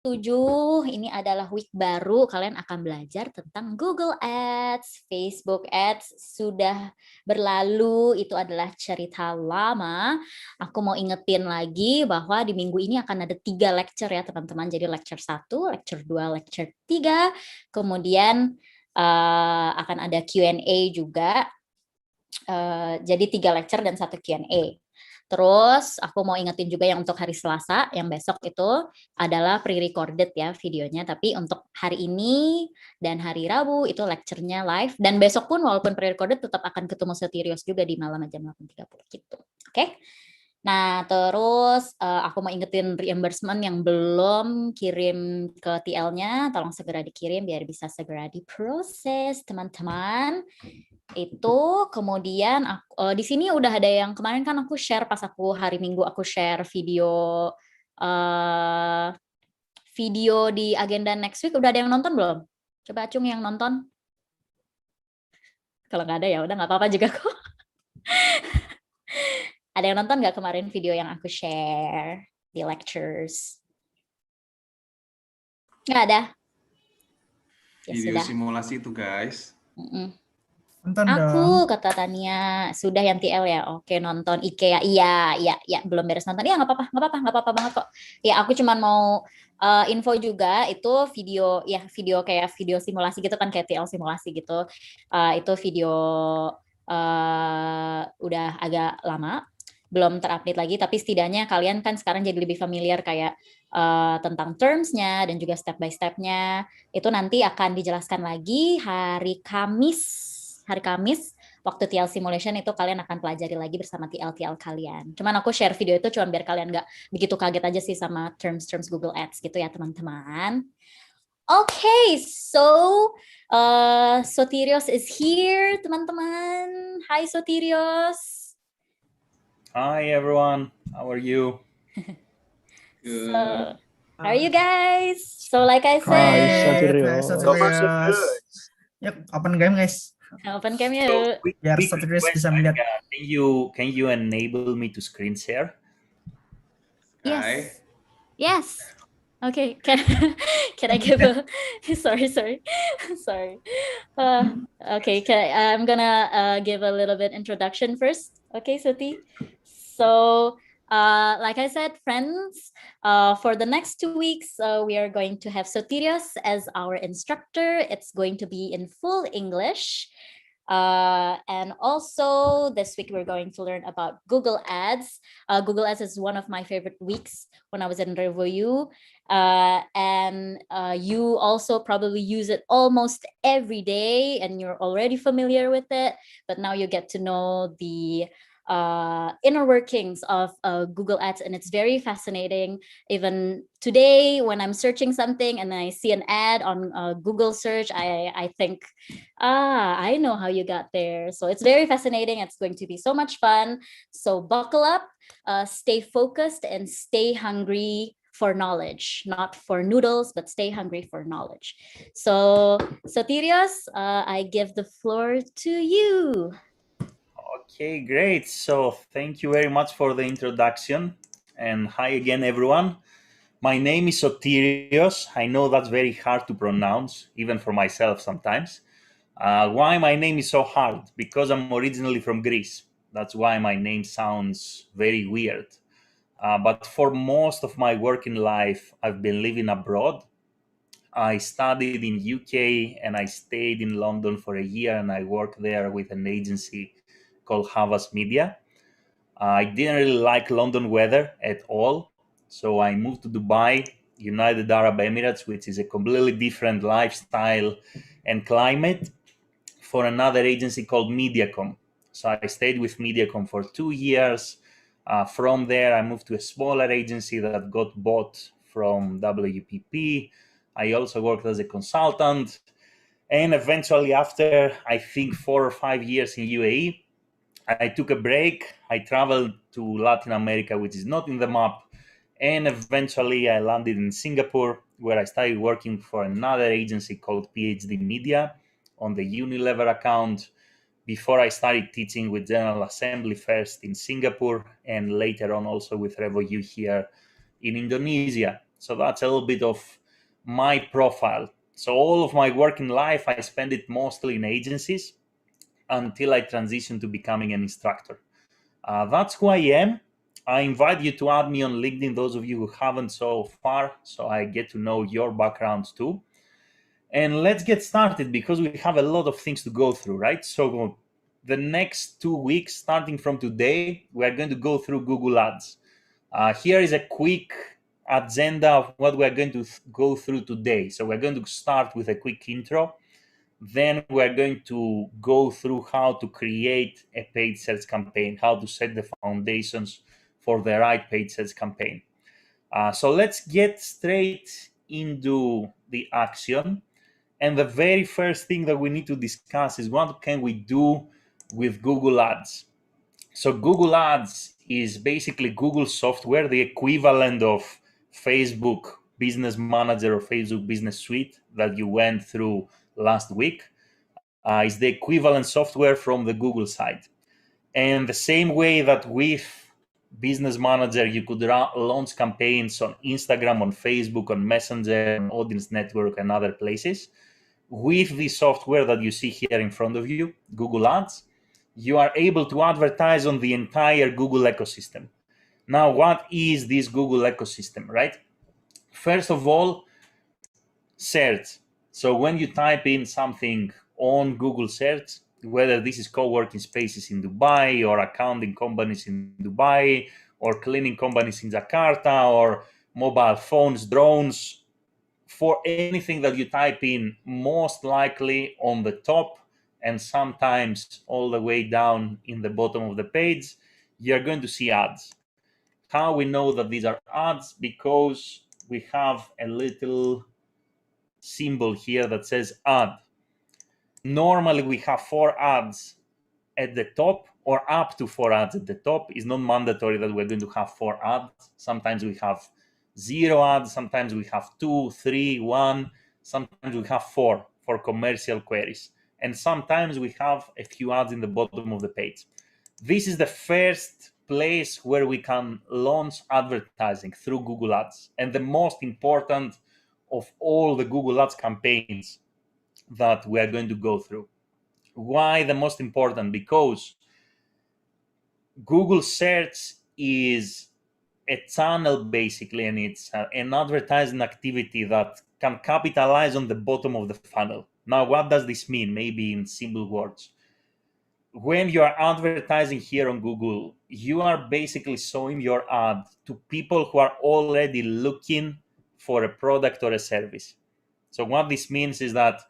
7 ini adalah week baru, kalian akan belajar tentang Google Ads, Facebook Ads sudah berlalu, itu adalah cerita lama. Aku mau ingetin lagi bahwa di minggu ini akan ada 3 lecture ya teman-teman, jadi lecture 1, lecture 2, lecture 3, kemudian akan ada Q&A juga, jadi 3 lecture dan 1 Q&A. Terus aku mau ingetin juga yang untuk hari Selasa, yang besok itu adalah pre-recorded ya videonya, tapi untuk hari ini dan hari Rabu itu lecture-nya live, dan besok pun walaupun pre-recorded tetap akan ketemu Sotirios juga di malam jam 8.30 gitu. Oke? Nah, terus aku mau ingetin reimbursement yang belum kirim ke TL-nya, tolong segera dikirim biar bisa segera diproses, teman-teman. Itu kemudian di sini udah ada yang kemarin kan aku share pas aku hari Minggu aku share video video di agenda next week, udah ada yang nonton belum? Coba Acung yang nonton. Kalau nggak ada ya udah nggak apa-apa juga kok. Ada yang nonton nggak kemarin video yang aku share di lectures? Nggak ada. Ya Video sudah. simulasi itu guys. Nonton Aku dong. kata Tania sudah yang TL ya, oke nonton IKEA, iya belum beres nonton, ya nggak apa-apa banget kok. Ya aku cuman mau info juga itu video kayak video simulasi gitu kan, kayak TL simulasi gitu, itu video udah agak lama, belum terupdate lagi, tapi setidaknya kalian kan sekarang jadi lebih familiar kayak tentang terms-nya dan juga step by step-nya, itu nanti akan dijelaskan lagi hari Kamis waktu TL simulation itu kalian akan pelajari lagi bersama TL kalian. Cuman aku share video itu cuman biar kalian nggak begitu kaget aja sih sama terms Google Ads gitu ya teman-teman. Okay, so Sotirios is here teman-teman. Hi Sotirios. Hi everyone, how are you? So, how are you guys? So like I said, Yuk, open game guys. Open cam yuk. Biar Sotirios bisa melihat. Can you enable me to screen share? Yes. Yes. Okay. Can I give a sorry. Okay. I'm gonna give a little bit introduction first. Okay, Soti. So, like I said, friends, for the next 2 weeks, we are going to have Sotirios as our instructor. It's going to be in full English. And also this week we're going to learn about Google Ads. Google Ads is one of my favorite weeks when I was in review. And you also probably use it almost every day and you're already familiar with it, but now you get to know the inner workings of Google Ads, and it's very fascinating. Even today when I'm searching something and I see an ad on Google search, I think, I know how you got there. So it's very fascinating. It's going to be so much fun. So buckle up, stay focused, and stay hungry for knowledge, not for noodles, but stay hungry for knowledge. So Sotirios, I give the floor to you. Okay, great. So thank you very much for the introduction. And hi again, everyone. My name is Sotirios. I know that's very hard to pronounce, even for myself sometimes. Why my name is so hard? Because I'm originally from Greece. That's why my name sounds very weird. But for most of my working life, I've been living abroad. I studied in UK and I stayed in London for a year, and I worked there with an agency called Havas Media. I didn't really like London weather at all, so I moved to Dubai, United Arab Emirates, which is a completely different lifestyle and climate, for another agency called Mediacom. So I stayed with Mediacom for 2 years. From there, I moved to a smaller agency that got bought from WPP. I also worked as a consultant. And eventually, after I think 4 or 5 years in UAE, I took a break. I traveled to Latin America, which is not in the map. And eventually, I landed in Singapore, where I started working for another agency called PhD Media on the Unilever account, before I started teaching with General Assembly first in Singapore and later on also with RevoU here in Indonesia. So that's a little bit of my profile. So all of my working life, I spend it mostly in agencies until I transition to becoming an instructor. That's who I am. I invite you to add me on LinkedIn, those of you who haven't so far, so I get to know your backgrounds too. And let's get started because we have a lot of things to go through, right? So the next 2 weeks, starting from today, we are going to go through Google Ads. Here is a quick agenda of what we're going to go through today. So we're going to start with a quick intro. Then we're going to go through how to create a paid search campaign, how to set the foundations for the right paid search campaign. So let's get straight into the action. And the very first thing that we need to discuss is what can we do with Google Ads. So Google Ads is basically Google software, the equivalent of Facebook Business Manager or Facebook Business Suite that you went through last week. Is the equivalent software from the Google side. And the same way that with Business Manager, you could launch campaigns on Instagram, on Facebook, on Messenger, on Audience Network, and other places. With the software that you see here in front of you, Google Ads, you are able to advertise on the entire Google ecosystem. Now, what is this Google ecosystem, right? First of all, search. So when you type in something on Google search, whether this is co-working spaces in Dubai or accounting companies in Dubai or cleaning companies in Jakarta or mobile phones, drones, for anything that you type in, most likely on the top and sometimes all the way down in the bottom of the page, you're going to see ads. How we know that these are ads? Because we have a little symbol here that says ad. Normally we have 4 ads at the top or up to 4 ads at the top. It's not mandatory that we're going to have 4 ads. Sometimes we have 0 ads, sometimes we have 2, 3, 1, sometimes we have 4 for commercial queries. And sometimes we have a few ads in the bottom of the page. This is the first place where we can launch advertising through Google Ads. And the most important of all the Google Ads campaigns that we are going to go through. Why the most important? Because Google search is a channel basically, and it's an advertising activity that can capitalize on the bottom of the funnel. Now, what does this mean? Maybe in simple words. When you are advertising here on Google, you are basically showing your ad to people who are already looking for a product or a service. So what this means is that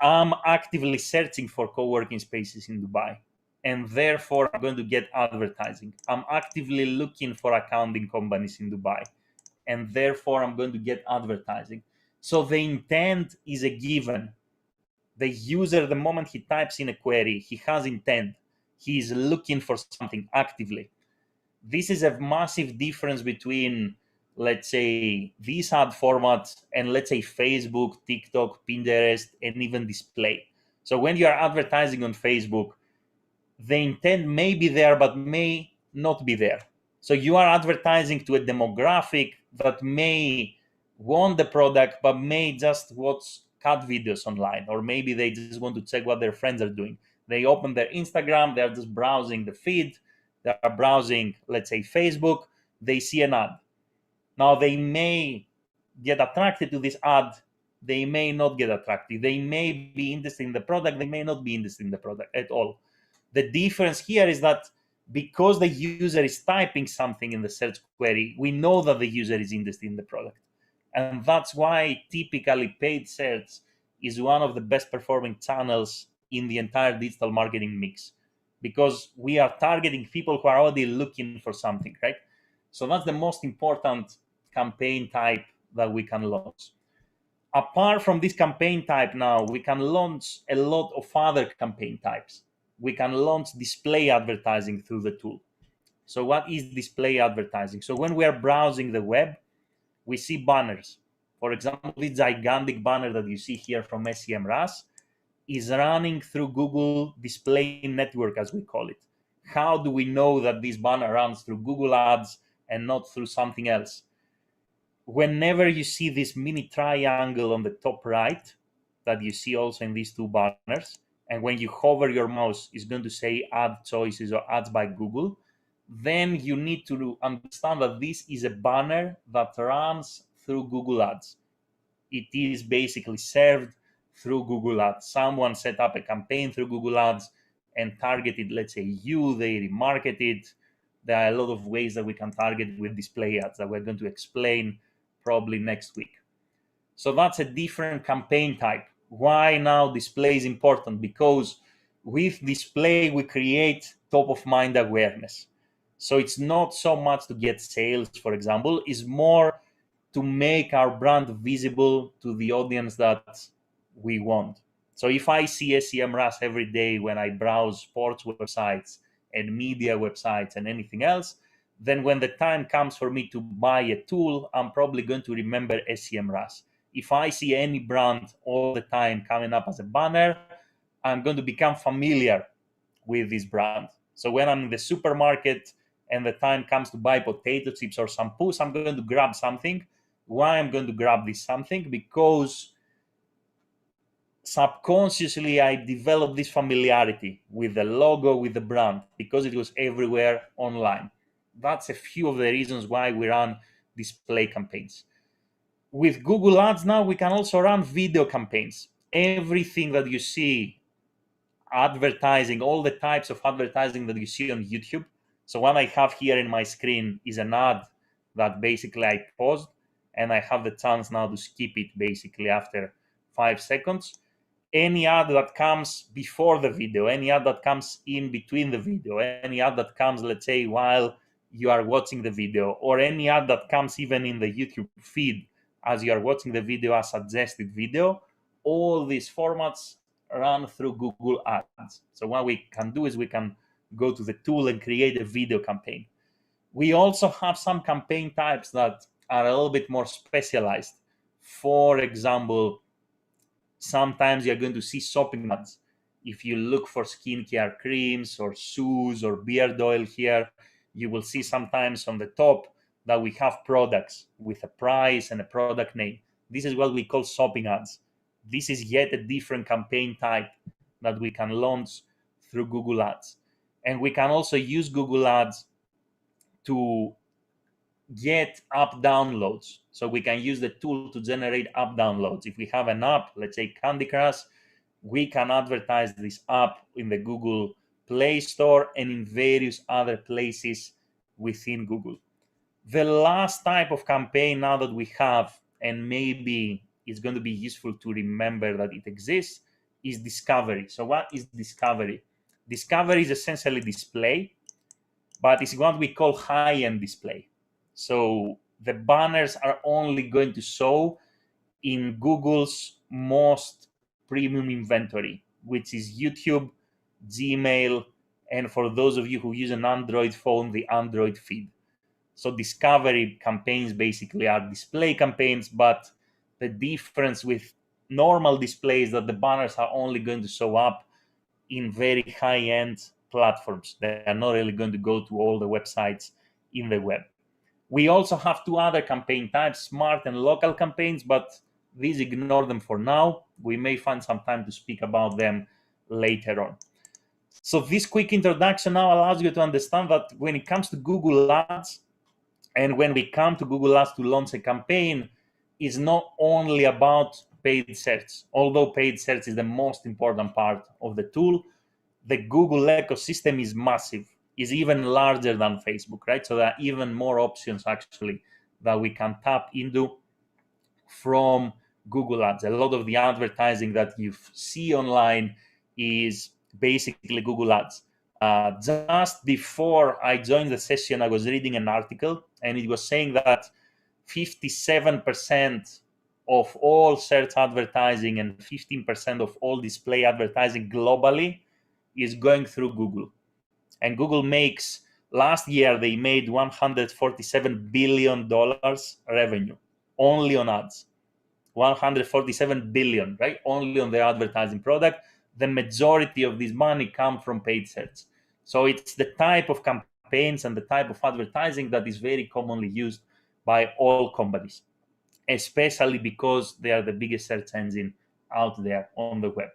I'm actively searching for co-working spaces in Dubai, and therefore I'm going to get advertising. I'm actively looking for accounting companies in Dubai, and therefore I'm going to get advertising. So the intent is a given. The user, the moment he types in a query, he has intent. He is looking for something actively. This is a massive difference between, let's say, these ad formats and, let's say, Facebook, TikTok, Pinterest, and even display. So when you are advertising on Facebook, the intent may be there but may not be there. So you are advertising to a demographic that may want the product but may just watch cat videos online, or maybe they just want to check what their friends are doing. They open their Instagram, they're just browsing the feed, they are browsing, let's say, Facebook, they see an ad. Now they may get attracted to this ad, they may not get attracted, they may be interested in the product, they may not be interested in the product at all. The difference here is that because the user is typing something in the search query, we know that the user is interested in the product. And that's why typically paid search is one of the best performing channels in the entire digital marketing mix, because we are targeting people who are already looking for something, right? So that's the most important campaign type that we can launch. Apart from this campaign type, now we can launch a lot of other campaign types. We can launch display advertising through the tool. So what is display advertising? So when we are browsing the web, we see banners. For example, this gigantic banner that you see here from SEMrush is running through Google Display Network, as we call it. How do we know that this banner runs through Google Ads and not through something else? whenever you see this mini triangle on the top right that you see also in these two banners, and when you hover your mouse, it's going to say add choices or ads by Google, then you need to understand that this is a banner that runs through Google Ads. It is basically served through Google Ads. Someone set up a campaign through Google Ads and targeted, let's say you, they remarket it. There are a lot of ways that we can target with display ads that we're going to explain probably next week. So that's a different campaign type. Why now display is important? Because with display, we create top of mind awareness. So it's not so much to get sales, for example, it's more to make our brand visible to the audience that we want. So if I see SEMrush every day when I browse sports websites and media websites and anything else, then when the time comes for me to buy a tool, I'm probably going to remember SEMrush. If I see any brand all the time coming up as a banner, I'm going to become familiar with this brand. So when I'm in the supermarket and the time comes to buy potato chips or shampoos, I'm going to grab something. Why I'm going to grab this something? Because subconsciously I developed this familiarity with the logo, with the brand, because it was everywhere online. That's a few of the reasons why we run display campaigns. With Google Ads now, we can also run video campaigns. Everything that you see advertising, all the types of advertising that you see on YouTube. So what I have here in my screen is an ad that basically I paused, and I have the chance now to skip it basically after 5 seconds. Any ad that comes before the video, any ad that comes in between the video, any ad that comes, let's say, while you are watching the video, or any ad that comes even in the YouTube feed as you are watching the video as suggested video, all these formats run through Google Ads. So what we can do is we can go to the tool and create a video campaign. We also have some campaign types that are a little bit more specialized. For example, sometimes you're going to see shopping ads. If you look for skincare creams or shoes or beard oil here, you will see sometimes on the top that we have products with a price and a product name. This is what we call shopping ads. This is yet a different campaign type that we can launch through Google Ads. And we can also use Google Ads to get app downloads. So we can use the tool to generate app downloads. If we have an app, let's say Candy Crush, we can advertise this app in the Google Play Store and in various other places within Google. The last type of campaign now that we have, and maybe it's going to be useful to remember that it exists, is discovery. So what is discovery? Discovery is essentially display, but it's what we call high-end display. So the banners are only going to show in Google's most premium inventory, which is YouTube, Gmail, and for those of you who use an Android phone, the Android feed. So discovery campaigns basically are display campaigns, but the difference with normal displays is that the banners are only going to show up in very high-end platforms. They are not really going to go to all the websites in the web. We also have two other campaign types, smart and local campaigns, but these ignore them for now. We may find some time to speak about them later on. So this quick introduction now allows you to understand that when it comes to Google Ads, and when we come to Google Ads to launch a campaign, it's not only about paid search. Although paid search is the most important part of the tool, the Google ecosystem is massive, is even larger than Facebook, right? So there are even more options actually that we can tap into from Google Ads. A lot of the advertising that you see online is basically Google Ads. Just before I joined the session, I was reading an article, and it was saying that 57% of all search advertising and 15% of all display advertising globally is going through Google. And Google makes, last year they made $147 billion revenue only on ads. 147 billion, right? Only on their advertising product. The majority of this money come from paid search. So it's the type of campaigns and the type of advertising that is very commonly used by all companies. especially because they are the biggest search engine out there on the web.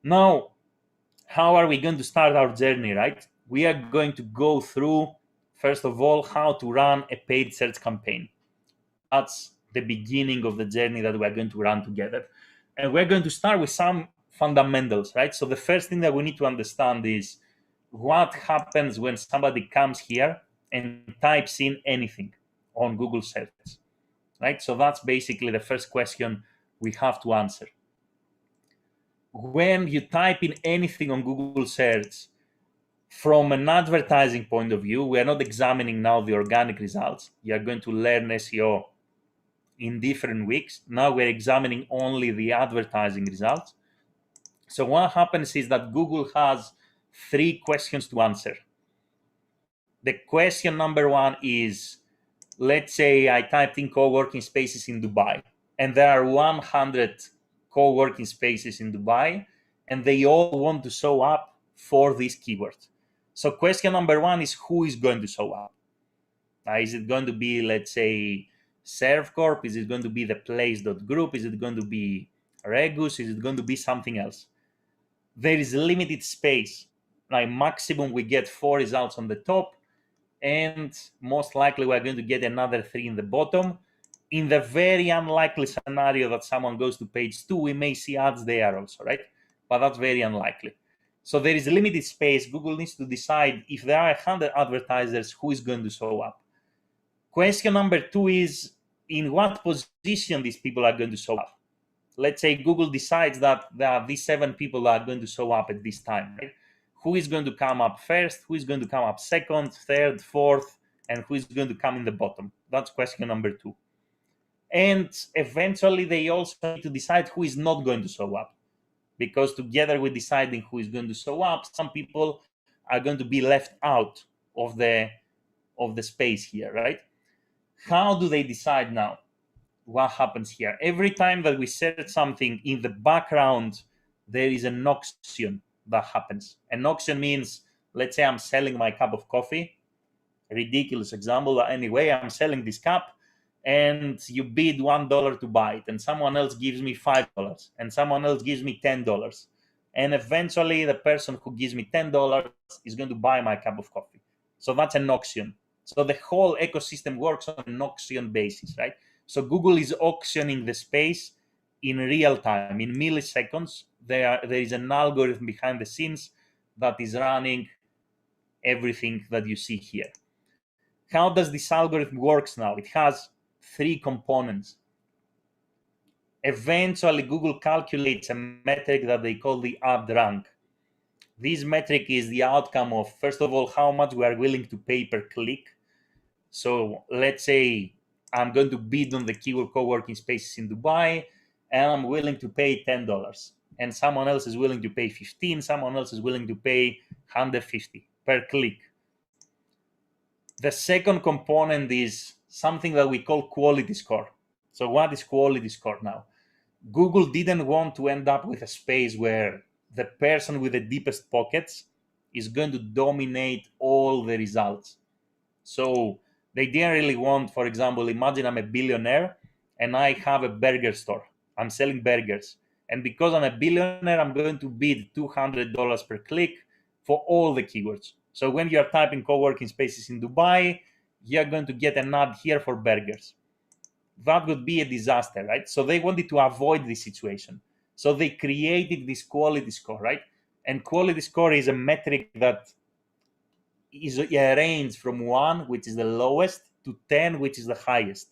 Now, how are we going to start our journey, right? We are going to go through, first of all, how to run a paid search campaign. That's the beginning of the journey that we're going to run together. And we're going to start with some fundamentals, right? So the first thing that we need to understand is what happens when somebody comes here and types in anything on Google search, right? So that's basically the first question we have to answer. When you type in anything on Google search, from an advertising point of view, we are not examining now the organic results. You are going to learn SEO in different weeks. Now we're examining only the advertising results. So what happens is that Google has 3 questions to answer. The question number 1 is, let's say I typed in co-working spaces in Dubai, and there are 100 co-working spaces in Dubai, and they all want to show up for this keyword. So question number 1 is, who is going to show up? Is it going to be, let's say, ServCorp? Is it going to be the place.group? Is it going to be Regus? Is it going to be something else? There is limited space. Like maximum we get 4 results on the top, and most likely we're going to get another 3 in the bottom. In the very unlikely scenario that someone goes to page 2, we may see ads there also, right? But that's very unlikely. So there is a limited space. Google needs to decide if there are 100 advertisers, who is going to show up. Question number 2 is, in what position these people are going to show up. Let's say Google decides that there are these 7 people that are going to show up at this time, right? Who is going to come up first? Who is going to come up second, third, fourth, and who is going to come in the bottom? That's question number 2. And eventually they also need to decide who is not going to show up, because together with deciding who is going to show up, some people are going to be left out of the space here, right? How do they decide now? What happens here? Every time that we search something, in the background there is an auction that happens. An auction means, let's say I'm selling my cup of coffee, ridiculous example, anyway, I'm selling this cup, and you bid $1 to buy it, and someone else gives me $5, and someone else gives me $10, and eventually the person who gives me $10 is going to buy my cup of coffee. So that's an auction. So the whole ecosystem works on an auction basis, right? So Google is auctioning the space in real time, in milliseconds. There is an algorithm behind the scenes that is running everything that you see here. How does this algorithm works now? It has 3 components. Eventually, Google calculates a metric that they call the ad rank. This metric is the outcome of, first of all, how much we are willing to pay per click. So let's say I'm going to bid on the keyword co-working spaces in Dubai, and I'm willing to pay $10. And someone else is willing to pay $15, someone else is willing to pay $150 per click. The second component is something that we call quality score. So what is quality score now? Google didn't want to end up with a space where the person with the deepest pockets is going to dominate all the results. So they didn't really want, for example, imagine I'm a billionaire and I have a burger store. I'm selling burgers. And because I'm a billionaire, I'm going to bid $200 per click for all the keywords. So when you're typing co-working spaces in Dubai, you're going to get an ad here for burgers. That would be a disaster, right? So they wanted to avoid this situation. So they created this quality score, right? And quality score is a metric that is a range from 1, which is the lowest, to 10, which is the highest.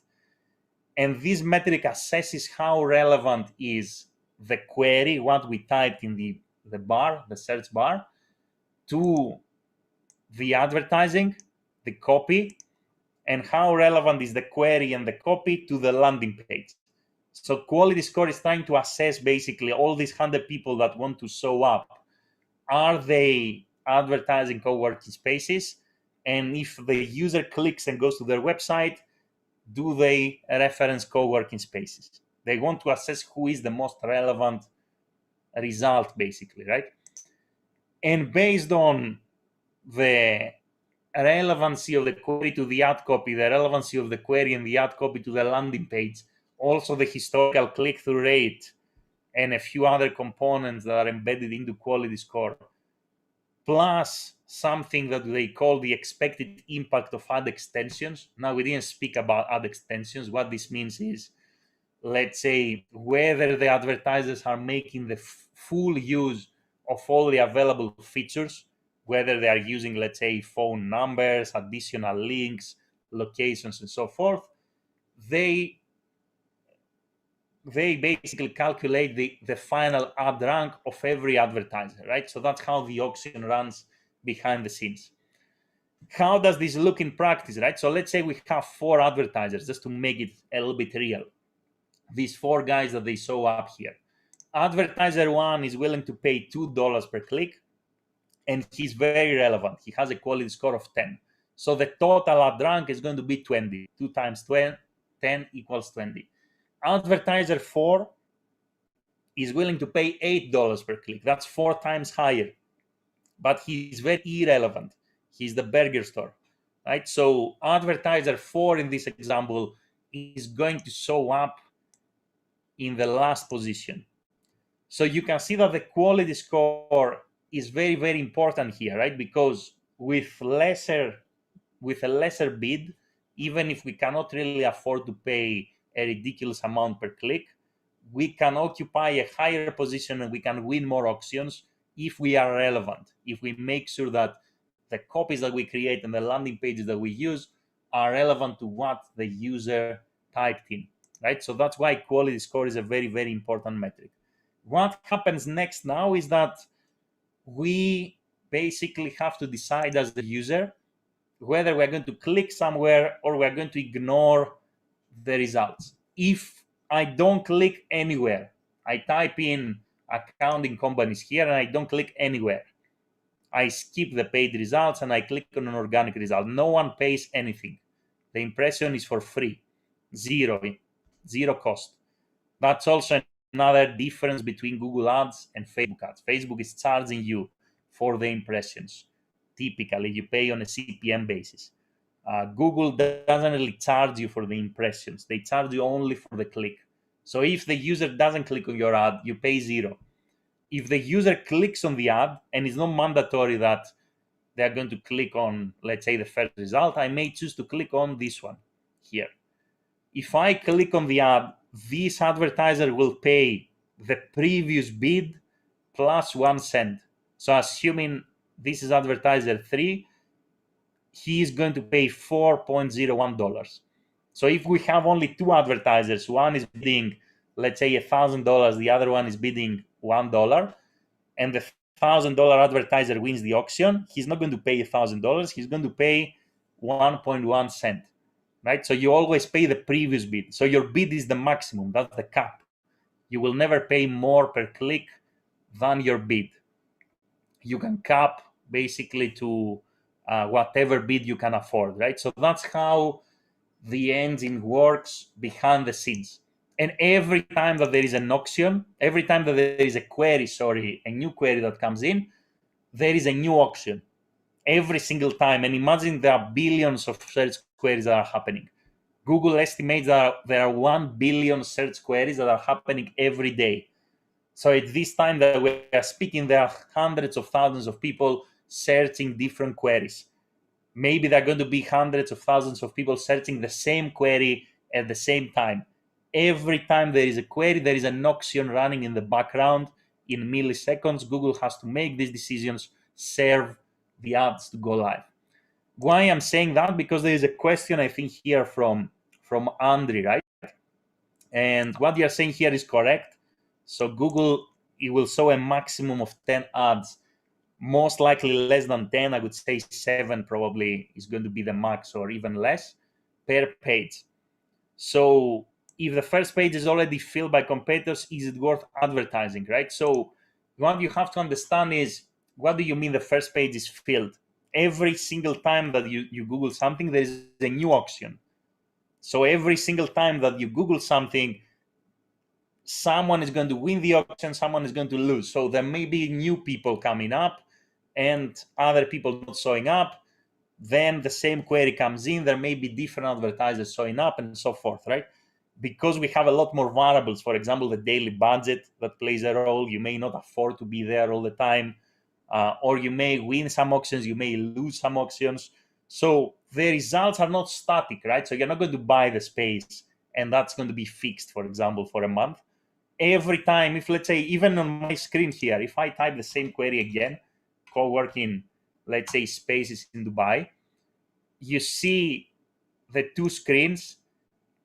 And this metric assesses how relevant is the query, what we typed in the bar, the search bar, to the advertising, the copy, and how relevant is the query and the copy to the landing page. So quality score is trying to assess basically all these 100 people that want to show up. Are they advertising co-working spaces? And if the user clicks and goes to their website, do they reference co-working spaces? They want to assess who is the most relevant result, basically, right? And based on the relevancy of the query to the ad copy, the relevancy of the query and the ad copy to the landing page, also the historical click-through rate, and a few other components that are embedded into quality score, plus something that they call the expected impact of ad extensions. Now, we didn't speak about ad extensions. What this means is, let's say, whether the advertisers are making the full use of all the available features, whether they are using, let's say, phone numbers, additional links, locations, and so forth. They basically calculate the final ad rank of every advertiser, right? So that's how the auction runs behind the scenes. How does this look in practice, right? So let's say we have 4 advertisers, just to make it a little bit real. These 4 guys that they show up here. Advertiser 1 is willing to pay $2 per click, and he's very relevant. He has a quality score of 10. So the total ad rank is going to be 20. 2 times 10 equals 20. Advertiser 4 is willing to pay $8 per click. That's 4 times higher. But he's very irrelevant. He's the burger store, right? So advertiser 4 in this example is going to show up in the last position. So you can see that the quality score is very, very important here, right? Because with a lesser bid, even if we cannot really afford to pay a ridiculous amount per click, we can occupy a higher position and we can win more auctions if we are relevant, if we make sure that the copies that we create and the landing pages that we use are relevant to what the user typed in, right? So that's why quality score is a very, very important metric. What happens next now is that we basically have to decide as the user whether we're going to click somewhere or we're going to ignore the results. If I don't click anywhere, I type in accounting companies here and I don't click anywhere, I skip the paid results and I click on an organic result. No one pays anything. The impression is for free, zero cost. That's also another difference between Google Ads and Facebook Ads. Facebook is charging you for the impressions. Typically, you pay on a CPM basis. Google doesn't really charge you for the impressions. They charge you only for the click. So if the user doesn't click on your ad, you pay zero. If the user clicks on the ad, and it's not mandatory that they're going to click on, let's say, the first result, I may choose to click on this one here. If I click on the ad, this advertiser will pay the previous bid plus 1 cent. So assuming this is advertiser 3, he is going to pay $4.01. So if we have only 2 advertisers, one is bidding, let's say, $1,000, the other one is bidding $1, and the $1,000 advertiser wins the auction, he's not going to pay $1,000, he's going to pay 1.1 cent, right? So you always pay the previous bid. So your bid is the maximum, that's the cap. You will never pay more per click than your bid. You can cap basically to whatever bid you can afford, right? So that's how the engine works behind the scenes. And every time that there is an auction, every time that there is a query, a new query that comes in, there is a new auction every single time. And imagine there are billions of search queries that are happening. Google estimates that there are 1 billion search queries that are happening every day. So at this time that we are speaking, there are hundreds of thousands of people searching different queries. Maybe there are going to be hundreds of thousands of people searching the same query at the same time. Every time there is a query, there is an auction running in the background in milliseconds. Google has to make these decisions, serve the ads to go live. Why I'm saying that? Because there is a question, I think, here from Andre, right? And what you're saying here is correct. So Google, it will show a maximum of 10 ads, most likely less than 10. I would say 7 probably is going to be the max, or even less, per page. So if the first page is already filled by competitors, is it worth advertising, right? So what you have to understand is, what do you mean the first page is filled? Every single time that you Google something, there is a new auction. So every single time that you Google something, someone is going to win the auction, someone is going to lose. So there may be new people coming up and other people not showing up. Then the same query comes in, there may be different advertisers showing up and so forth, right? because we have a lot more variables, for example, the daily budget that plays a role. You may not afford to be there all the time, or you may win some auctions, you may lose some auctions. So the results are not static, right? So you're not going to buy the space and that's going to be fixed, for example, for a month. Every time, if let's say, even on my screen here, if I type the same query again, co-working, let's say, spaces in Dubai, you see the two screens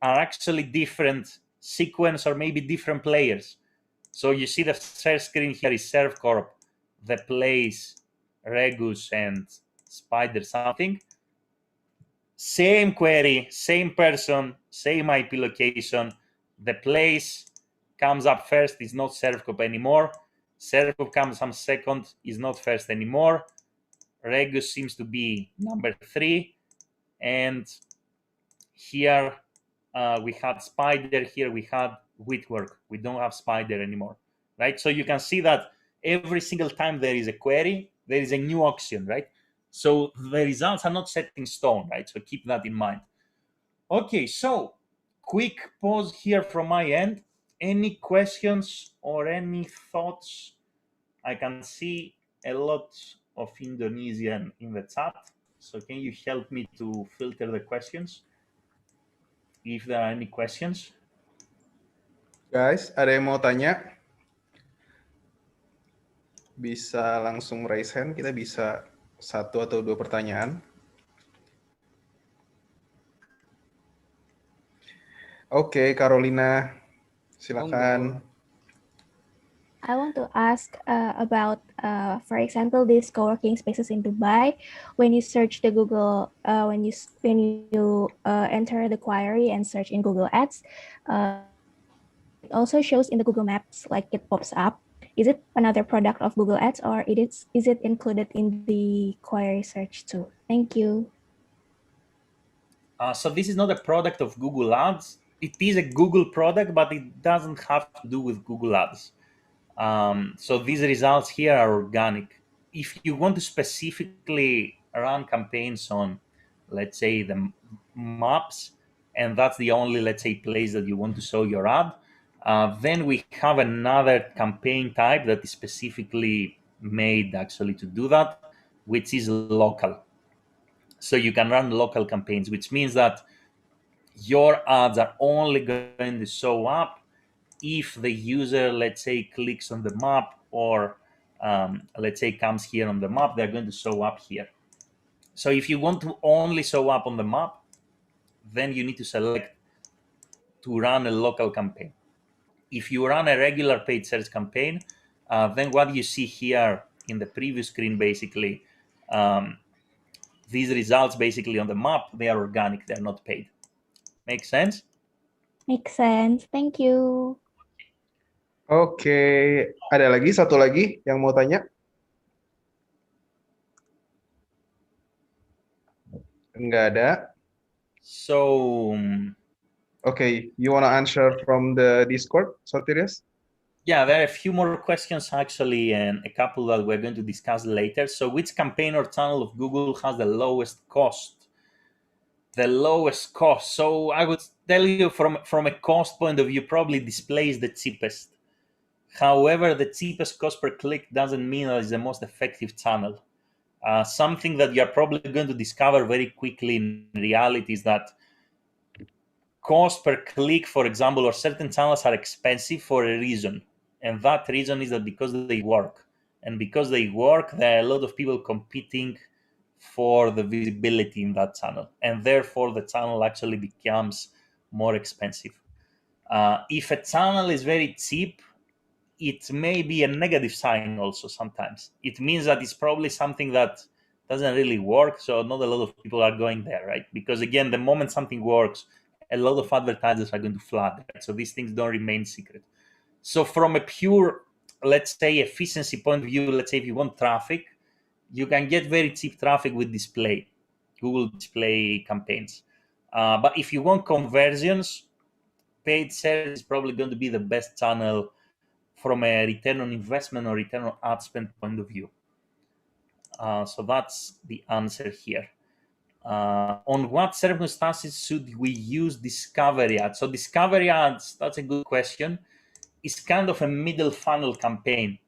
are actually different sequence or maybe different players. So you see the first screen here is ServCorp, the place, Regus, and Spider something. Same query, same person, same IP location. The place comes up first, is not ServCorp anymore. ServCorp comes up second, is not first anymore. Regus seems to be number 3. And here we had Spider, here we had Whitwork. We don't have Spider anymore, right? So you can see that every single time there is a query, there is a new auction, right? So the results are not set in stone, right? So keep that in mind. Okay, so quick pause here from my end. Any questions or any thoughts? I can see a lot of Indonesian in the chat. So can you help me to filter the questions? If there are any questions. Guys, ada yang mau tanya? Bisa langsung raise hand, kita bisa 1 atau 2 pertanyaan. Oke, Carolina, silakan. I want to ask about, for example, these co-working spaces in Dubai. When you search the Google, when you enter the query and search in Google Ads, it also shows in the Google Maps, like it pops up. Is it another product of Google Ads, or is it included in the query search too? Thank you. So this is not a product of Google Ads. It is a Google product, but it doesn't have to do with Google Ads. So these results here are organic. If you want to specifically run campaigns on, let's say, the maps, and that's the only, let's say, place that you want to show your ad, then we have another campaign type that is specifically made actually to do that, which is local. So you can run local campaigns, which means that your ads are only going to show up if the user, let's say, clicks on the map, or let's say comes here on the map, they're going to show up here. So if you want to only show up on the map, then you need to select to run a local campaign. If you run a regular paid search campaign, then what you see here in the previous screen, basically, these results basically on the map, they are organic, they're not paid. Make sense? Makes sense. Thank you. Oke, ada lagi, satu lagi yang mau tanya? Enggak ada. So, Okay, you want to answer from the Discord, Sotirius? yeah, there are a few more questions actually, and a couple that we're going to discuss later. So which campaign or channel of Google has the lowest cost? The lowest cost. So I would tell you from a cost point of view, probably display is the cheapest. However, the cheapest cost per click doesn't mean that it's the most effective channel. Something that you're probably going to discover very quickly in reality is that cost per click, for example, or certain channels are expensive for a reason. And that reason is that because they work. And because they work, there are a lot of people competing for the visibility in that channel. And therefore, the channel actually becomes more expensive. If a channel is very cheap, it may be a negative sign also sometimes. It means that it's probably something that doesn't really work. So not a lot of people are going there, right? Because again, the moment something works, a lot of advertisers are going to flood, right? So these things don't remain secret. So from a pure, let's say, efficiency point of view, let's say if you want traffic, you can get very cheap traffic with display, Google display campaigns. But if you want conversions, paid search is probably going to be the best channel from a return on investment or return on ad spend point of view. So that's the answer here. On what circumstances should we use discovery ads? So discovery ads, that's a good question. It's kind of a middle funnel campaign.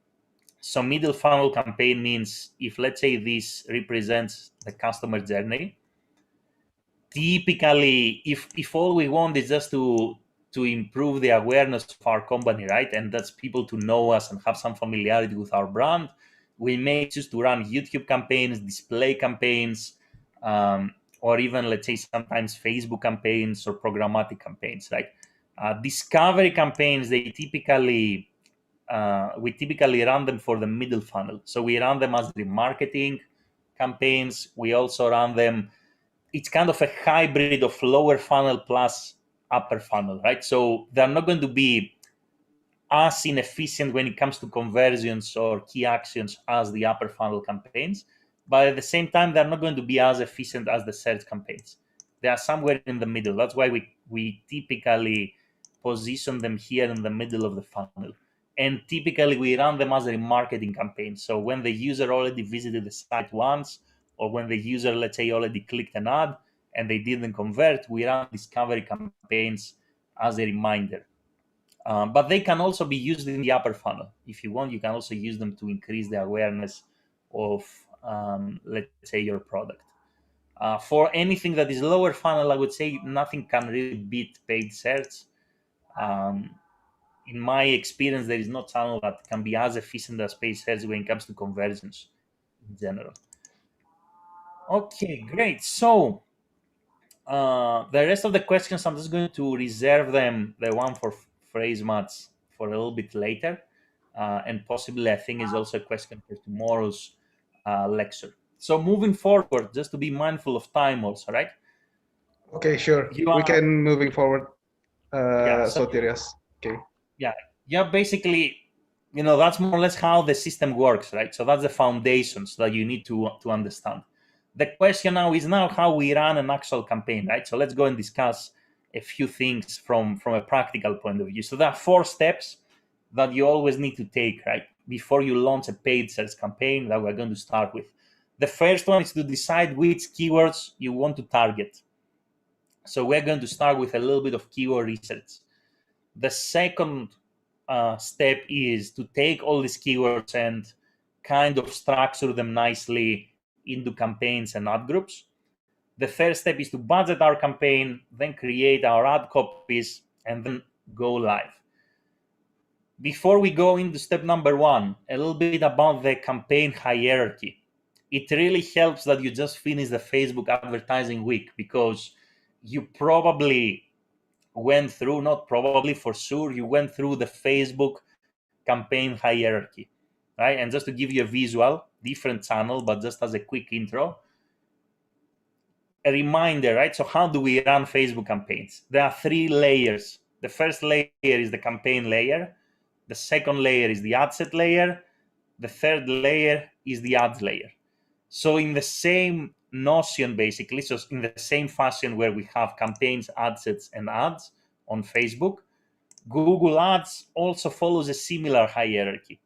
So middle funnel campaign means if, let's say, this represents the customer journey, typically if all we want is just to improve the awareness of our company, right, and that's people to know us and have some familiarity with our brand, we may choose to run YouTube campaigns, display campaigns, or even, let's say, sometimes Facebook campaigns or programmatic campaigns, right? Discovery campaigns, they typically we typically run them for the middle funnel. So we run them as remarketing campaigns. We also run them, it's kind of a hybrid of lower funnel plus upper funnel, right? So they're not going to be as inefficient when it comes to conversions or key actions as the upper funnel campaigns, but at the same time, they're not going to be as efficient as the search campaigns. They are somewhere in the middle. That's why we typically position them here in the middle of the funnel. And typically, we run them as a remarketing campaign. So when the user already visited the site once, or when the user, let's say, already clicked an ad and they didn't convert, we run discovery campaigns as a reminder. But they can also be used in the upper funnel. If you want, you can also use them to increase the awareness of, let's say, your product. For anything that is lower funnel, I would say nothing can really beat paid search. In my experience, there is no channel that can be as efficient as paid search when it comes to conversions in general. Okay, great. So the rest of the questions, I'm just going to reserve them, the one for phrase mats, for a little bit later. And possibly, I think, is also a question for tomorrow's lecture. So moving forward, just to be mindful of time also, right? Okay, sure. You We are, can moving forward. so Sotirios. Okay. yeah, basically, that's more or less how the system works, right? So that's the foundations that you need to understand. The question now is how we run an actual campaign, right? So let's go and discuss a few things from a practical point of view. So there are 4 steps that you always need to take, right, before you launch a paid search campaign that we're going to start with. The first one is to decide which keywords you want to target. So we're going to start with a little bit of keyword research. The second step is to take all these keywords and kind of structure them nicely into campaigns and ad groups. The third step is to budget our campaign, then create our ad copies, and then go live. Before we go into step number 1, a little bit about the campaign hierarchy. It really helps that you just finished the Facebook advertising week, because you probably went through, not probably, for sure, you went through the Facebook campaign hierarchy, right? And just to give you a visual, different channel, but just as a quick intro, a reminder, right? So how do we run Facebook campaigns? There are 3 layers. The first layer is the campaign layer. The second layer is the ad set layer. The third layer is the ads layer. So in the same notion, basically, so in the same fashion where we have campaigns, ad sets, and ads on Facebook, Google Ads also follows a similar hierarchy.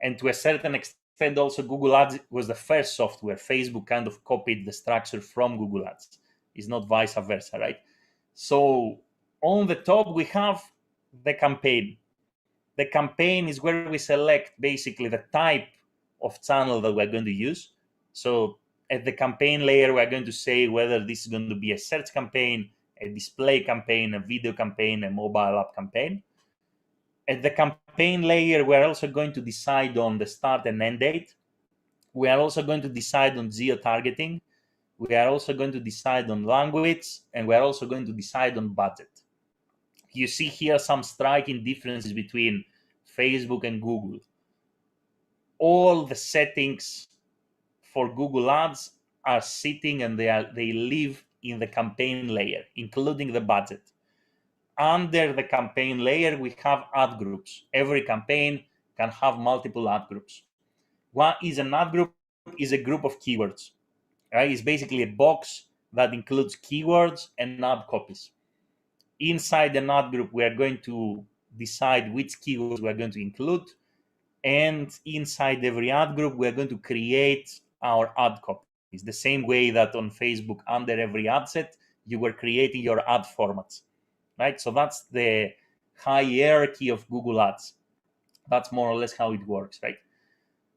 And to a certain extent, also Google Ads was the first software. Facebook kind of copied the structure from Google Ads. It's not vice versa, right? So on the top, we have the campaign. The campaign is where we select basically the type of channel that we're going to use. So at the campaign layer, we're going to say whether this is going to be a search campaign, a display campaign, a video campaign, a mobile app campaign. At the campaign layer, we're also going to decide on the start and end date. We are also going to decide on geo-targeting. We are also going to decide on language, and we're also going to decide on budget. You see here some striking differences between Facebook and Google. All the settings for Google Ads are sitting, and they live in the campaign layer, including the budget. Under the campaign layer, we have ad groups. Every campaign can have multiple ad groups. What is an ad group? Is a group of keywords, right? It's basically a box that includes keywords and ad copies. Inside an ad group, we are going to decide which keywords we are going to include. And inside every ad group, we are going to create our ad copy. journeys, the same way that on Facebook, under every ad set, you were creating your ad formats, right? So that's the hierarchy of Google Ads. That's more or less how it works, right?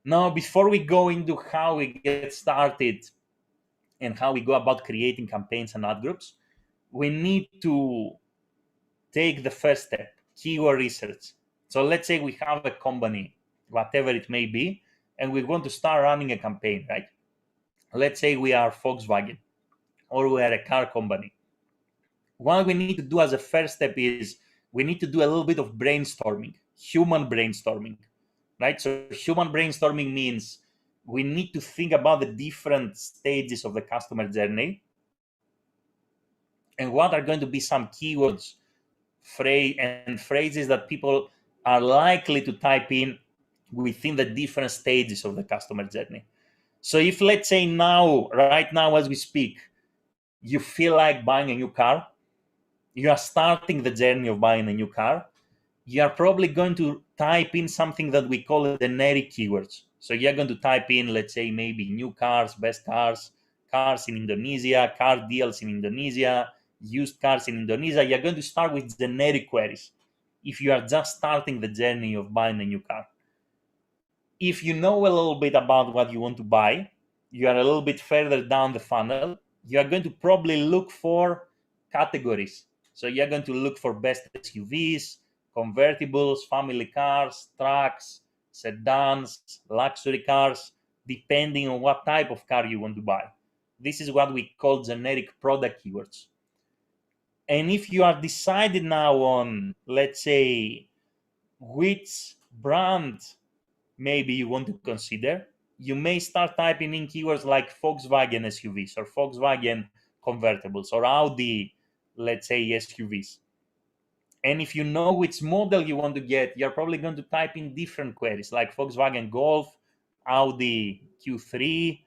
Now, before we go into how we get started and how we go about creating campaigns and ad groups, we need to take the first step, keyword research. So let's say we have a company, whatever it may be, and we want to start running a campaign, right? Let's say we are Volkswagen or we are a car company. What we need to do as a first step is we need to do a little bit of brainstorming, human brainstorming, right? So human brainstorming means we need to think about the different stages of the customer journey and what are going to be some keywords, and phrases that people are likely to type in within the different stages of the customer journey. So if, let's say, right now as we speak, you feel like buying a new car, you are starting the journey of buying a new car, you are probably going to type in something that we call generic keywords. So you're going to type in, let's say, maybe new cars, best cars, cars in Indonesia, car deals in Indonesia, used cars in Indonesia. You're going to start with generic queries if you are just starting the journey of buying a new car. If you know a little bit about what you want to buy, you are a little bit further down the funnel, you are going to probably look for categories. So you're going to look for best SUVs, convertibles, family cars, trucks, sedans, luxury cars, depending on what type of car you want to buy. This is what we call generic product keywords. And if you are decided now on, let's say, which brand maybe you want to consider, you may start typing in keywords like Volkswagen SUVs or Volkswagen convertibles or Audi, let's say, SUVs. And if you know which model you want to get, you're probably going to type in different queries like Volkswagen Golf, Audi Q3,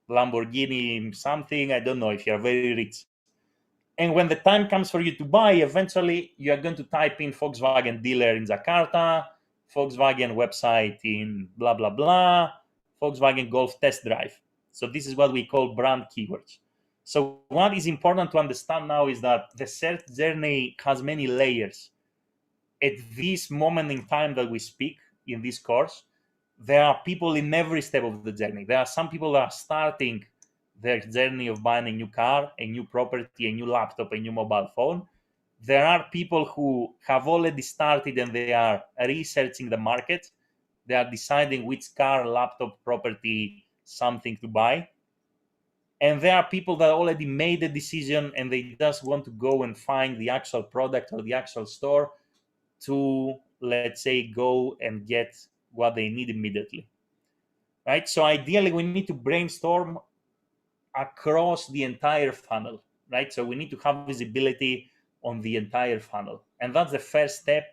Lamborghini something, I don't know, if you're very rich. And when the time comes for you to buy, eventually you are going to type in Volkswagen dealer in Jakarta, Volkswagen website in blah, blah, blah, Volkswagen Golf test drive. So this is what we call brand keywords. So what is important to understand now is that the search journey has many layers. At this moment in time that we speak in this course, there are people in every step of the journey. There are some people that are starting their journey of buying a new car, a new property, a new laptop, a new mobile phone. There are people who have already started and they are researching the market. They are deciding which car, laptop, property, something to buy. And there are people that already made a decision and they just want to go and find the actual product or the actual store to, let's say, go and get what they need immediately. Right? So ideally, we need to brainstorm across the entire funnel, right? So we need to have visibility on the entire funnel. And that's the first step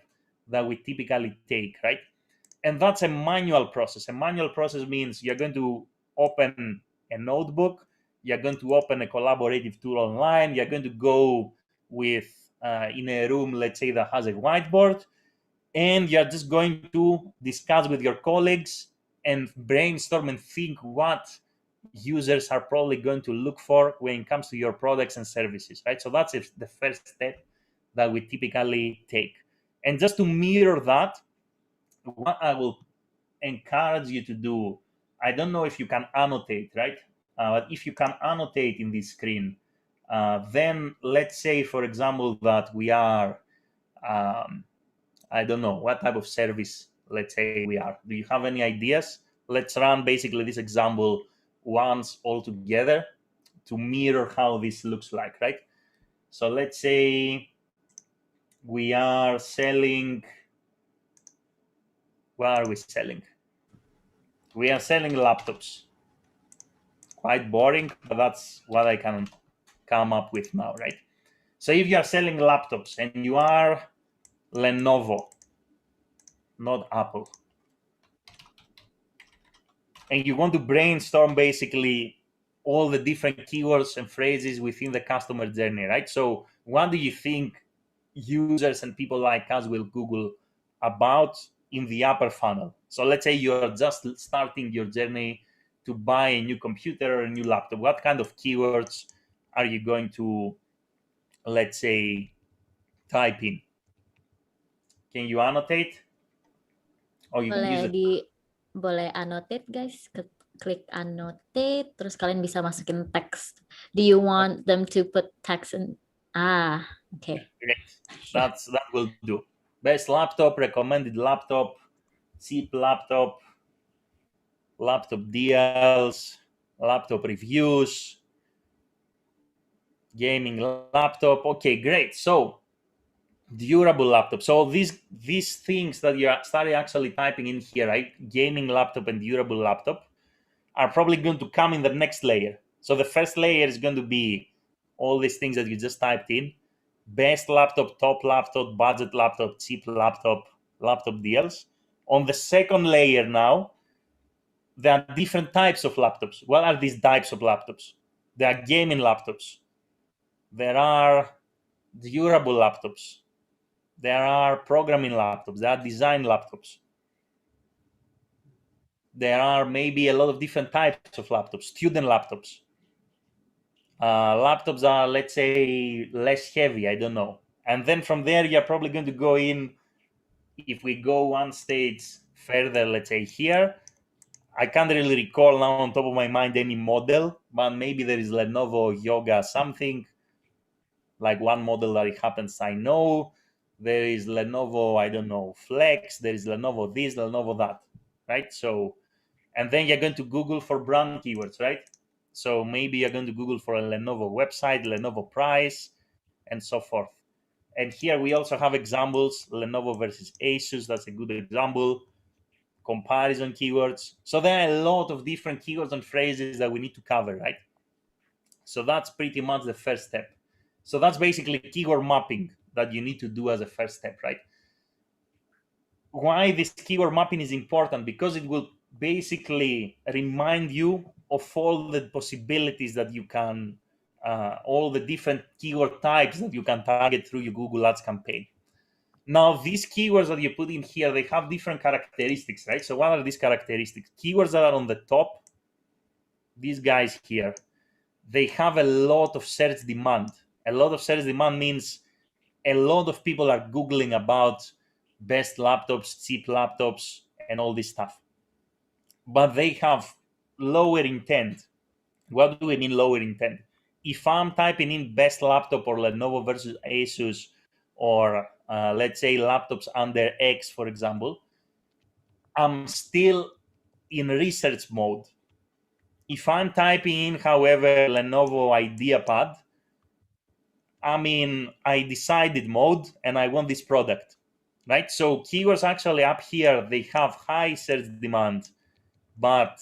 that we typically take, right? And that's a manual process. A manual process means you're going to open a notebook, you're going to open a collaborative tool online, you're going to go with in a room, let's say, that has a whiteboard, and you're just going to discuss with your colleagues and brainstorm and think what users are probably going to look for when it comes to your products and services, right? So that's the first step that we typically take. And just to mirror that, what I will encourage you to do, I don't know if you can annotate, right? But if you can annotate in this screen, then let's say, for example, that we are, I don't know what type of service, let's say we are. Do you have any ideas? Let's run basically this example once all together to mirror how this looks like, right? So let's say we are selling, what are we selling? We are selling laptops. Quite boring, but that's what I can come up with now, right? So if you are selling laptops and you are Lenovo, not Apple, and you want to brainstorm basically all the different keywords and phrases within the customer journey, right? So what do you think users and people like us will Google about in the upper funnel? So let's say you're just starting your journey to to buy a new computer or a new laptop, what kind of keywords are you going to, let's say, type in? Can you annotate? Or you can use it. Boleh annotate guys, klik annotate, terus kalian bisa masukin teks. Do you want them to put text in? Okay. Great. That will do. Best laptop, recommended laptop, cheap laptop, laptop deals, laptop reviews, gaming laptop. Okay, great. So durable laptop. So these things that you started actually typing in here, right? Gaming laptop and durable laptop are probably going to come in the next layer. So the first layer is going to be all these things that you just typed in: best laptop, top laptop, budget laptop, cheap laptop, laptop deals. On the second layer now, there are different types of laptops. What are these types of laptops? There are gaming laptops. There are durable laptops. There are programming laptops. There are design laptops. There are maybe a lot of different types of laptops, student laptops. Laptops are, let's say, less heavy, I don't know. And then from there, you're probably going to go in, if we go one stage further, let's say here, I can't really recall now on top of my mind any model, but maybe there is Lenovo Yoga something, like one model that it happens, I know. There is Lenovo, I don't know, Flex, there is Lenovo this, Lenovo that, right? So, and then you're going to Google for brand keywords, right? So maybe you're going to Google for a Lenovo website, Lenovo price, and so forth. And here we also have examples: Lenovo versus Asus, that's a good example. Comparison keywords. So there are a lot of different keywords and phrases that we need to cover, right? So that's pretty much the first step. So that's basically keyword mapping that you need to do as a first step, right? Why this keyword mapping is important? Because it will basically remind you of all the possibilities that you can, all the different keyword types that you can target through your Google Ads campaign. Now, these keywords that you put in here, they have different characteristics, right? So what are these characteristics? Keywords that are on the top, these guys here, they have a lot of search demand. A lot of search demand means a lot of people are Googling about best laptops, cheap laptops, and all this stuff. But they have lower intent. What do we mean lower intent? If I'm typing in best laptop or Lenovo versus Asus, or let's say laptops under X, for example, I'm still in research mode. If I'm typing in, however, Lenovo IdeaPad, I'm in I decided mode and I want this product, right? So keywords actually up here, they have high search demand, but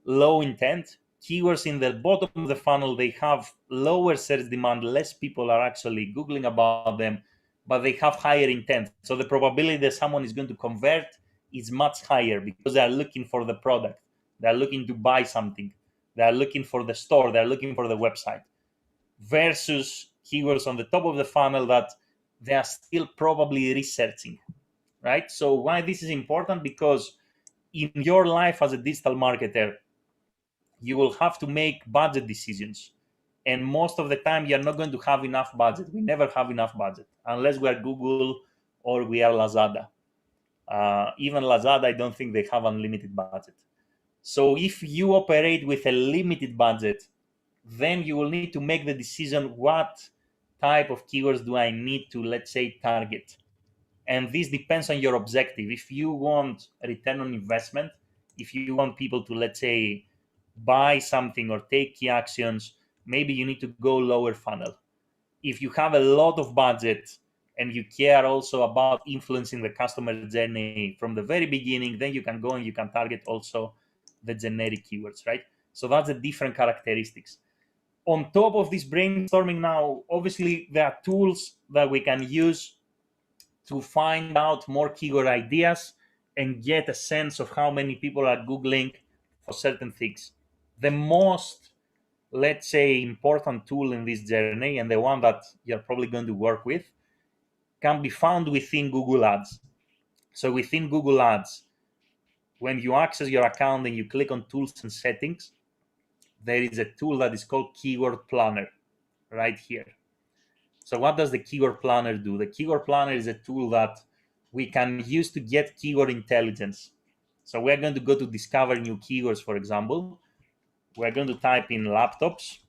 low intent. Keywords in the bottom of the funnel, they have lower search demand, less people are actually Googling about them, but they have higher intent. So the probability that someone is going to convert is much higher because they are looking for the product. They are looking to buy something. They are looking for the store. They are looking for the website. Versus keywords on the top of the funnel that they are still probably researching, right? So why this is important? Because in your life as a digital marketer, you will have to make budget decisions. And most of the time, you're not going to have enough budget. We never have enough budget unless we are Google or we are Lazada. Even Lazada, I don't think they have unlimited budget. So if you operate with a limited budget, then you will need to make the decision, what type of keywords do I need to, let's say, target? And this depends on your objective. If you want a return on investment, if you want people to, let's say, buy something or take key actions, maybe you need to go lower funnel. If you have a lot of budget and you care also about influencing the customer journey from the very beginning, then you can go and you can target also the generic keywords, right? So that's the different characteristics. On top of this brainstorming now, obviously there are tools that we can use to find out more keyword ideas and get a sense of how many people are Googling for certain things. The most, let's say, important tool in this journey, and the one that you're probably going to work with, can be found within Google Ads. So within Google Ads, when you access your account and you click on Tools and Settings, there is a tool that is called Keyword Planner right here. So what does the Keyword Planner do? The Keyword Planner is a tool that we can use to get keyword intelligence. So we're going to go to discover new keywords, for example. We're going to type in laptops,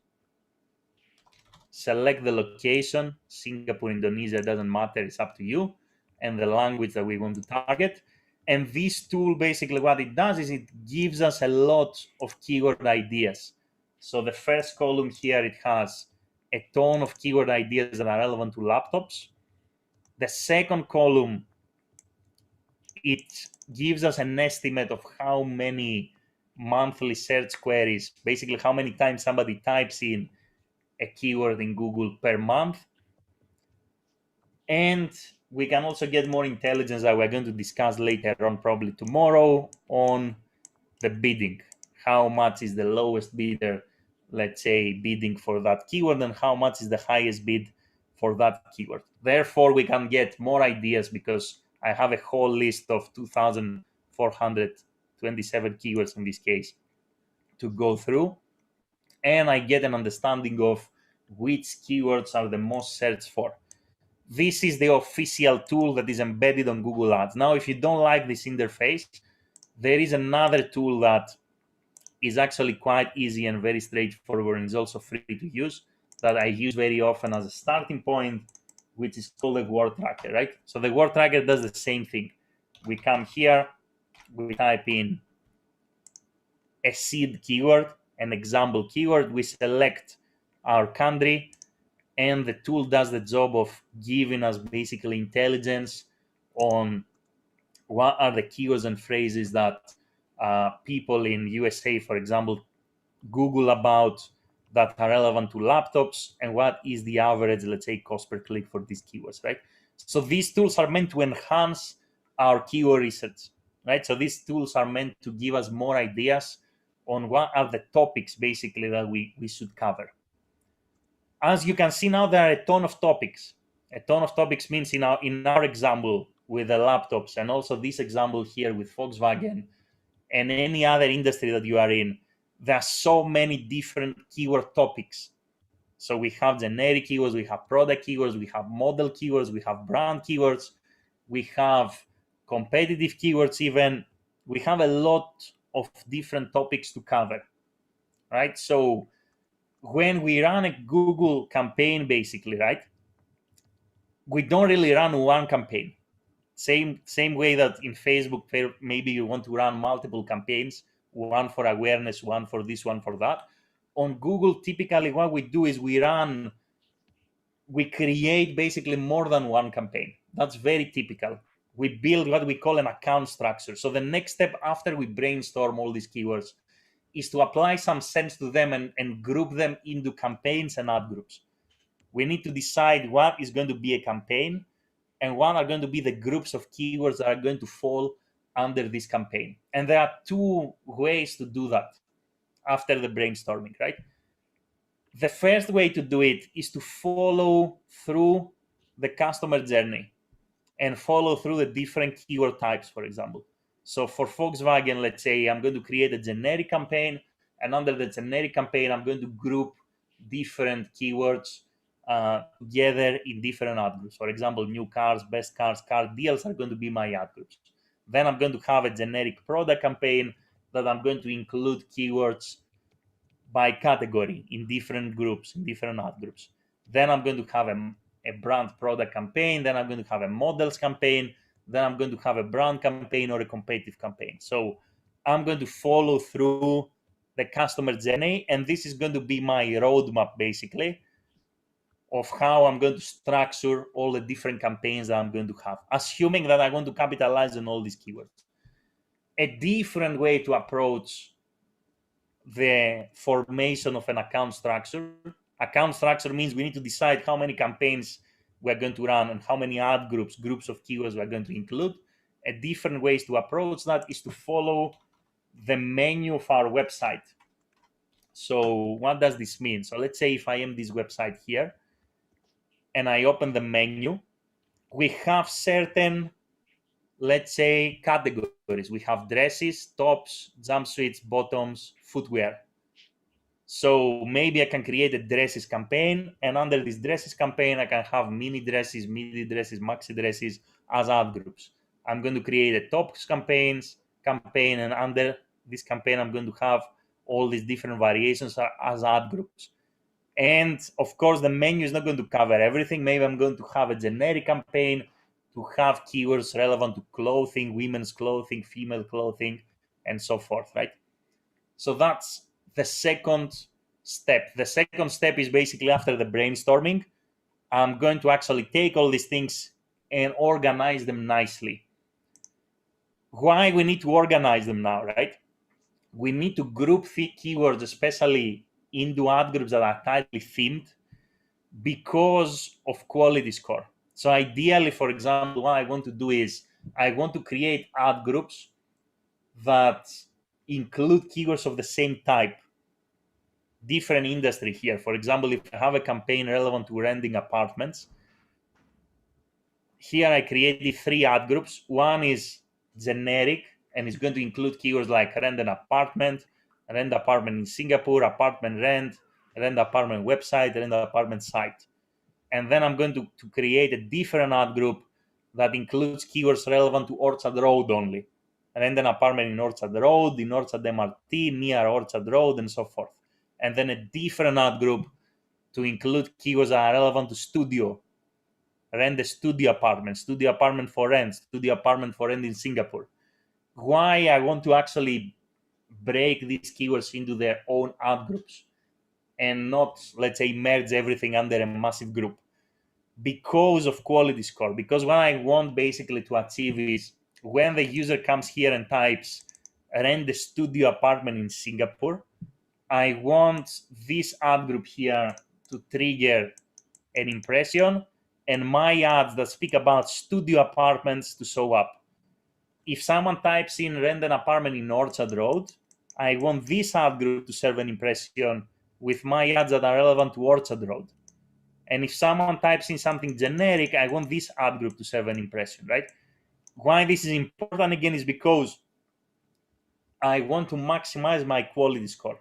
select the location, Singapore, Indonesia, doesn't matter, it's up to you, and the language that we want to target. And this tool, basically what it does is it gives us a lot of keyword ideas. So the first column here, it has a ton of keyword ideas that are relevant to laptops. The second column, it gives us an estimate of how many monthly search queries, basically how many times somebody types in a keyword in Google per month. And we can also get more intelligence that we're going to discuss later on, probably tomorrow, on the bidding. How much is the lowest bidder, let's say, bidding for that keyword, and how much is the highest bid for that keyword. Therefore, we can get more ideas because I have a whole list of 2,427 keywords in this case to go through, and I get an understanding of which keywords are the most searched for. This is the official tool that is embedded on Google Ads. Now, if you don't like this interface, there is another tool that is actually quite easy and very straightforward, and is also free to use, that I use very often as a starting point, which is called the word tracker, right? So the word tracker does the same thing. We come here, we type in a seed keyword, an example keyword, we select our country, and the tool does the job of giving us basically intelligence on what are the keywords and phrases that people in USA, for example, Google about that are relevant to laptops, and what is the average, let's say, cost per click for these keywords, right? So these tools are meant to enhance our keyword research, right? So these tools are meant to give us more ideas on what are the topics basically that we should cover. As you can see now, there are a ton of topics. A ton of topics means in our example with the laptops, and also this example here with Volkswagen and any other industry that you are in, there are so many different keyword topics. So we have generic keywords, we have product keywords, we have model keywords, we have brand keywords, we have competitive keywords even. We have a lot of different topics to cover, right? So when we run a Google campaign, basically, right, we don't really run one campaign. Same way that in Facebook, maybe you want to run multiple campaigns, one for awareness, one for this, one for that. On Google, typically what we do is we create basically more than one campaign. That's very typical. We build what we call an account structure. So the next step after we brainstorm all these keywords is to apply some sense to them and group them into campaigns and ad groups. We need to decide what is going to be a campaign and what are going to be the groups of keywords that are going to fall under this campaign. And there are two ways to do that after the brainstorming, right? The first way to do it is to follow through the customer journey and follow through the different keyword types, for example. So for Volkswagen, let's say I'm going to create a generic campaign, and under the generic campaign, I'm going to group different keywords together in different ad groups. For example, new cars, best cars, car deals are going to be my ad groups. Then I'm going to have a generic product campaign that I'm going to include keywords by category in different groups, in different ad groups. Then I'm going to have a brand product campaign. Then I'm going to have a models campaign. Then I'm going to have a brand campaign or a competitive campaign. So I'm going to follow through the customer journey, and this is going to be my roadmap basically of how I'm going to structure all the different campaigns that I'm going to have, assuming that I'm going to capitalize on all these keywords. A different way to approach the formation of an account structure. Account structure means we need to decide how many campaigns we're going to run and how many ad groups of keywords we're going to include. A different ways to approach that is to follow the menu of our website. So what does this mean? So let's say if I am this website here and I open the menu, we have certain let's say, categories. We have dresses, tops, jumpsuits, bottoms, footwear. So maybe I can create a dresses campaign, and under this dresses campaign, I can have mini dresses, midi dresses, maxi dresses as ad groups. I'm going to create a tops campaign, and under this campaign, I'm going to have all these different variations as ad groups. And of course, the menu is not going to cover everything. Maybe I'm going to have a generic campaign to have keywords relevant to clothing, women's clothing, female clothing, and so forth, right? So that's the second step. The second step is basically after the brainstorming. I'm going to actually take all these things and organize them nicely. Why we need to organize them now, right? We need to group the keywords, especially into ad groups that are tightly themed, because of quality score. So ideally, for example, what I want to do is I want to create ad groups that include keywords of the same type, different industry here. For example, if I have a campaign relevant to renting apartments, here I created 3 ad groups. One is generic and it's going to include keywords like rent an apartment in Singapore, apartment rent apartment website, rent apartment site. And then I'm going to create a different ad group that includes keywords relevant to Orchard Road only. Rent an apartment in Orchard Road, in Orchard MRT, near Orchard Road, and so forth. And then a different ad group to include keywords that are relevant to studio. Rent a studio apartment for rent, studio apartment for rent in Singapore. Why I want to actually break these keywords into their own ad groups and not, let's say, merge everything under a massive group? Because of quality score. Because what I want basically to achieve is when the user comes here and types rent a studio apartment in Singapore, I want this ad group here to trigger an impression and my ads that speak about studio apartments to show up. If someone types in rent an apartment in Orchard Road, I want this ad group to serve an impression with my ads that are relevant to Orchard Road. And if someone types in something generic, I want this ad group to serve an impression, right? Why this is important again is because I want to maximize my quality score.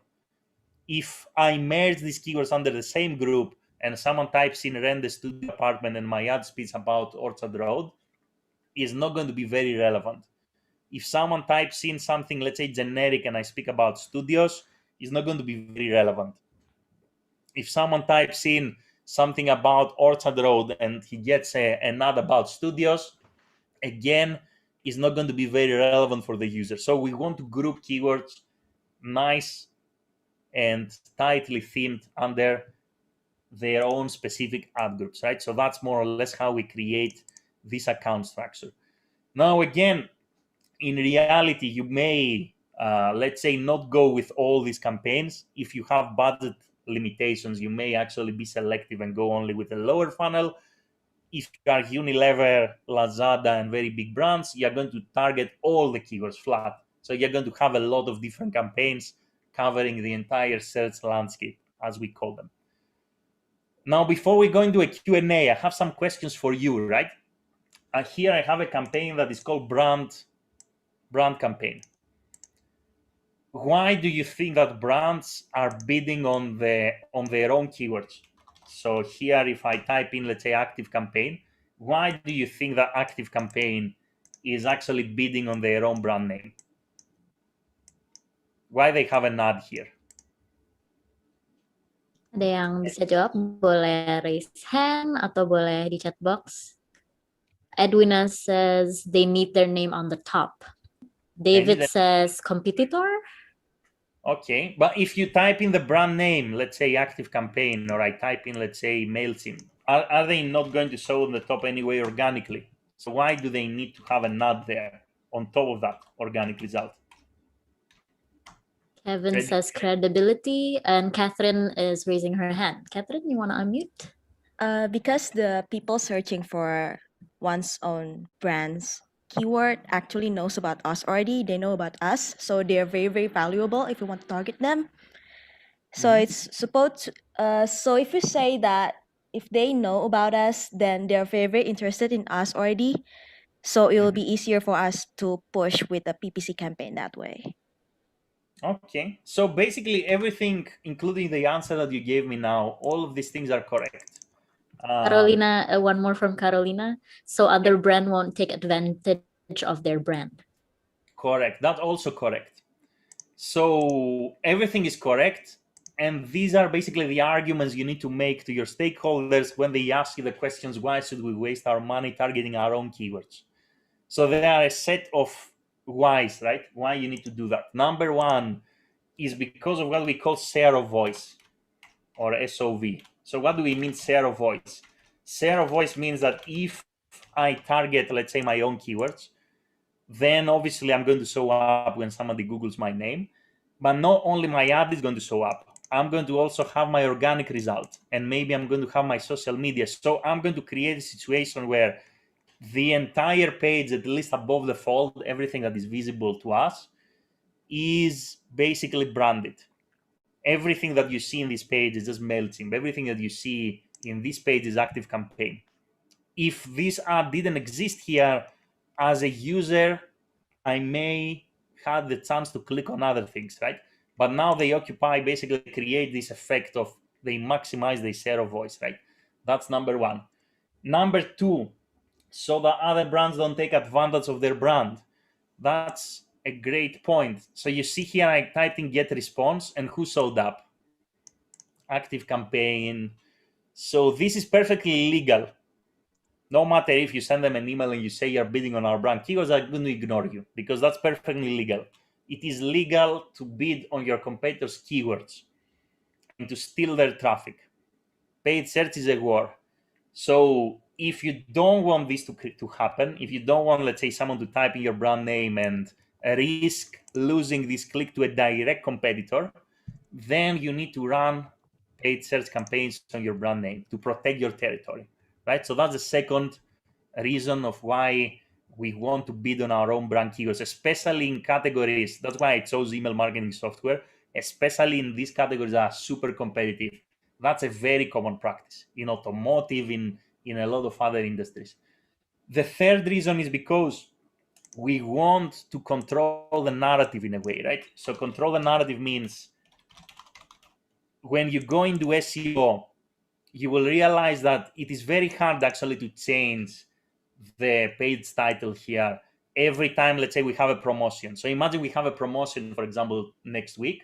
If I merge these keywords under the same group and someone types in rent a studio apartment and my ad speaks about Orchard Road, is not going to be very relevant. If someone types in something, let's say generic, and I speak about studios, is not going to be very relevant. If someone types in something about Orchard Road and he gets an ad about studios, again, is not going to be very relevant for the user. So we want to group keywords nice and tightly themed under their own specific ad groups, right? So that's more or less how we create this account structure. Now, again, in reality, you may, let's say, not go with all these campaigns. If you have budget limitations, you may actually be selective and go only with a lower funnel. If you are Unilever, Lazada, and very big brands, you're going to target all the keywords flat. So you're going to have a lot of different campaigns covering the entire search landscape, as we call them. Now, before we go into a Q&A, I have some questions for you, right? Here I have a campaign that is called brand campaign. Why do you think that brands are bidding on their own keywords? So here, if I type in, let's say, active campaign, why do you think that active campaign is actually bidding on their own brand name? Why they have an ad here? Ada yang bisa jawab, boleh raise hand atau boleh di chat box. Edwina says they need their name on the top. David says competitor. Okay, but if you type in the brand name, let's say active campaign, or I type in, let's say, MailChimp, are they not going to show on the top anyway organically? So why do they need to have an ad there on top of that organic result? Kevin says credibility, and Catherine is raising her hand. Catherine, you want to unmute? Because the people searching for one's own brand's keyword actually knows about us already. They know about us, so they're very, very valuable if you want to target them. So it's supposed to, so if you say that if they know about us, then they're very, very interested in us already. So it will be easier for us to push with the PPC campaign that way. Okay, so basically everything, including the answer that you gave me now, all of these things are correct. Carolina, one more from Carolina. So other brand won't take advantage of their brand. Correct. That's also correct. So everything is correct. And these are basically the arguments you need to make to your stakeholders when they ask you the questions, why should we waste our money targeting our own keywords? So there are a set of whys, right? Why you need to do that. Number one is because of what we call share of voice, or SOV. So what do we mean share of voice? Share of voice means that if I target, let's say, my own keywords, then obviously I'm going to show up when somebody Googles my name. But not only my ad is going to show up, I'm going to also have my organic result, and maybe I'm going to have my social media. So I'm going to create a situation where the entire page, at least above the fold, everything that is visible to us, is basically branded. Everything that you see in this page is just MailChimp. Everything that you see in this page is ActiveCampaign. If this ad didn't exist here, as a user, I may have the chance to click on other things, right? But now they occupy, basically create this effect of they maximize their share of voice, right? That's number one. Number two, so that other brands don't take advantage of their brand. That's a great point. So you see here, I typed in get response, and who showed up? ActiveCampaign. So this is perfectly legal. No matter if you send them an email and you say you're bidding on our brand, keywords are going to ignore you because that's perfectly legal. It is legal to bid on your competitors' keywords and to steal their traffic. Paid search is a war. So if you don't want this to happen, if you don't want, let's say, someone to type in your brand name and risk losing this click to a direct competitor, then you need to run paid search campaigns on your brand name to protect your territory, right? So that's the second reason of why we want to bid on our own brand keywords, especially in categories. That's why I chose email marketing software, especially in these categories that are super competitive. That's a very common practice in automotive, in a lot of other industries. The third reason is because we want to control the narrative in a way, right? So control the narrative means when you go into SEO, you will realize that it is very hard actually to change the page title here every time, let's say, we have a promotion. So imagine we have a promotion, for example, next week,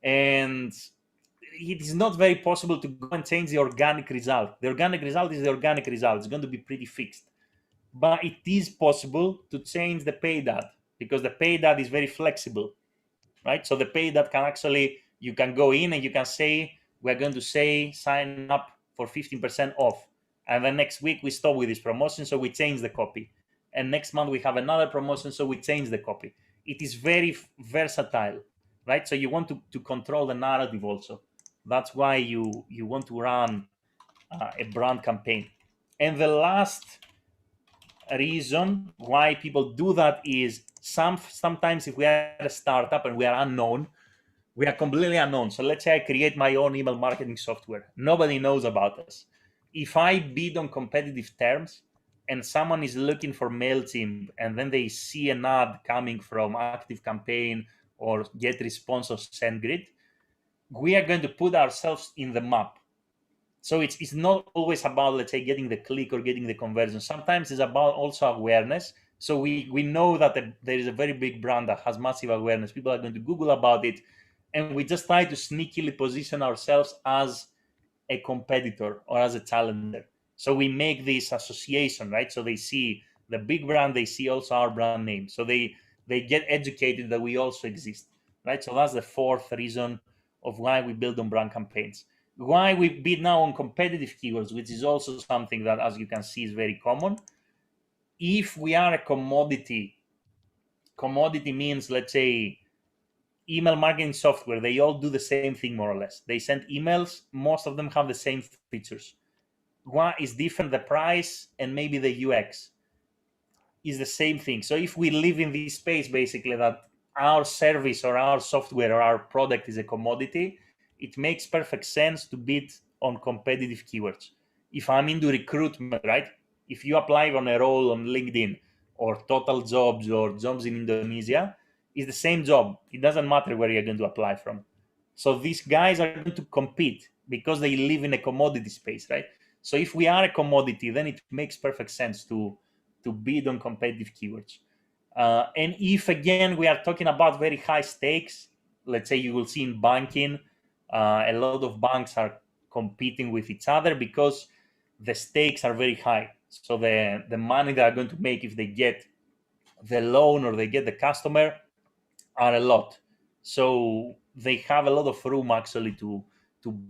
and it is not very possible to go and change the organic result. The organic result is the organic result. It's going to be pretty fixed. But it is possible to change the paid ad because the paid ad is very flexible, right? So the paid ad can actually, you can go in and you can say, we're going to say sign up for 15% off. And then next week we stop with this promotion, so we change the copy. And next month we have another promotion, so we change the copy. It is very versatile, right? So you want to control the narrative also. That's why you want to run a brand campaign. And the last reason why people do that is sometimes if we are a startup and we are unknown, we are completely unknown. So let's say I create my own email marketing software. Nobody knows about us. If I bid on competitive terms and someone is looking for MailChimp and then they see an ad coming from ActiveCampaign or GetResponse or SendGrid, we are going to put ourselves in the map. So it's not always about, let's say, getting the click or getting the conversion. Sometimes it's about also awareness. So we know that there is a very big brand that has massive awareness. People are going to Google about it. And we just try to sneakily position ourselves as a competitor or as a challenger. So we make this association, right? So they see the big brand, they see also our brand name. So they get educated that we also exist, right? So that's the fourth reason of why we build on brand campaigns. Why we bid now on competitive keywords, which is also something that, as you can see, is very common. If we are a commodity means, let's say, email marketing software, they all do the same thing more or less. They send emails, most of them have the same features. One is different, the price and maybe the UX is the same thing. So if we live in this space, basically, that our service or our software or our product is a commodity, it makes perfect sense to bid on competitive keywords. If I'm into recruitment, right? If you apply on a role on LinkedIn, or total jobs or jobs in Indonesia is the same job. It doesn't matter where you're going to apply from. So these guys are going to compete because they live in a commodity space, right? So if we are a commodity, then it makes perfect sense to bid on competitive keywords. And if again we are talking about very high stakes, let's say you will see in banking, a lot of banks are competing with each other because the stakes are very high. So the money they are going to make if they get the loan or they get the customer are a lot. So they have a lot of room actually to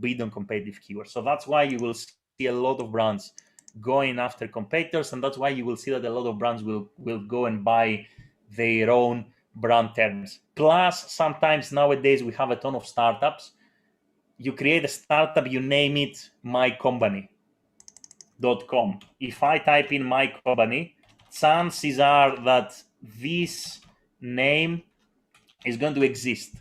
bid on competitive keywords. So that's why you will see a lot of brands going after competitors, and that's why you will see that a lot of brands will go and buy their own brand terms. Plus, sometimes nowadays we have a ton of startups. You create a startup, you name it mycompany.com. If I type in my company, chances are that this name is going to exist.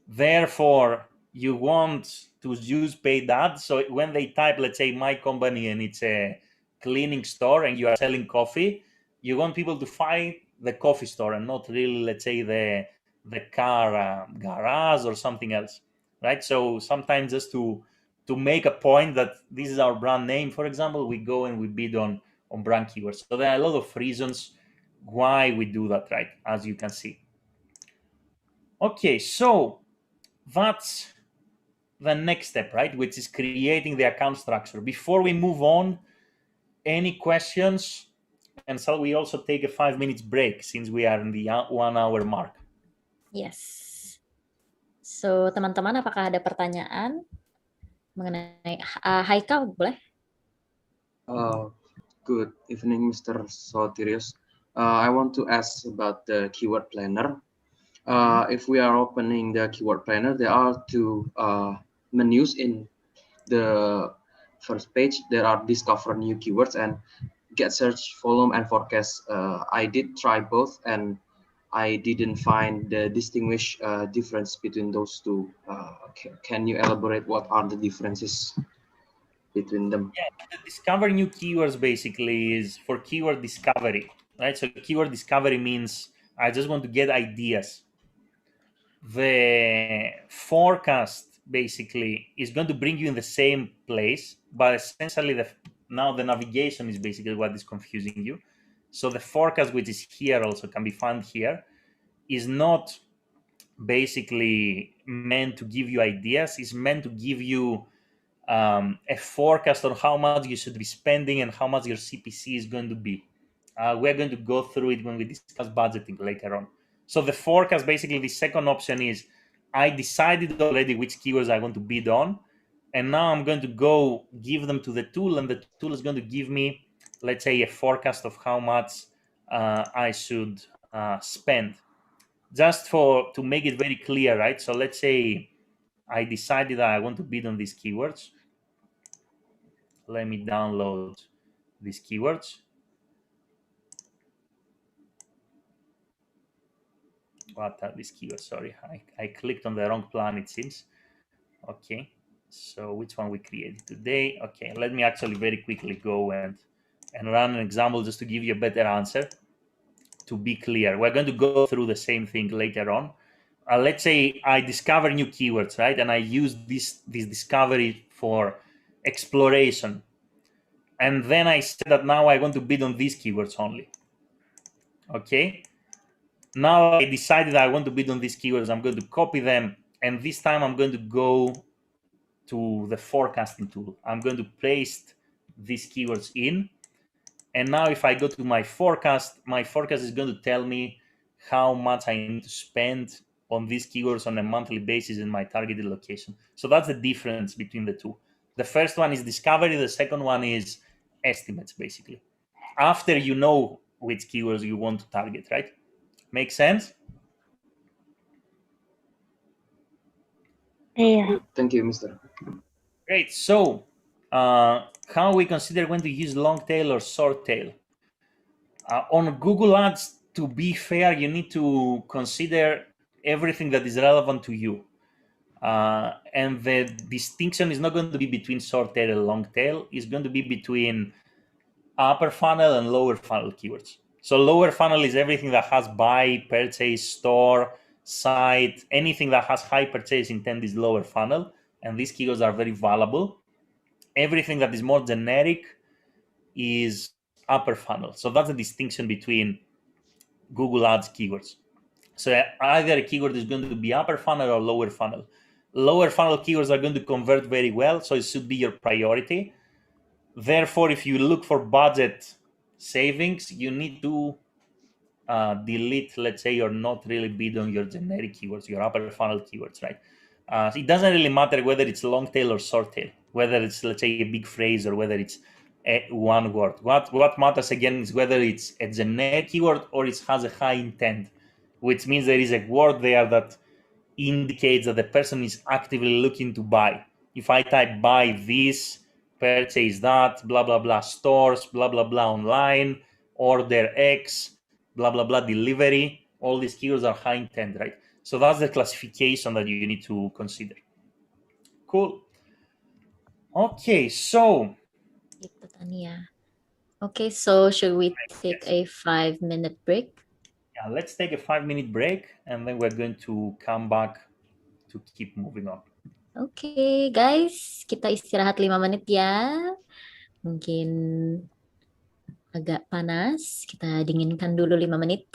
Therefore, you want to use paid ads. So when they type, let's say, my company, and it's a cleaning store and you are selling coffee, you want people to find the coffee store and not really, let's say, the car garage or something else, right? So sometimes just to make a point that this is our brand name, for example, we go and we bid on brand keywords. So there are a lot of reasons why we do that, right? As you can see. Okay, so that's the next step, right? Which is creating the account structure. Before we move on, any questions? And shall we also take a 5 minutes break since we are in the 1 hour mark? Yes. So, teman-teman, apakah ada pertanyaan mengenai Haikal, boleh? Good evening, Mr. Sotirius. I want to ask about the keyword planner. If we are opening the keyword planner, there are two menus in the first page. There are discover new keywords and get search volume and forecast. I did try both and I didn't find the distinguish difference between those two. Can you elaborate what are the differences between them? Yeah, the discover new keywords basically is for keyword discovery, right? So keyword discovery means I just want to get ideas. The forecast basically is going to bring you in the same place, but essentially now the navigation is basically what is confusing you. So the forecast, which is here, also can be found here, is not basically meant to give you ideas. It's meant to give you a forecast on how much you should be spending and how much your CPC is going to be. We're going to go through it when we discuss budgeting later on. So the forecast, basically, the second option is I decided already which keywords I want to bid on, and now I'm going to go give them to the tool, and the tool is going to give me, let's say, a forecast of how much I should spend. Just to make it very clear, right? So let's say I decided that I want to bid on these keywords. Let me download these keywords. What are these keywords? Sorry, I clicked on the wrong plan, it seems. Okay, so which one we created today? Okay, let me actually very quickly go and run an example just to give you a better answer. To be clear, we're going to go through the same thing later on. Let's say I discover new keywords, right? And I use this discovery for exploration. And then I said that now I want to bid on these keywords only. Okay. Now I decided I want to bid on these keywords. I'm going to copy them. And this time I'm going to go to the forecasting tool. I'm going to paste these keywords in. And now if I go to my forecast is going to tell me how much I need to spend on these keywords on a monthly basis in my targeted location. So that's the difference between the two. The first one is discovery. The second one is estimates, basically. After you know which keywords you want to target, right? Make sense? Yeah. Thank you, Mr. Great. So how we consider when to use long tail or short tail? On Google Ads, to be fair, you need to consider everything that is relevant to you. And the distinction is not going to be between short tail and long tail. It's going to be between upper funnel and lower funnel keywords. So lower funnel is everything that has buy, purchase, store, site, anything that has high purchase intent is lower funnel, and these keywords are very valuable. Everything that is more generic is upper funnel. So that's the distinction between Google Ads keywords. So either a keyword is going to be upper funnel or lower funnel. Lower funnel keywords are going to convert very well, so it should be your priority. Therefore, if you look for budget savings, you need to delete, let's say, or not really bid on your generic keywords, your upper funnel keywords, right? It doesn't really matter whether it's long tail or short tail, whether it's, let's say, a big phrase or whether it's one word. What matters again is whether it's a generic keyword or it has a high intent, which means there is a word there that indicates that the person is actively looking to buy. If I type buy this, purchase that, blah, blah, blah, stores, blah, blah, blah, online, order X, blah, blah, blah, delivery, all these keywords are high intent, right? So that's the classification that you need to consider. Cool. Okay, so. Gitu, Tania. Okay, so should we take a 5-minute break? Yeah, let's take a 5-minute break and then we're going to come back to keep moving on. Oke, guys, kita istirahat 5 menit ya. Mungkin agak panas, kita dinginkan dulu 5 menit.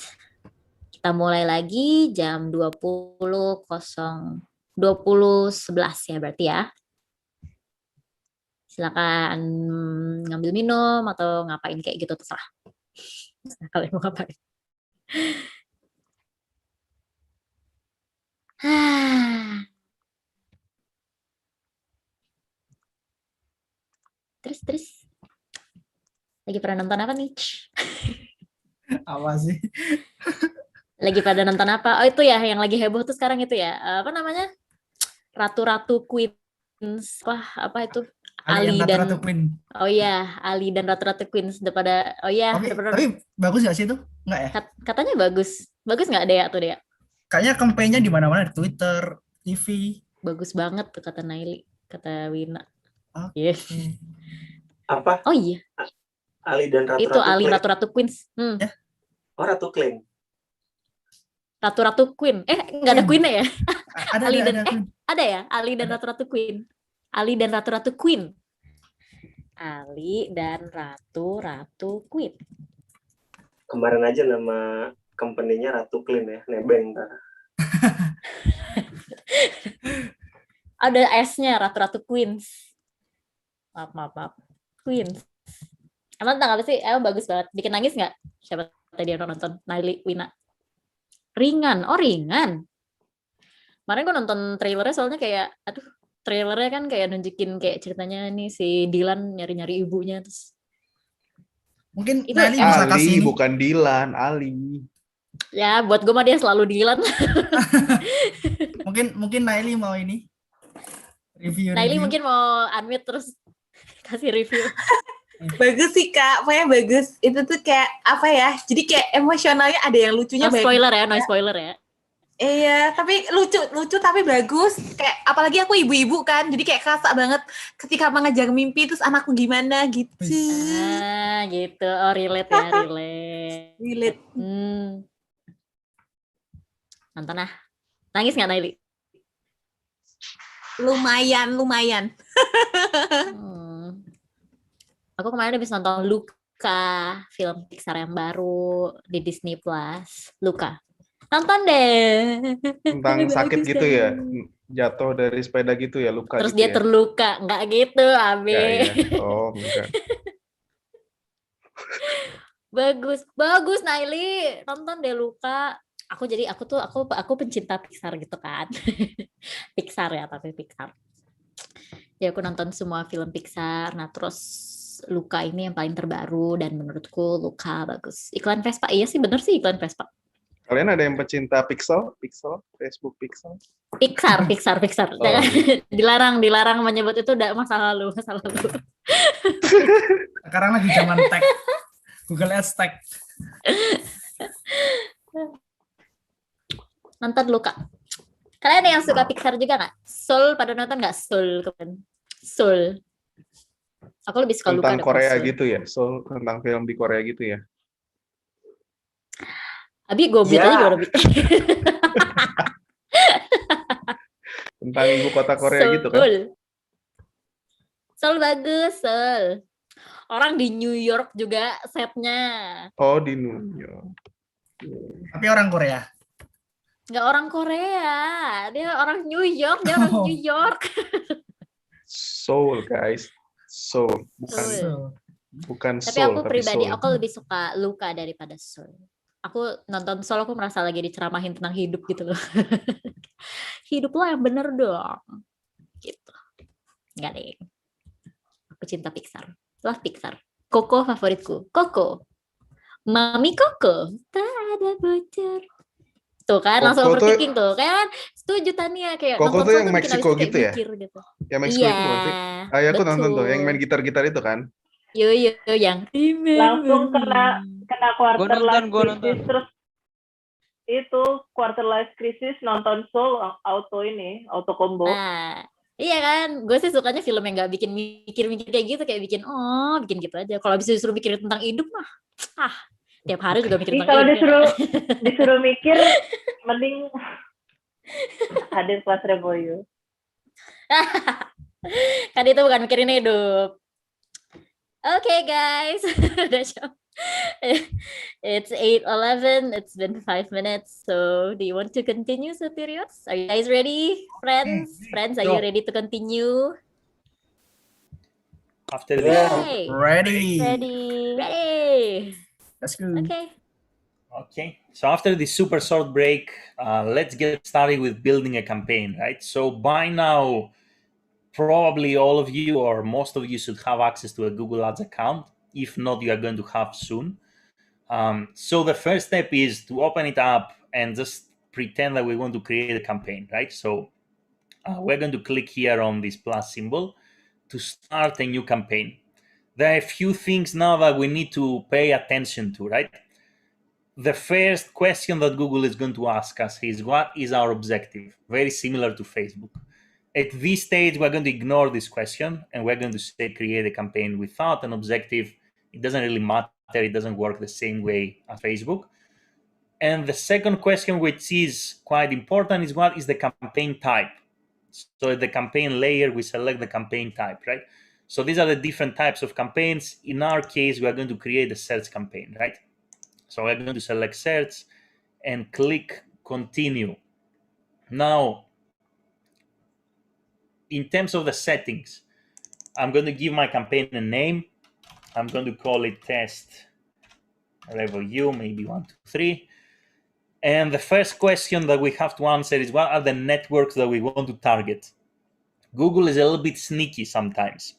Kita mulai lagi jam 20.11 ya berarti ya. Silakan ngambil minum atau ngapain kayak gitu terserah. Kalian mau ngapain? Terus. Lagi pada nonton apa nih? Apa sih? Lagi pada nonton apa? Oh itu ya, yang lagi heboh tuh sekarang itu ya. Apa namanya? Ratu-ratu Queens. Apa itu? Ali dan Ratu Queen. Oh iya, Ali dan Ratu-Ratu Queens pada. Oh iya, tapi bagus nggak sih itu? Nggak ya? Katanya bagus. Bagus nggak Dea tuh Dea? Kayaknya kampanyenya di mana-mana, di Twitter, TV. Bagus banget tuh kata Naili, kata Wina. Okay. Yes. Apa? Oh iya. Ali dan Ratu-Ratu. Itu Ali Ratu-Ratu Queens. Ya? Oh, Ratu Queen. Ratu-Ratu Queen. Nggak ada Queen-nya ya? Ada ada ya? Ali dan Ratu-Ratu Queen. Ali dan Ratu-Ratu Queen. Ali dan Ratu-Ratu Queen. Kemarin aja nama company-nya Ratu Clean ya, nebeng ntar. Ada S-nya, Ratu-Ratu Queens. Maaf. Queens. Emang tentang apa sih? Bagus banget. Bikin nangis nggak? Siapa tadi yang nonton? Naili, Wina. Ringan. Oh, ringan. Kemarin gue nonton trailernya soalnya kayak, trailernya kan kayak nunjukin kayak ceritanya nih si Dylan nyari-nyari ibunya terus. Mungkin itu Naili bisa kasih ini. Bukan Dylan, Ali. Ya, buat gue mah dia selalu Dylan. mungkin Naili mau ini. Review. Naili mungkin mau unmute terus kasih review. Bagus sih Kak, pokoknya bagus. Itu tuh kayak apa ya? Jadi kayak emosionalnya ada yang lucunya. No spoiler ya, no spoiler ya. Iya, tapi lucu tapi bagus. Kayak apalagi aku ibu-ibu kan, jadi kayak kerasa banget ketika mengejar mimpi terus anakku gimana gitu. Gitu. Oh, relate ya, relate. Relate. Nonton ah. Nangis nggak Naili? Lumayan. Aku kemarin habis nonton Luca, film Pixar yang baru di Disney Plus. Luca. Nonton deh. Tentang sakit gitu ya? Jatuh dari sepeda gitu ya, luka. Terus gitu dia ya? Terluka. Nggak gitu, Abe. Ya. Oh, enggak. Bagus Naili. Nonton deh Luca. Aku pencinta Pixar gitu kan. Pixar ya, tapi Pixar. Ya aku nonton semua film Pixar. Nah, terus Luca ini yang paling terbaru dan menurutku Luca bagus. Iklan Vespa, iya sih bener sih iklan Vespa. Kalian ada yang pecinta Pixel, Facebook Pixel? Pixar. Oh, iya. dilarang menyebut itu udah masa lalu. Sekarang lagi zaman tag. Google Ads tag. Nonton Luca. Kalian ada yang suka Pixar juga nggak? Soul pada nonton nggak? Soul. Aku lebih suka Luca tentang Korea Soul. gitu ya? Soul tentang film di Korea gitu ya? Abi goblin Ya. aja gimana, Bi? Tentang ibu kota Korea gitu kan? Seoul. Seoul bagus, Seoul. Orang di New York juga setnya. Oh, di New York. Tapi orang Korea. Nggak orang Korea, dia orang New York, dia orang New York. Seoul, guys. Seoul, bukan Seoul. bukan Tapi Seoul, aku tapi pribadi, Seoul. aku lebih suka Luka daripada Seoul. Aku nonton Seoul, aku merasa lagi diceramahin tentang hidup gitu loh. Hidup lo yang bener dong. Gitu. Enggak deh. Aku cinta Pixar. Love Pixar. Coco favoritku. Coco. Mami Coco. Tak ada bocor. Tuh kan, langsung Coco tuh- overthinking tuh. Kan setuju Tania. Kayak Coco nonton tuh Seoul yang tuh bikin abis Meksiko itu kayak gitu ya? mikir gitu. Yang Meksiko Iya. itu bukan sih? Ah, ya aku nonton tuh, yang main gitar-gitar itu kan? Yo yang Langsung kena quarter Gua life nonton. crisis, terus itu quarter life crisis nonton Soul auto combo. Nah, iya kan, gue sih sukanya film yang nggak bikin mikir-mikir kayak gitu, kayak bikin bikin gitu aja. Kalau bisa disuruh mikir tentang hidup mah, tiap hari juga mikir Ih, tentang kalau hidup. disuruh mikir, mending hadir kelas Reboyo. Kan itu bukan mikirin hidup. Okay guys, udah jam. It's 8:11. It's been 5 minutes. So, do you want to continue, Sotirios? Are you guys ready, friends? Friends, are you ready to continue? After this. Ready. Let's go. Okay. So after this super short break, let's get started with building a campaign, right? So by now, probably all of you or most of you should have access to a Google Ads account. If not, you are going to have soon. So the first step is to open it up and just pretend that we want to create a campaign, right? So we're going to click here on this plus symbol to start a new campaign. There are a few things now that we need to pay attention to, right? The first question that Google is going to ask us is, what is our objective? Very similar to Facebook. At this stage, we're going to ignore this question and we're going to say create a campaign without an objective. It doesn't really matter. It doesn't work the same way as Facebook. And the second question, which is quite important, is what is the campaign type? So at the campaign layer, we select the campaign type, right? So these are the different types of campaigns. In our case, we are going to create a search campaign, right? So we're going to select search and click continue. Now, in terms of the settings, I'm going to give my campaign a name. I'm going to call it test review, maybe 1, 2, 3. And the first question that we have to answer is, what are the networks that we want to target? Google is a little bit sneaky sometimes.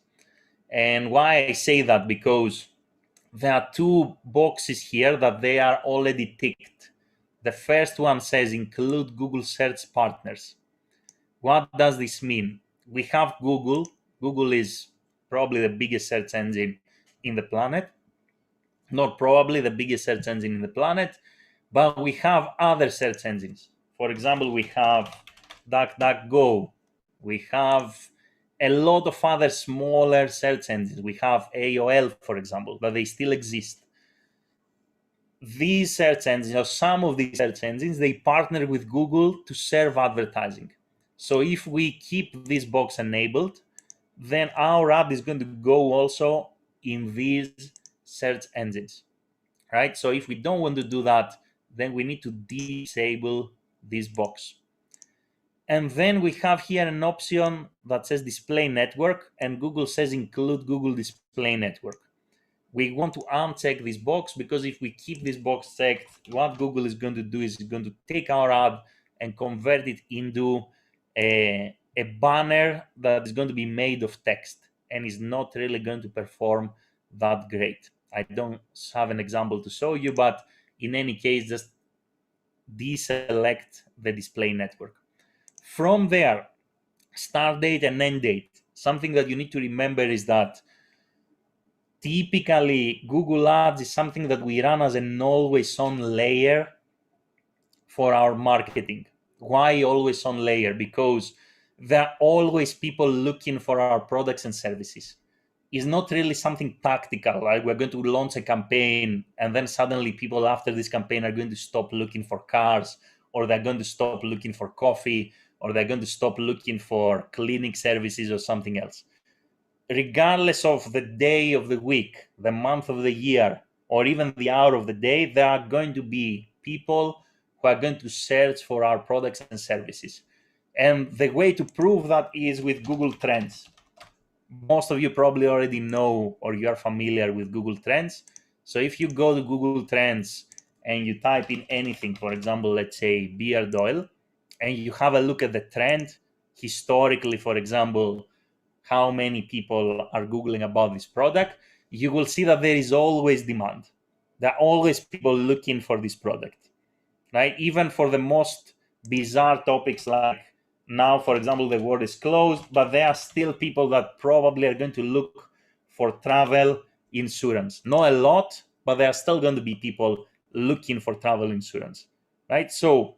And why I say that? Because there are 2 boxes here that they are already ticked. The first one says include Google search partners. What does this mean? We have Google. Google is probably the biggest search engine in the planet. Not probably the biggest search engine in the planet, but we have other search engines. For example, we have DuckDuckGo. We have a lot of other smaller search engines. We have AOL, for example, but they still exist. These search engines, or some of these search engines, they partner with Google to serve advertising. So if we keep this box enabled, then our ad is going to go also in these search engines, right? So if we don't want to do that, then we need to disable this box. And then we have here an option that says display network, and Google says include Google display network. We want to uncheck this box, because if we keep this box checked, what Google is going to do is going to take our ad and convert it into a banner that is going to be made of text and is not really going to perform that great. I don't have an example to show you, but in any case, just deselect the display network. From there, start date and end date. Something that you need to remember is that typically Google Ads is something that we run as an always-on layer for our marketing. Why always-on layer? Because there are always people looking for our products and services. is not really something tactical, like we're going to launch a campaign and then suddenly people after this campaign are going to stop looking for cars, or they're going to stop looking for coffee, or they're going to stop looking for cleaning services or something else. Regardless of the day of the week, the month of the year, or even the hour of the day, there are going to be people who are going to search for our products and services. And the way to prove that is with Google Trends. Most of you probably already know or you are familiar with Google Trends. So if you go to Google Trends and you type in anything, for example, let's say beard oil, and you have a look at the trend historically, for example, how many people are Googling about this product, you will see that there is always demand. There are always people looking for this product, right? Even for the most bizarre topics like now, for example, the world is closed, but there are still people that probably are going to look for travel insurance. Not a lot, but there are still going to be people looking for travel insurance, right? So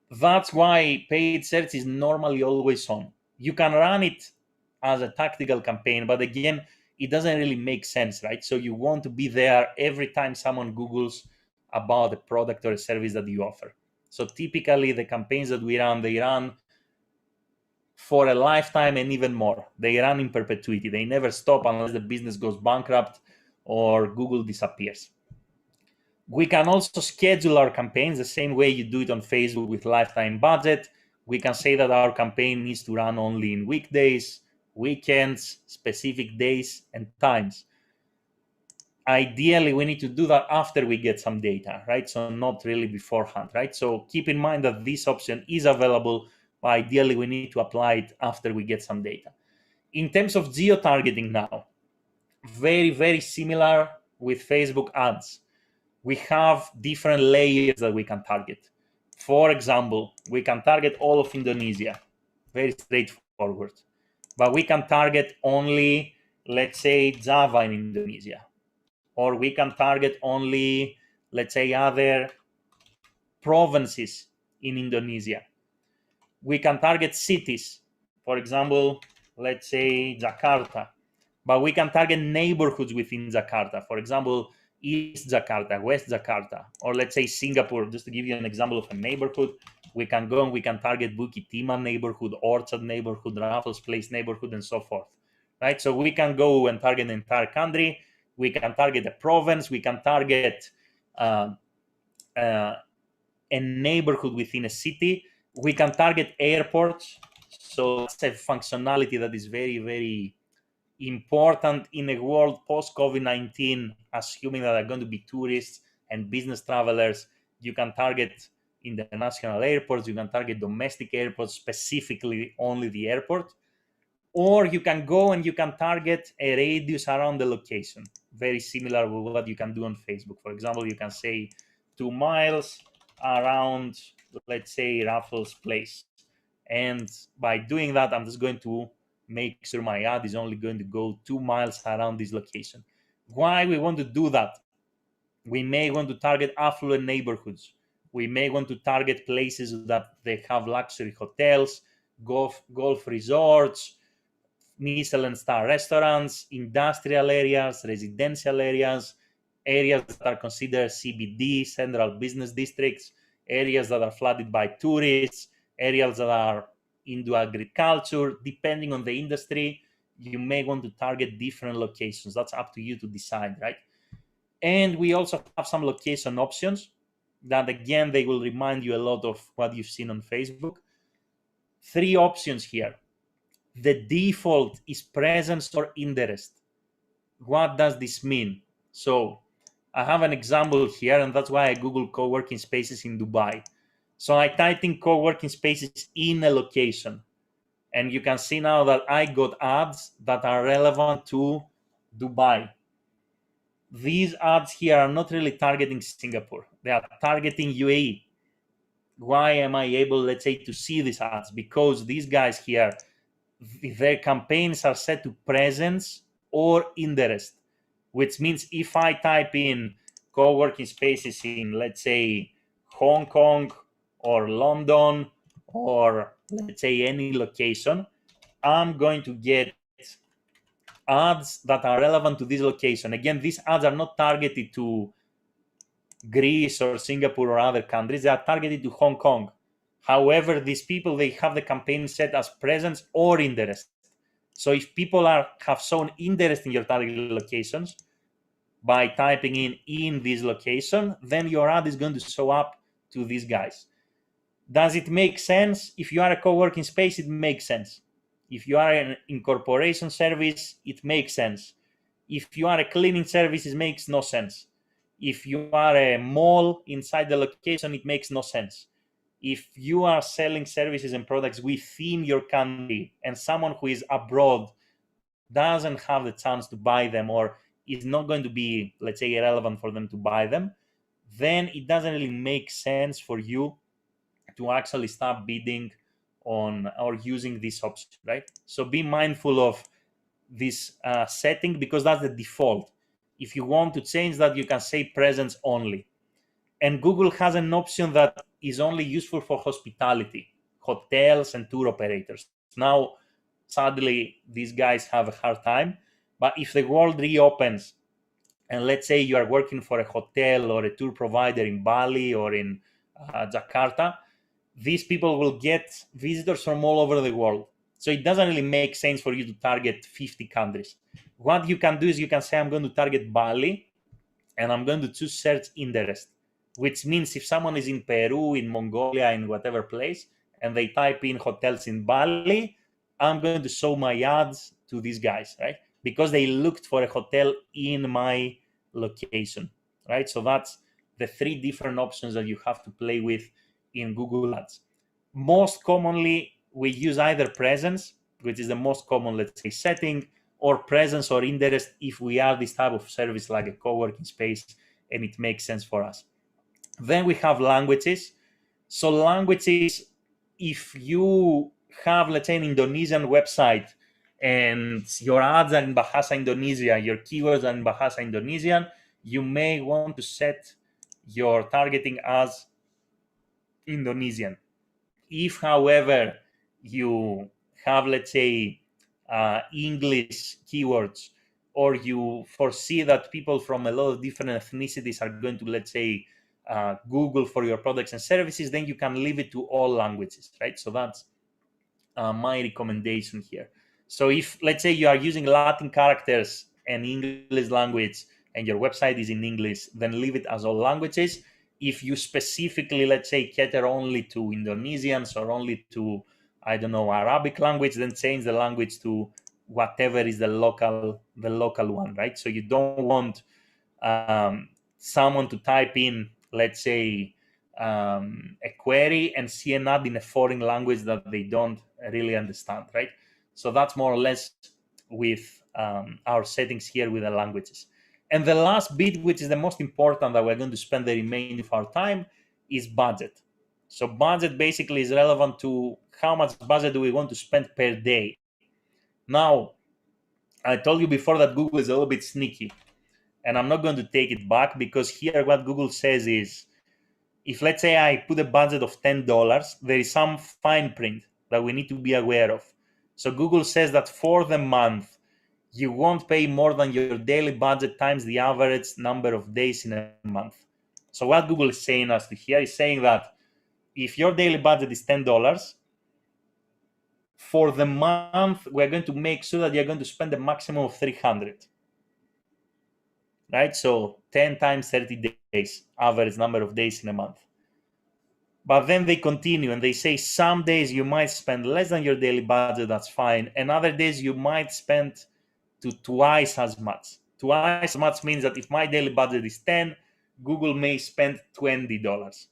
that's why paid search is normally always on. You can run it as a tactical campaign, but again, it doesn't really make sense, right? So you want to be there every time someone Googles about a product or a service that you offer. So typically the campaigns that we run, they run for a lifetime and even more. They run in perpetuity. They never stop unless the business goes bankrupt or Google disappears. We can also schedule our campaigns the same way you do it on Facebook with lifetime budget. We can say that our campaign needs to run only in weekdays, weekends, specific days and times. Ideally, we need to do that after we get some data, right? So not really beforehand, right? So keep in mind that this option is available, but ideally we need to apply it after we get some data. In terms of geo-targeting now, very, very similar with Facebook ads. We have different layers that we can target. For example, we can target all of Indonesia, very straightforward. But we can target only, let's say, Java in Indonesia. Or we can target only, let's say, other provinces in Indonesia. We can target cities. For example, let's say Jakarta. But we can target neighborhoods within Jakarta. For example, East Jakarta, West Jakarta, or let's say Singapore, just to give you an example of a neighborhood. We can go and we can target Bukit Timah neighborhood, Orchard neighborhood, Raffles Place neighborhood, and so forth, right? So we can go and target the entire country. We can target a province. We can target a neighborhood within a city. We can target airports. So that's a functionality that is very, very important in a world post-COVID-19, assuming that there are going to be tourists and business travelers. You can target international airports, you can target domestic airports, specifically only the airport, or you can go and you can target a radius around the location, very similar with what you can do on Facebook. For example, you can say 2 miles around, let's say, Raffles Place. And by doing that, I'm just going to make sure my ad is only going to go 2 miles around this location. Why we want to do that? We may want to target affluent neighborhoods. We may want to target places that they have luxury hotels, golf resorts, Michelin star restaurants, industrial areas, residential areas, areas that are considered CBD, central business districts, areas that are flooded by tourists, areas that are into agriculture. Depending on the industry, you may want to target different locations. That's up to you to decide, right? And we also have some location options that, again, they will remind you a lot of what you've seen on Facebook. 3 options here. The default is presence or interest. What does this mean? So I have an example here, and that's why I Google co-working spaces in Dubai. So I typed in co-working spaces in a location, and you can see now that I got ads that are relevant to Dubai. These ads here are not really targeting Singapore. They are targeting UAE. Why am I able, let's say, to see these ads? Because these guys here, their campaigns are set to presence or interest, which means if I type in co-working spaces in, let's say, Hong Kong or London or let's say any location, I'm going to get ads that are relevant to this location. Again, these ads are not targeted to Greece or Singapore or other countries. They are targeted to Hong Kong. However, these people, they have the campaign set as presence or interest. So if people have shown interest in your target locations by typing in this location, then your ad is going to show up to these guys. Does it make sense? If you are a co-working space, it makes sense. If you are an incorporation service, it makes sense. If you are a cleaning service, it makes no sense. If you are a mall inside the location, it makes no sense. If you are selling services and products within your country and someone who is abroad doesn't have the chance to buy them or is not going to be, let's say, relevant for them to buy them, then it doesn't really make sense for you to actually start bidding on or using this option, right? So be mindful of this setting because that's the default. If you want to change that, you can say presence only. And Google has an option that is only useful for hospitality, hotels and tour operators. Now, sadly, these guys have a hard time. But if the world reopens, and let's say you are working for a hotel or a tour provider in Bali or in Jakarta, these people will get visitors from all over the world. So it doesn't really make sense for you to target 50 countries. What you can do is you can say, I'm going to target Bali and I'm going to choose search interest, which means if someone is in Peru, in Mongolia, in whatever place, and they type in hotels in Bali, I'm going to show my ads to these guys, right? Because they looked for a hotel in my location, right? So that's the three different options that you have to play with in Google Ads. Most commonly, we use either presence, which is the most common, let's say, setting, or presence or interest if we are this type of service like a co-working space and it makes sense for us. Then we have languages. So languages, if you have, let's say, an Indonesian website and your ads are in Bahasa Indonesia, your keywords are in Bahasa Indonesian, you may want to set your targeting as Indonesian. If, however, you have, let's say, English keywords, or you foresee that people from a lot of different ethnicities are going to, let's say, Google for your products and services, then you can leave it to all languages, right? So that's my recommendation here. So if, let's say, you are using Latin characters and English language and your website is in English, then leave it as all languages. If you specifically, let's say, cater only to Indonesians or only to, I don't know, Arabic language, then change the language to whatever is the local one, right? So you don't want someone to type in, let's say, a query and see an ad in a foreign language that they don't really understand, right? So that's more or less with our settings here with the languages. And the last bit, which is the most important that we're going to spend the remainder of our time, is budget. So budget basically is relevant to how much budget do we want to spend per day. Now, I told you before that Google is a little bit sneaky, and I'm not going to take it back because here what Google says is, if let's say I put a budget of $10, there is some fine print that we need to be aware of. So Google says that for the month, you won't pay more than your daily budget times the average number of days in a month. So what Google is saying us to here is saying that if your daily budget is $10, for the month, we're going to make sure that you're going to spend a maximum of 300. Right? So 10 times 30 days, average number of days in a month. But then they continue and they say some days you might spend less than your daily budget, that's fine. And other days you might spend to twice as much. Twice as much means that if my daily budget is 10, Google may spend $20.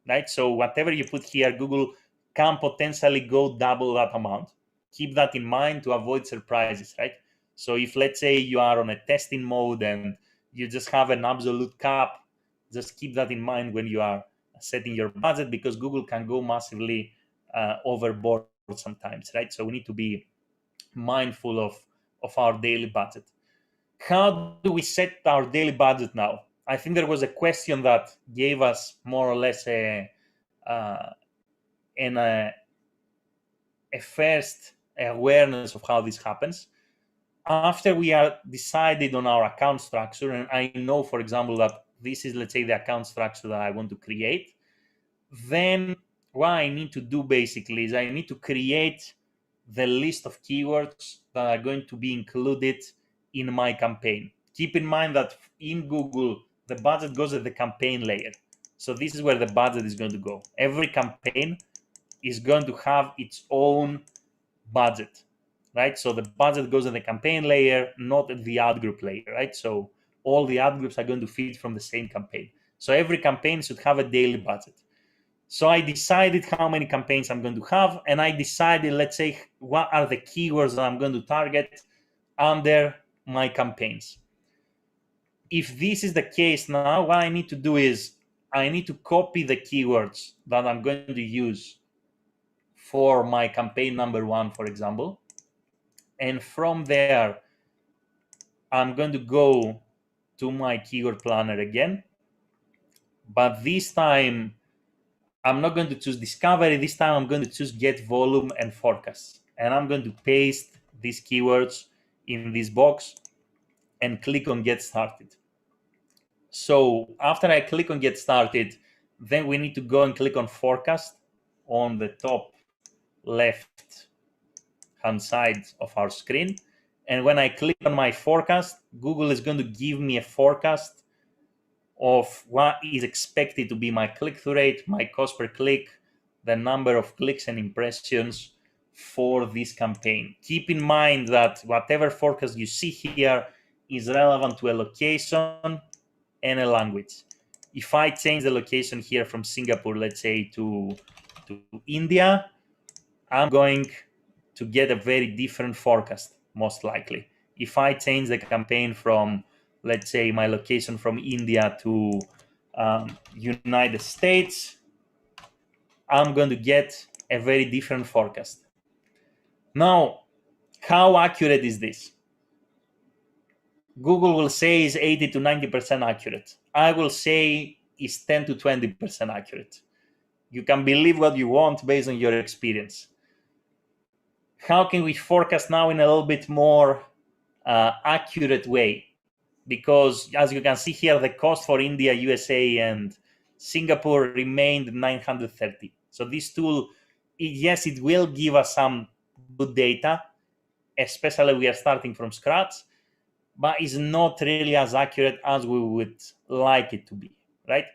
Right? So whatever you put here, Google can potentially go double that amount. Keep that in mind to avoid surprises, right? So if let's say you are on a testing mode and you just have an absolute cap, just keep that in mind when you are setting your budget, because Google can go massively overboard sometimes, right? So we need to be mindful of our daily budget. How do we set our daily budget now? I think there was a question that gave us more or less a first awareness of how this happens. after we are decided on our account structure, and I know, for example, that this is, let's say, the account structure that I want to create, then what I need to do basically is I need to create the list of keywords that are going to be included in my campaign. Keep in mind that in Google, the budget goes at the campaign layer. So this is where the budget is going to go. Every campaign is going to have its own budget, right? So the budget goes at the campaign layer, not at the ad group layer, right? So all the ad groups are going to feed from the same campaign. So every campaign should have a daily budget. So I decided how many campaigns I'm going to have, and I decided, let's say, what are the keywords that I'm going to target under my campaigns. If this is the case now, what I need to do is I need to copy the keywords that I'm going to use for my campaign number 1, for example. And from there, I'm going to go to my keyword planner again. But this time, I'm not going to choose discovery. This time I'm going to choose get volume and forecast. And I'm going to paste these keywords in this box and click on get started. So after I click on get started, then we need to go and click on forecast on the top left hand side of our screen. And when I click on my forecast, Google is going to give me a forecast of what is expected to be my click-through rate, my cost per click, the number of clicks and impressions for this campaign. Keep in mind that whatever forecast you see here is relevant to a location and a language. If I change the location here from Singapore, let's say, to India, I'm going to get a very different forecast, most likely. If I change the campaign from, let's say, my location from India to United States, I'm going to get a very different forecast. Now, how accurate is this? Google will say is 80 to 90% accurate. I will say is 10 to 20% accurate. You can believe what you want based on your experience. How can we forecast now in a little bit more accurate way? Because as you can see here, the cost for India, USA, and Singapore remained 930. So this tool, yes, it will give us some good data, especially we are starting from scratch, but is not really as accurate as we would like it to be, right?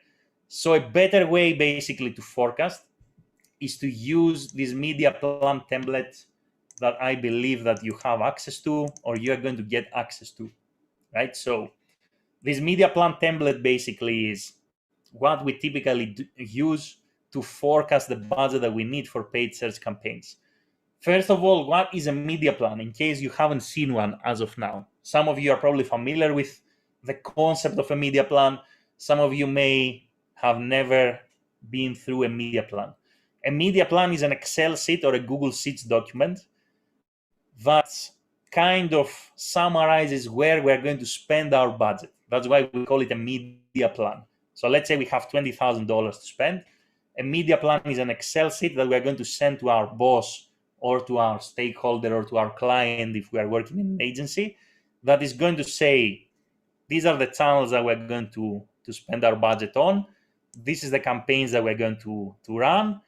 So a better way basically to forecast is to use this media plan template that I believe that you have access to or you are going to get access to, right? So this media plan template basically is what we typically use to forecast the budget that we need for paid search campaigns. First of all, what is a media plan in case you haven't seen one as of now? Some of you are probably familiar with the concept of a media plan. Some of you may have never been through a media plan. A media plan is an Excel sheet or a Google Sheets document that kind of summarizes where we're going to spend our budget. That's why we call it a media plan. So let's say we have $20,000 to spend. A media plan is an Excel sheet that we're going to send to our boss or to our stakeholder or to our client if we are working in an agency, that is going to say, these are the channels that we're going to spend our budget on. This is the campaigns that we're going to run.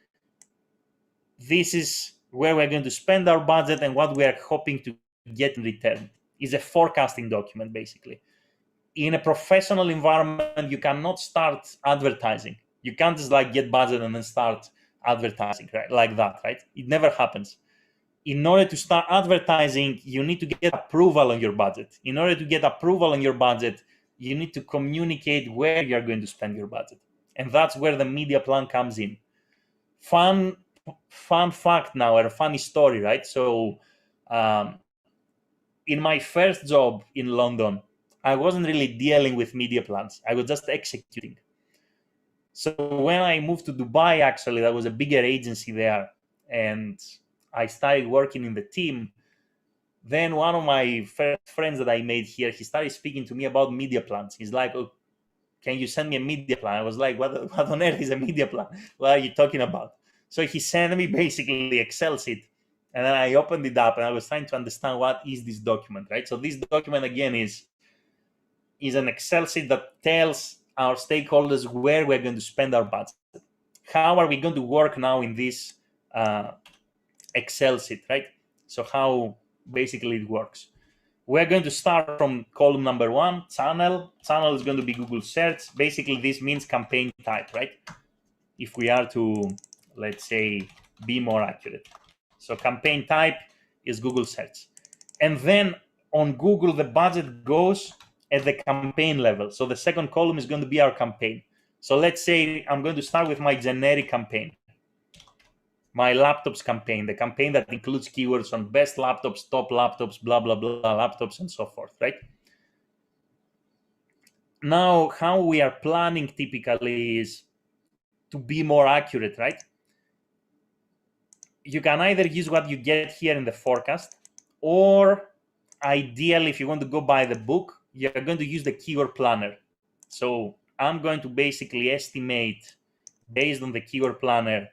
This is where we're going to spend our budget and what we are hoping to get in return. Is a forecasting document, basically. In a professional environment, you cannot start advertising. You can't just like get budget and then start advertising, right? Like that, right? It never happens. In order to start advertising, you need to get approval on your budget. In order to get approval on your budget, you need to communicate where you're going to spend your budget. And that's where the media plan comes in. Fun fact now, or a funny story, right? So in my first job in London, I wasn't really dealing with media plans. I was just executing. So when I moved to Dubai, actually, that was a bigger agency there, and I started working in the team. Then one of my first friends that I made here, he started speaking to me about media plans. He's like, oh, can you send me a media plan? I was like, what on earth is a media plan? What are you talking about? So he sent me basically the Excel sheet And then I opened it up and I was trying to understand what is this document, right? So this document again is an Excel sheet that tells our stakeholders where we're going to spend our budget. How are we going to work now in this Excel sheet, right? So how basically it works. We're going to start from column number 1, channel. Channel is going to be Google search. Basically, this means campaign type, right? If we are to, let's say, be more accurate. So campaign type is Google search. And then on Google, the budget goes at the campaign level. So the second column is going to be our campaign. So let's say I'm going to start with my generic campaign, my laptops campaign, the campaign that includes keywords on best laptops, top laptops, blah, blah, blah, laptops, and so forth, right? Now, how we are planning typically is to be more accurate, right? You can either use what you get here in the forecast, or ideally, if you want to go by the book, you're going to use the keyword planner. So I'm going to basically estimate, based on the keyword planner,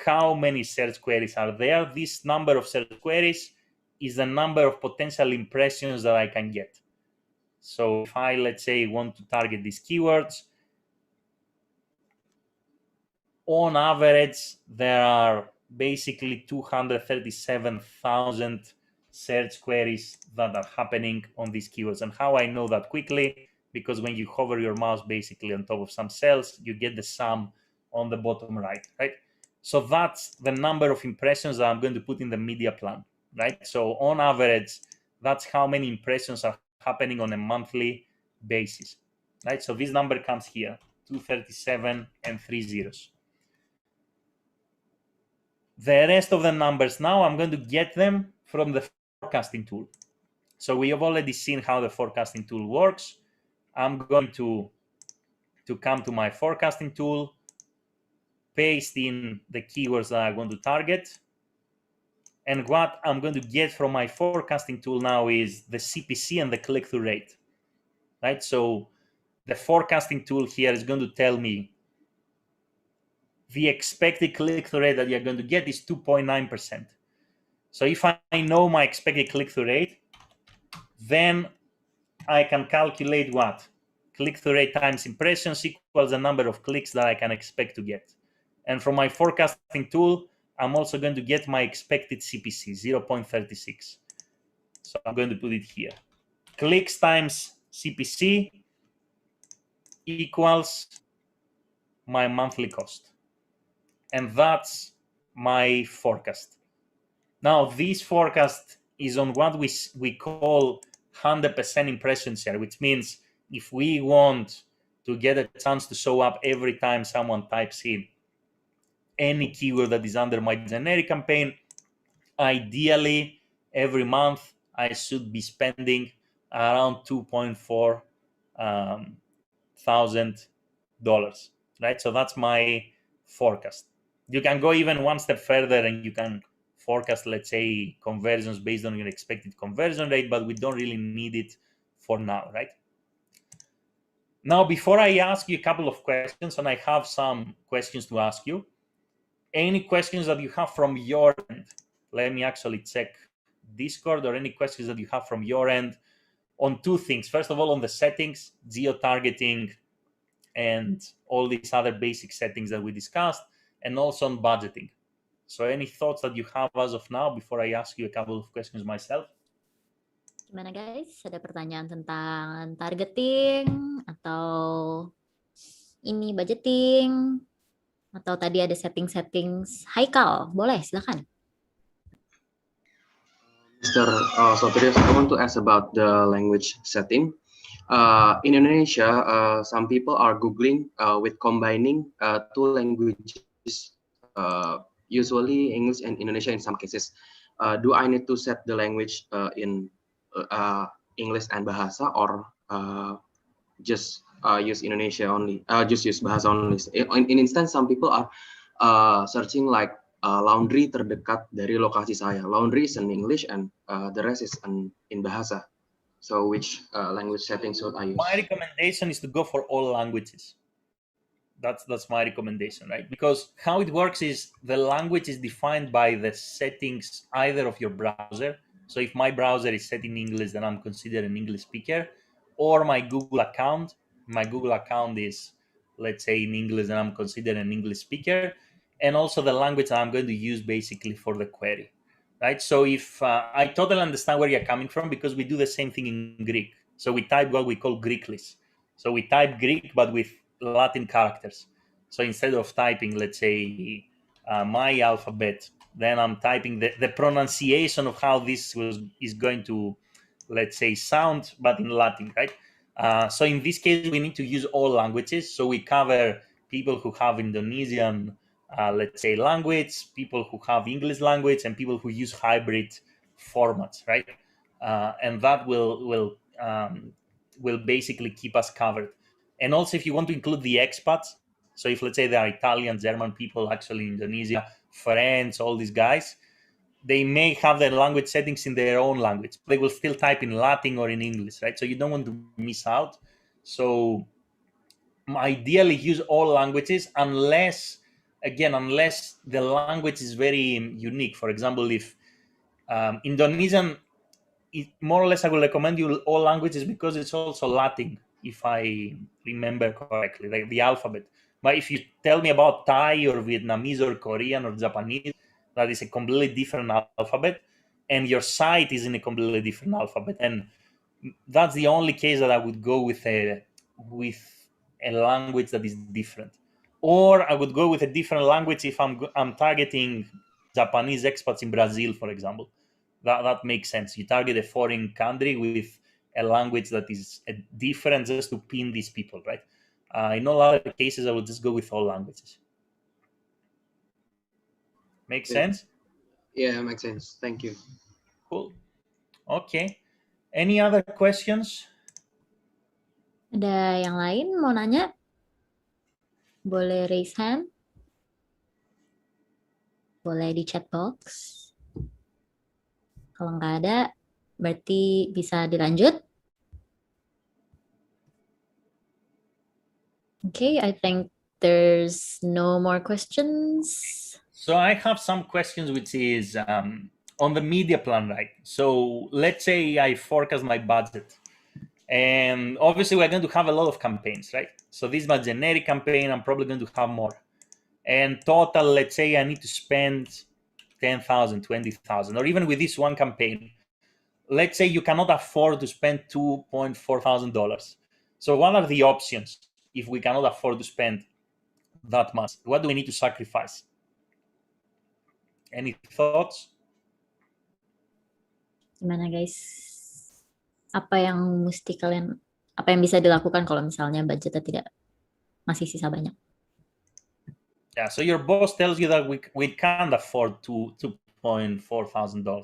how many search queries are there. This number of search queries is the number of potential impressions that I can get. So if I, let's say, want to target these keywords, on average, there are basically 237,000 search queries that are happening on these keywords. And how I know that quickly, because when you hover your mouse basically on top of some cells, you get the sum on the bottom right, right? So that's the number of impressions that I'm going to put in the media plan, right? So on average, that's how many impressions are happening on a monthly basis, right? So this number comes here, 237 and 3 zeros. The rest of the numbers now, I'm going to get them from the forecasting tool. So we have already seen how the forecasting tool works. I'm going to come to my forecasting tool, paste in the keywords that I want to target. And what I'm going to get from my forecasting tool now is the CPC and the click-through rate, right? So the forecasting tool here is going to tell me the expected click-through rate that you're going to get is 2.9%. So if I know my expected click-through rate, then I can calculate what? Click-through rate times impressions equals the number of clicks that I can expect to get. And from my forecasting tool, I'm also going to get my expected CPC, 0.36. So I'm going to put it here. Clicks times CPC equals my monthly cost. And that's my forecast. Now, this forecast is on what we call 100% impression share, which means if we want to get a chance to show up every time someone types in any keyword that is under my generic campaign, ideally, every month I should be spending around $2.4 thousand, right? So that's my forecast. You can go even one step further and you can forecast, let's say, conversions based on your expected conversion rate, but we don't really need it for now, right? Now, before I ask you a couple of questions, and I have some questions to ask you, any questions that you have from your end, let me actually check Discord, or any questions that you have from your end on two things. First of all, on the settings, geo-targeting, and all these other basic settings that we discussed, and also on budgeting. So any thoughts that you have as of now before I ask you a couple of questions myself? Gimana guys? Ada pertanyaan tentang targeting atau ini budgeting atau tadi ada settings? Haikal, boleh silakan. Mr. Soterius, I want to ask about the language setting. In Indonesia, some people are Googling with combining two languages, usually English and Indonesia in some cases. Do I need to set the language in English and Bahasa, or just use Indonesia only? Just use Bahasa only. In instance, some people are searching like laundry terdekat dari lokasi saya. Laundry is in English and the rest is in Bahasa. So which language setting should I use? My recommendation is to go for all languages. That's my recommendation, right? Because how it works is the language is defined by the settings either of your browser. So if my browser is set in English, then I'm considered an English speaker, or my Google account. My Google account is, let's say, in English, and I'm considered an English speaker, and also the language that I'm going to use basically for the query, right? So if I totally understand where you're coming from, because we do the same thing in Greek. So we type what we call Greeklis. So we type Greek, but with Latin characters. So instead of typing, let's say, my alphabet, then I'm typing the pronunciation of how this is going to, let's say, sound, but in Latin, right? So in this case, we need to use all languages. So we cover people who have Indonesian, let's say, language, people who have English language, and people who use hybrid formats, right? And that will basically keep us covered. And also, if you want to include the expats, so if, let's say, there are Italian, German people actually in Indonesia, French, all these guys, they may have their language settings in their own language. They will still type in Latin or in English, right? So you don't want to miss out. So ideally use all languages unless the language is very unique. For example, if Indonesian, more or less I will recommend you all languages because it's also Latin, if I remember correctly, like the alphabet. But if you tell me about Thai or Vietnamese or Korean or Japanese, that is a completely different alphabet, and your site is in a completely different alphabet. And that's the only case that I would go with a language that is different. Or I would go with a different language if I'm targeting Japanese expats in Brazil, for example. That makes sense. You target a foreign country with a language that is different just to pin these people, right? In all other cases, I would just go with all languages. Make sense? Yeah, makes sense. Thank you. Cool. Okay. Any other questions? Ada yang lain mau nanya? Boleh raise hand. Boleh di chat box. Kalau nggak ada, berarti bisa dilanjut. Okay, I think there's no more questions. So I have some questions, which is on the media plan, right? So let's say I forecast my budget. And obviously, we're going to have a lot of campaigns, right? So this is my generic campaign. I'm probably going to have more. And total, let's say I need to spend 10,000, 20,000, or even with this one campaign, let's say you cannot afford to spend $2,400. So what are the options if we cannot afford to spend that much? What do we need to sacrifice? Any thoughts? Gimana guys? Apa yang bisa dilakukan kalau misalnya budgetnya tidak masih sisa banyak? Yeah, so your boss tells you that we can't afford $2,400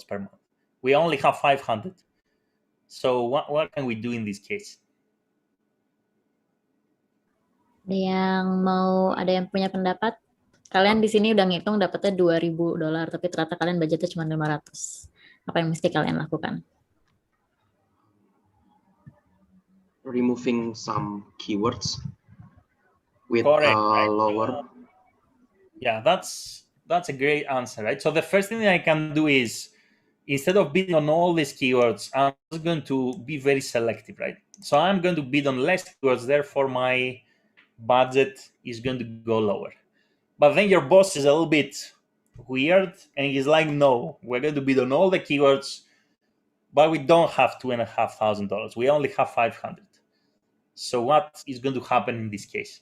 per month. We only have 500. So what can we do in this case? Ada yang punya pendapat? Kalian di sini udah ngitung dapatnya $2,000, tapi ternyata kalian budgetnya cuma 500. Apa yang mesti kalian lakukan? Removing some keywords with Correct, a lower. Yeah, that's a great answer, right? So the first thing that I can do is, instead of bidding on all these keywords, I'm just going to be very selective, right? So I'm going to bid on less keywords, therefore my budget is going to go lower. But then your boss is a little bit weird, and he's like, no, we're going to bid on all the keywords, but we don't have $2,500. We only have 500. So what is going to happen in this case?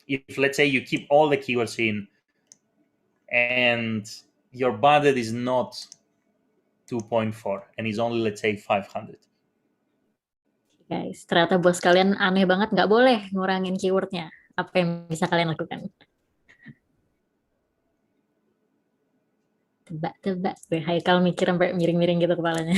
If, let's say, you keep all the keywords in and your budget is not 2.4 and is only, let's say, 500. Guys, ternyata bos kalian aneh banget, nggak boleh ngurangin keywordnya. Apa yang bisa kalian lakukan? Tebak-tebak. Haikal mikir sampai miring-miring gitu kepalanya.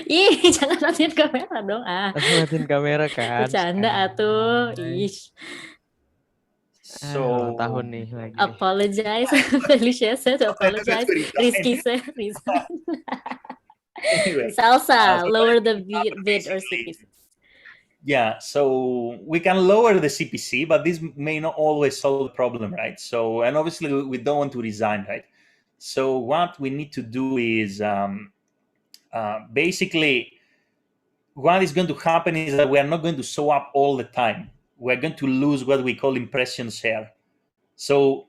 Ih, jangan matiin kamera dong. Matiin kamera kan. Bercanda atuh. Ish. So tahun nih lagi. Apologize. Felicia said apologize. Rizky said resign. Anyway, Salsa, lower the bid or CPC. Yeah, so we can lower the CPC, but this may not always solve the problem, right? So, and obviously we don't want to resign, right? So what we need to do is basically what is going to happen is that we are not going to show up all the time. We're going to lose what we call impression share. So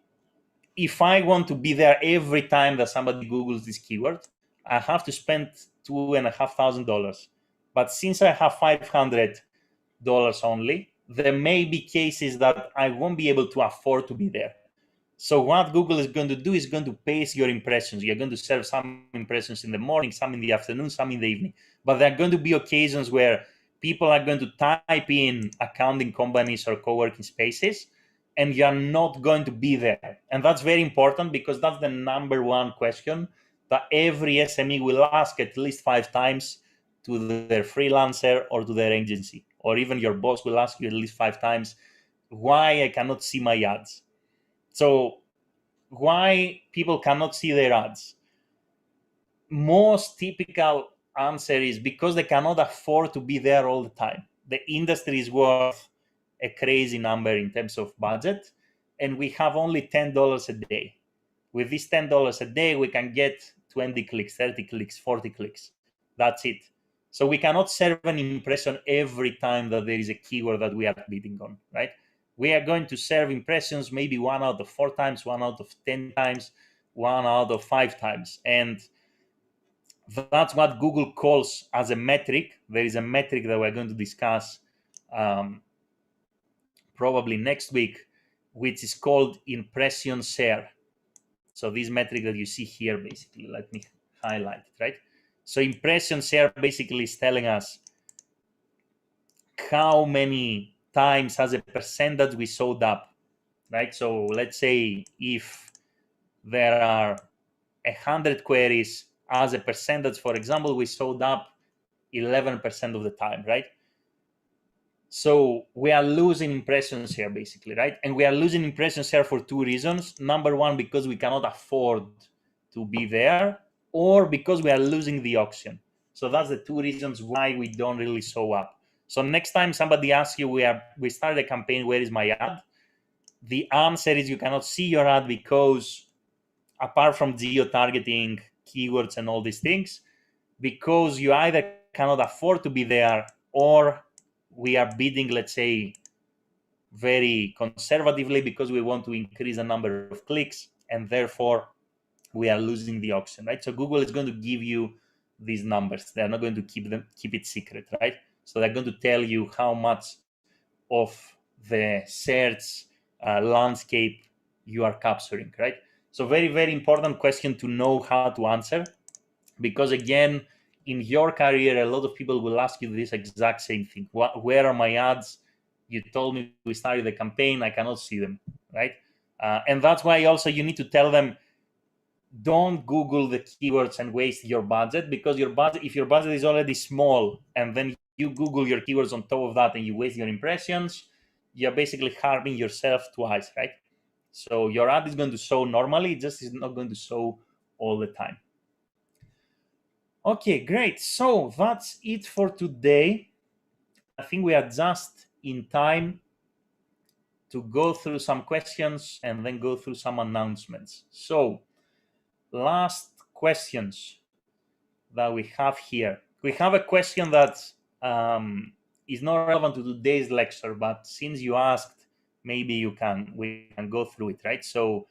if I want to be there every time that somebody Googles this keyword, I have to spend $2,500. But since I have $500 only, there may be cases that I won't be able to afford to be there. So what Google is going to do is going to pace your impressions. You're going to serve some impressions in the morning, some in the afternoon, some in the evening. But there are going to be occasions where people are going to type in accounting companies or co-working spaces, and you're not going to be there. And that's very important because that's the number one question that every SME will ask at least 5 times to their freelancer or to their agency. Or even your boss will ask you at least 5 times why I cannot see my ads. So why people cannot see their ads? Most typical answer is because they cannot afford to be there all the time. The industry is worth a crazy number in terms of budget, and we have only $10 a day. With this $10 a day, we can get 20 clicks, 30 clicks, 40 clicks. That's it. So we cannot serve an impression every time that there is a keyword that we are bidding on, right? We are going to serve impressions maybe 1 out of 4 times, 1 out of 10 times, 1 out of 5 times. And that's what Google calls as a metric. There is a metric that we're going to discuss probably next week, which is called impression share. So this metric that you see here, basically, let me highlight it, right? So impression share basically is telling us how many times as a percentage we showed up, right? So let's say if there are 100 queries, as a percentage, for example, we showed up 11% of the time, right? So we are losing impressions here, basically, right? And we are losing impressions here for 2 reasons. Number one, because we cannot afford to be there, or because we are losing the auction. So that's the 2 reasons why we don't really show up. So next time somebody asks you, we started a campaign, where is my ad? The answer is you cannot see your ad because apart from geo-targeting, keywords, and all these things, because you either cannot afford to be there, or we are bidding, let's say, very conservatively because we want to increase the number of clicks, and therefore we are losing the auction, right? So Google is going to give you these numbers. They're not going to keep it secret, right? So they're going to tell you how much of the search landscape you are capturing, right? So very, very important question to know how to answer, because again, in your career, a lot of people will ask you this exact same thing. Where are my ads? You told me we started the campaign, I cannot see them, right? And that's why also you need to tell them, don't Google the keywords and waste your budget, because your budget, if your budget is already small and then you Google your keywords on top of that and you waste your impressions, you're basically harming yourself twice, right? So your ad is going to show normally, it just is not going to show all the time. Okay, great. So that's it for today. I think we are just in time to go through some questions and then go through some announcements. So last questions that we have here. We have a question that is not relevant to today's lecture, but since you asked, maybe we can go through it, right? So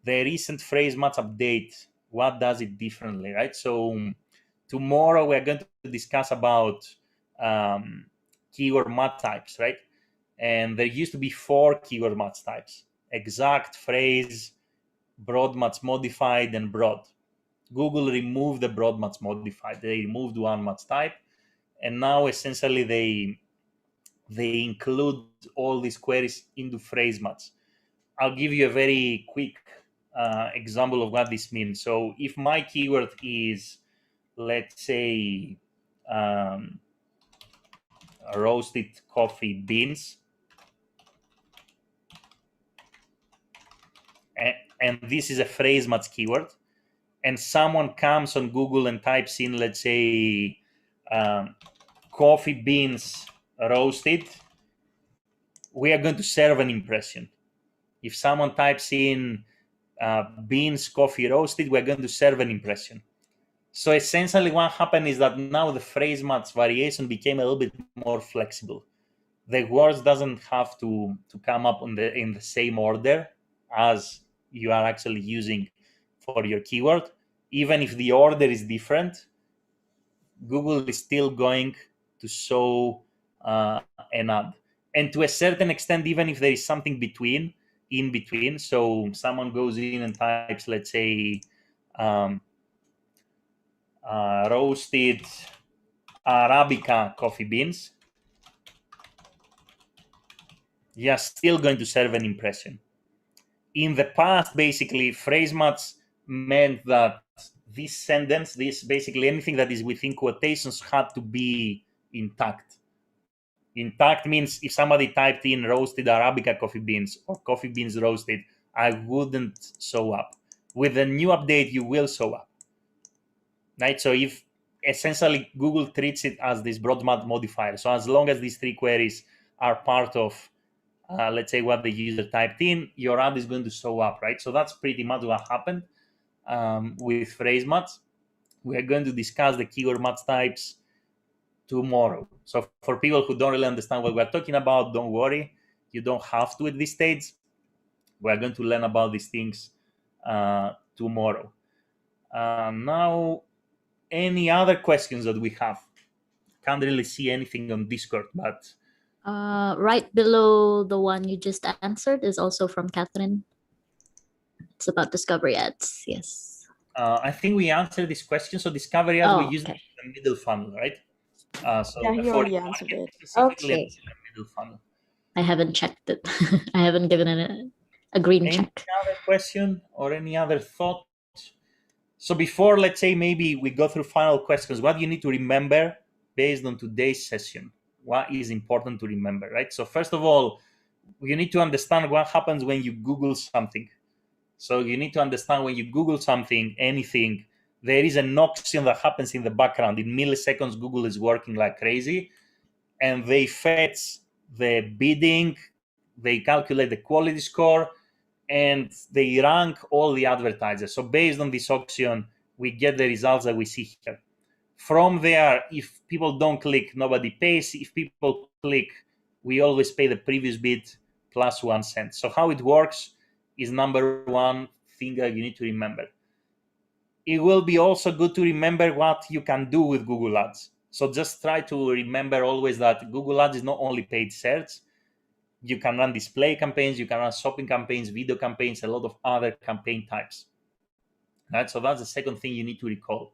the recent phrase match update, what does it differently, right? So tomorrow we're going to discuss about keyword match types, right? And there used to be 4 keyword match types: exact, phrase, broad match modified, and broad. Google removed the broad match modified. They removed one match type, and now essentially they include all these queries into phrase match. I'll give you a very quick example of what this means. So if my keyword is, let's say, roasted coffee beans, and this is a phrase match keyword, and someone comes on Google and types in, let's say, coffee beans roasted, we are going to serve an impression. If someone types in beans coffee roasted, we're going to serve an impression. So essentially what happened is that now the phrase match variation became a little bit more flexible. The words doesn't have to come up in the same order as you are actually using for your keyword. Even if the order is different, Google is still going to show an ad. And to a certain extent, even if there is something in between, so someone goes in and types, let's say, roasted Arabica coffee beans, you're still going to serve an impression. In the past, basically, phrase match meant that this sentence, this basically anything that is within quotations had to be intact. Intact means if somebody typed in roasted Arabica coffee beans or coffee beans roasted, I wouldn't show up. With the new update, you will show up. Right? So if essentially Google treats it as this broad modifier. So as long as these three queries are part of, let's say, what the user typed in, your ad is going to show up, right? So that's pretty much what happened with phrase match. We are going to discuss the keyword match types tomorrow. So for people who don't really understand what we're talking about, don't worry. You don't have to at this stage. We're going to learn about these things tomorrow. Now, any other questions that we have? Can't really see anything on Discord, but right below the one you just answered is also from Catherine. It's about discovery ads. Yes. I think we answered this question. So discovery ads, we use okay. the middle funnel, right? So Yeah, he for already answered it. specifically Okay. the middle funnel. I haven't checked it. I haven't given it a green Any check. other question or any other thought? So before, let's say, maybe we go through final questions, what you need to remember based on today's session? What is important to remember, right? So first of all, you need to understand what happens when you Google something. So you need to understand when you Google something, anything, there is an auction that happens in the background. In milliseconds, Google is working like crazy, and they fetch the bidding, they calculate the quality score, and they rank all the advertisers. So based on this auction, we get the results that we see here. From there, if people don't click, nobody pays. If people click, we always pay the previous bid plus 1 cent. So how it works is number one thing that you need to remember. It will be also good to remember what you can do with Google Ads. So just try to remember always that Google Ads is not only paid search. You can run display campaigns, you can run shopping campaigns, video campaigns, a lot of other campaign types. Right? So that's the second thing you need to recall.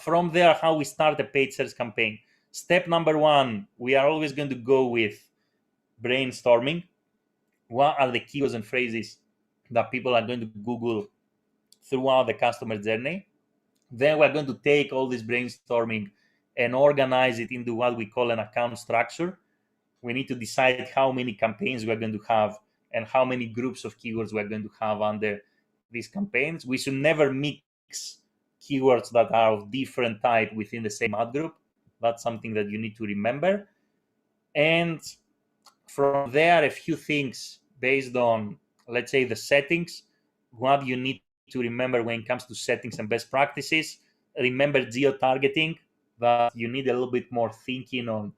From there, how we start a paid search campaign. Step number one, we are always going to go with brainstorming. What are the keywords and phrases that people are going to Google throughout the customer journey? Then we're going to take all this brainstorming and organize it into what we call an account structure. We need to decide how many campaigns we're going to have and how many groups of keywords we're going to have under these campaigns. We should never mix keywords that are of different type within the same ad group. That's something that you need to remember. And from there, a few things based on, let's say, the settings, what you need to remember when it comes to settings and best practices. Remember geo-targeting, that you need a little bit more thinking on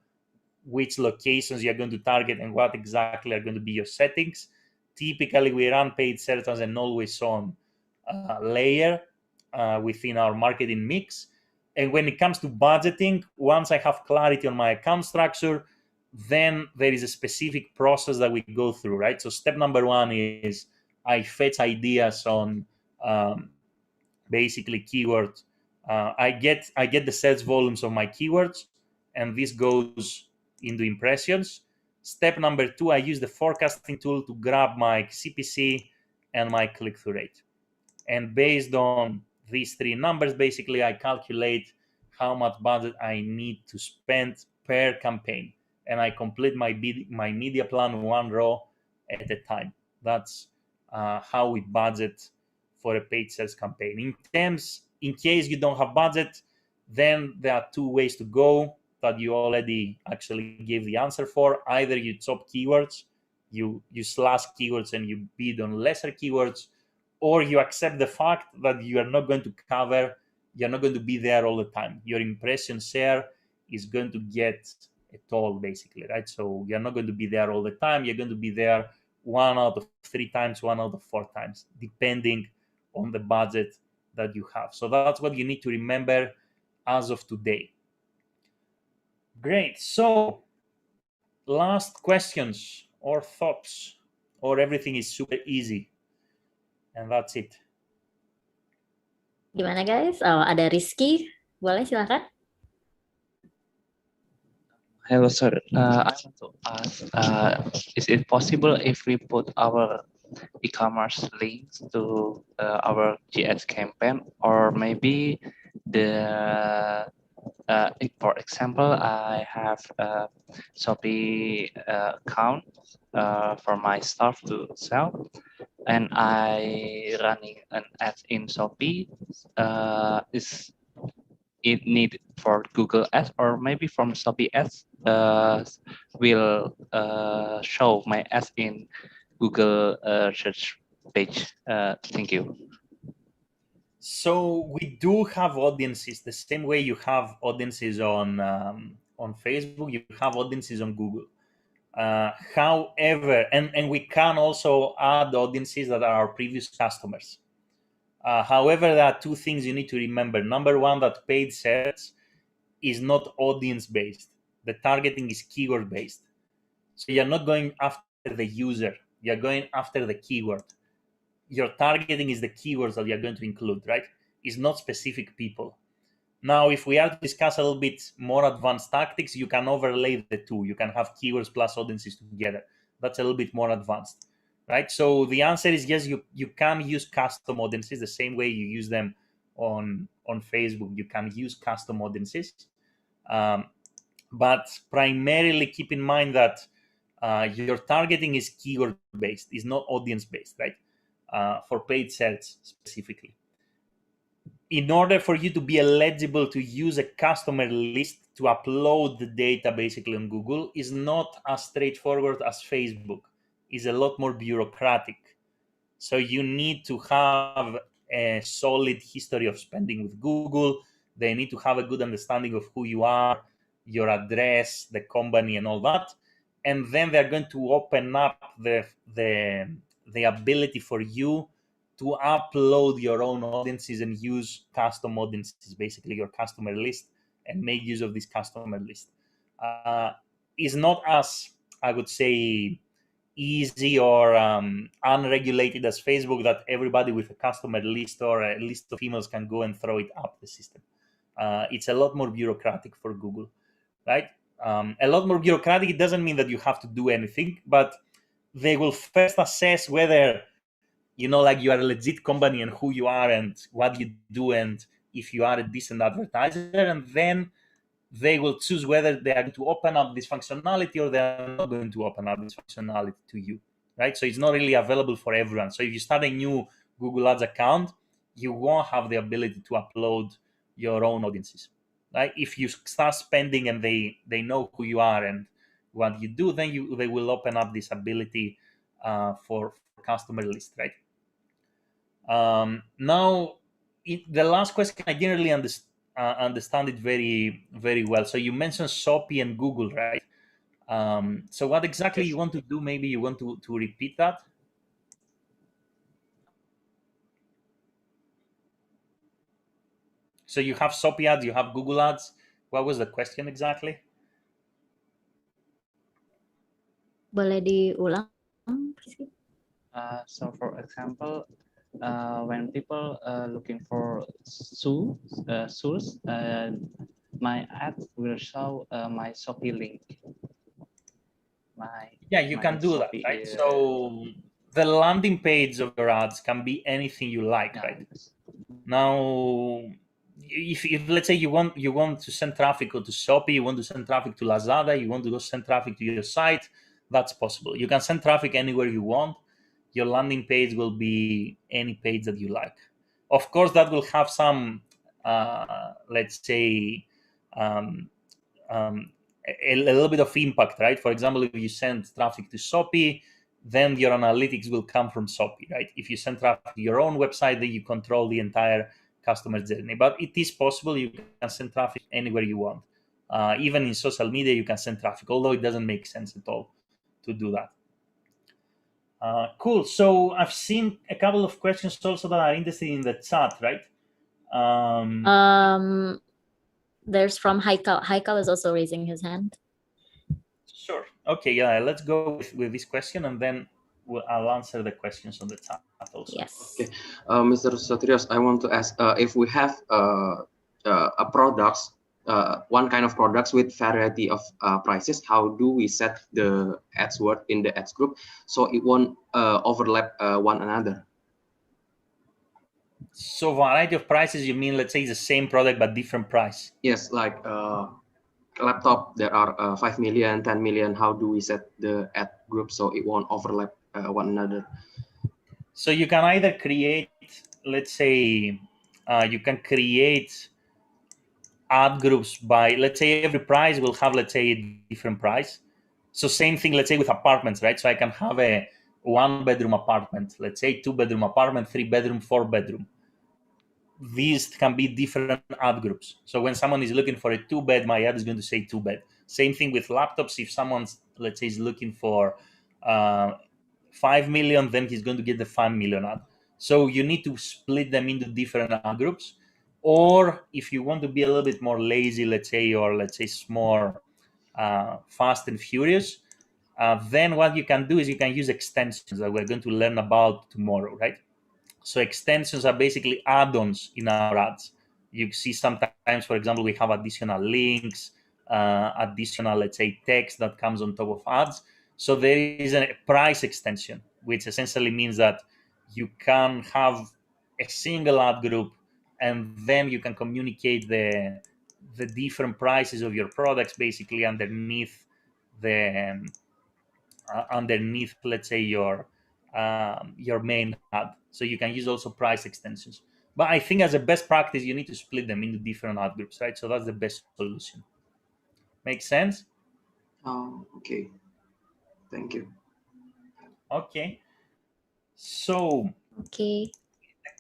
which locations you're going to target and what exactly are going to be your settings. Typically, we run paid search as an always-on layer within our marketing mix. And when it comes to budgeting, once I have clarity on my account structure, then there is a specific process that we go through, right? So step number one is I fetch ideas on basically keywords. I get the search volumes of my keywords, and this goes into impressions. Step number two, I use the forecasting tool to grab my CPC and my click-through rate. And based on these three numbers, basically, I calculate how much budget I need to spend per campaign. And I complete my media plan one row at a time. That's how we budget for a paid sales campaign. In case you don't have budget, then there are two ways to go. that you already actually gave the answer for. Either you top keywords, you slash keywords and you bid on lesser keywords, or you accept the fact that you are not going to cover, you're not going to be there all the time. Your impression share is going to get a toll, basically, right? So you're not going to be there all the time. You're going to be there 1 out of 3 times, 1 out of 4 times, depending on the budget that you have. So that's what you need to remember as of today. Great. So last questions or thoughts, or everything is super easy and that's it. Gimana guys? Oh, ada Rizky. Boleh silakan. Hello, sir. I want to ask, is it possible if we put our e-commerce links to our GS campaign, or maybe if, for example, I have a Shopee account for my stuff to sell, and I running an ad in Shopee, is it needed for Google Ads, or maybe from Shopee Ads will show my ads in Google search page. Thank you. So we do have audiences the same way you have audiences on Facebook, you have audiences on Google. However, and we can also add audiences that are our previous customers. However, there are 2 things you need to remember. Number one, that paid search is not audience based. The targeting is keyword based. So you're not going after the user, you're going after the keyword. Your targeting is the keywords that you're going to include, right? It's not specific people. Now, if we are to discuss a little bit more advanced tactics, you can overlay the 2. You can have keywords plus audiences together. That's a little bit more advanced, right? So the answer is yes, you can use custom audiences the same way you use them on Facebook. You can use custom audiences. But primarily keep in mind that your targeting is keyword based, is not audience based, right? For paid search specifically. In order for you to be eligible to use a customer list to upload the data basically on Google is not as straightforward as Facebook. It's a lot more bureaucratic. So you need to have a solid history of spending with Google. They need to have a good understanding of who you are, your address, the company, and all that. And then they're going to open up the ability for you to upload your own audiences and use custom audiences, basically your customer list, and make use of this customer list. Is not as, I would say, easy or unregulated as Facebook, that everybody with a customer list or a list of emails can go and throw it up the system. It's a lot more bureaucratic for Google, right? A lot more bureaucratic. It doesn't mean that you have to do anything, but they will first assess whether, like you are a legit company and who you are and what you do and if you are a decent advertiser, and then they will choose whether they are going to open up this functionality or they are not going to open up this functionality to you, right? So it's not really available for everyone. So if you start a new Google Ads account, you won't have the ability to upload your own audiences, right? If you start spending and they know who you are and what you do, then they will open up this ability for customer list, right? Now, the last question, I didn't really understand it very, very well. So you mentioned Shopee and Google, right? So what exactly you want to do? Maybe you want to repeat that? So you have Shopee ads, you have Google ads. What was the question exactly? Boleh diulang? So for example, when people looking for shoes, my ad will show my Shopee link. You can do that, right? So the landing page of your ads can be anything you like, right? Now, if let's say you want to send traffic to Shopee, you want to send traffic to Lazada, you want to go send traffic to your site, that's possible. You can send traffic anywhere you want. Your landing page will be any page that you like. Of course, that will have some, let's say, a little bit of impact, right? For example, if you send traffic to Shopee, then your analytics will come from Shopee, right? If you send traffic to your own website, then you control the entire customer journey. But it is possible you can send traffic anywhere you want. Even in social media, you can send traffic, although it doesn't make sense at all to do that. Cool. So I've seen a couple of questions also that are interested in the chat, right? There's from Haikal. Haikal is also raising his hand. Sure. Okay. Yeah. Let's go with this question, and then I'll answer the questions on the chat also. Yes. Okay, Mr. Soterios, I want to ask if we have a products, one kind of products with variety of prices, how do we set the ads word in the ads group so it won't overlap one another? So variety of prices, you mean, let's say, the same product but different price? Yes, like laptop, there are 5 million, 10 million. How do we set the ad group so it won't overlap one another? So you can either create, let's say, you can create ad groups by, let's say, every price will have, let's say, a different price. So same thing, let's say, with apartments, right? So I can have a 1-bedroom apartment, let's say 2-bedroom apartment, 3-bedroom, 4-bedroom. These can be different ad groups. So when someone is looking for a 2-bed, my ad is going to say 2-bed. Same thing with laptops. If someone's, let's say, is looking for 5 million, then he's going to get the 5 million ad. So you need to split them into different ad groups. Or if you want to be a little bit more lazy, let's say, or let's say more fast and furious, then what you can do is you can use extensions that we're going to learn about tomorrow, right? So extensions are basically add-ons in our ads. You see sometimes, for example, we have additional links, additional, let's say, text that comes on top of ads. So there is a price extension, which essentially means that you can have a single ad group, and then you can communicate the different prices of your products basically underneath the let's say, your main ad. So you can use also price extensions. But I think as a best practice, you need to split them into different ad groups, right? So that's the best solution. Make sense? Okay. Thank you. Okay. So Okay.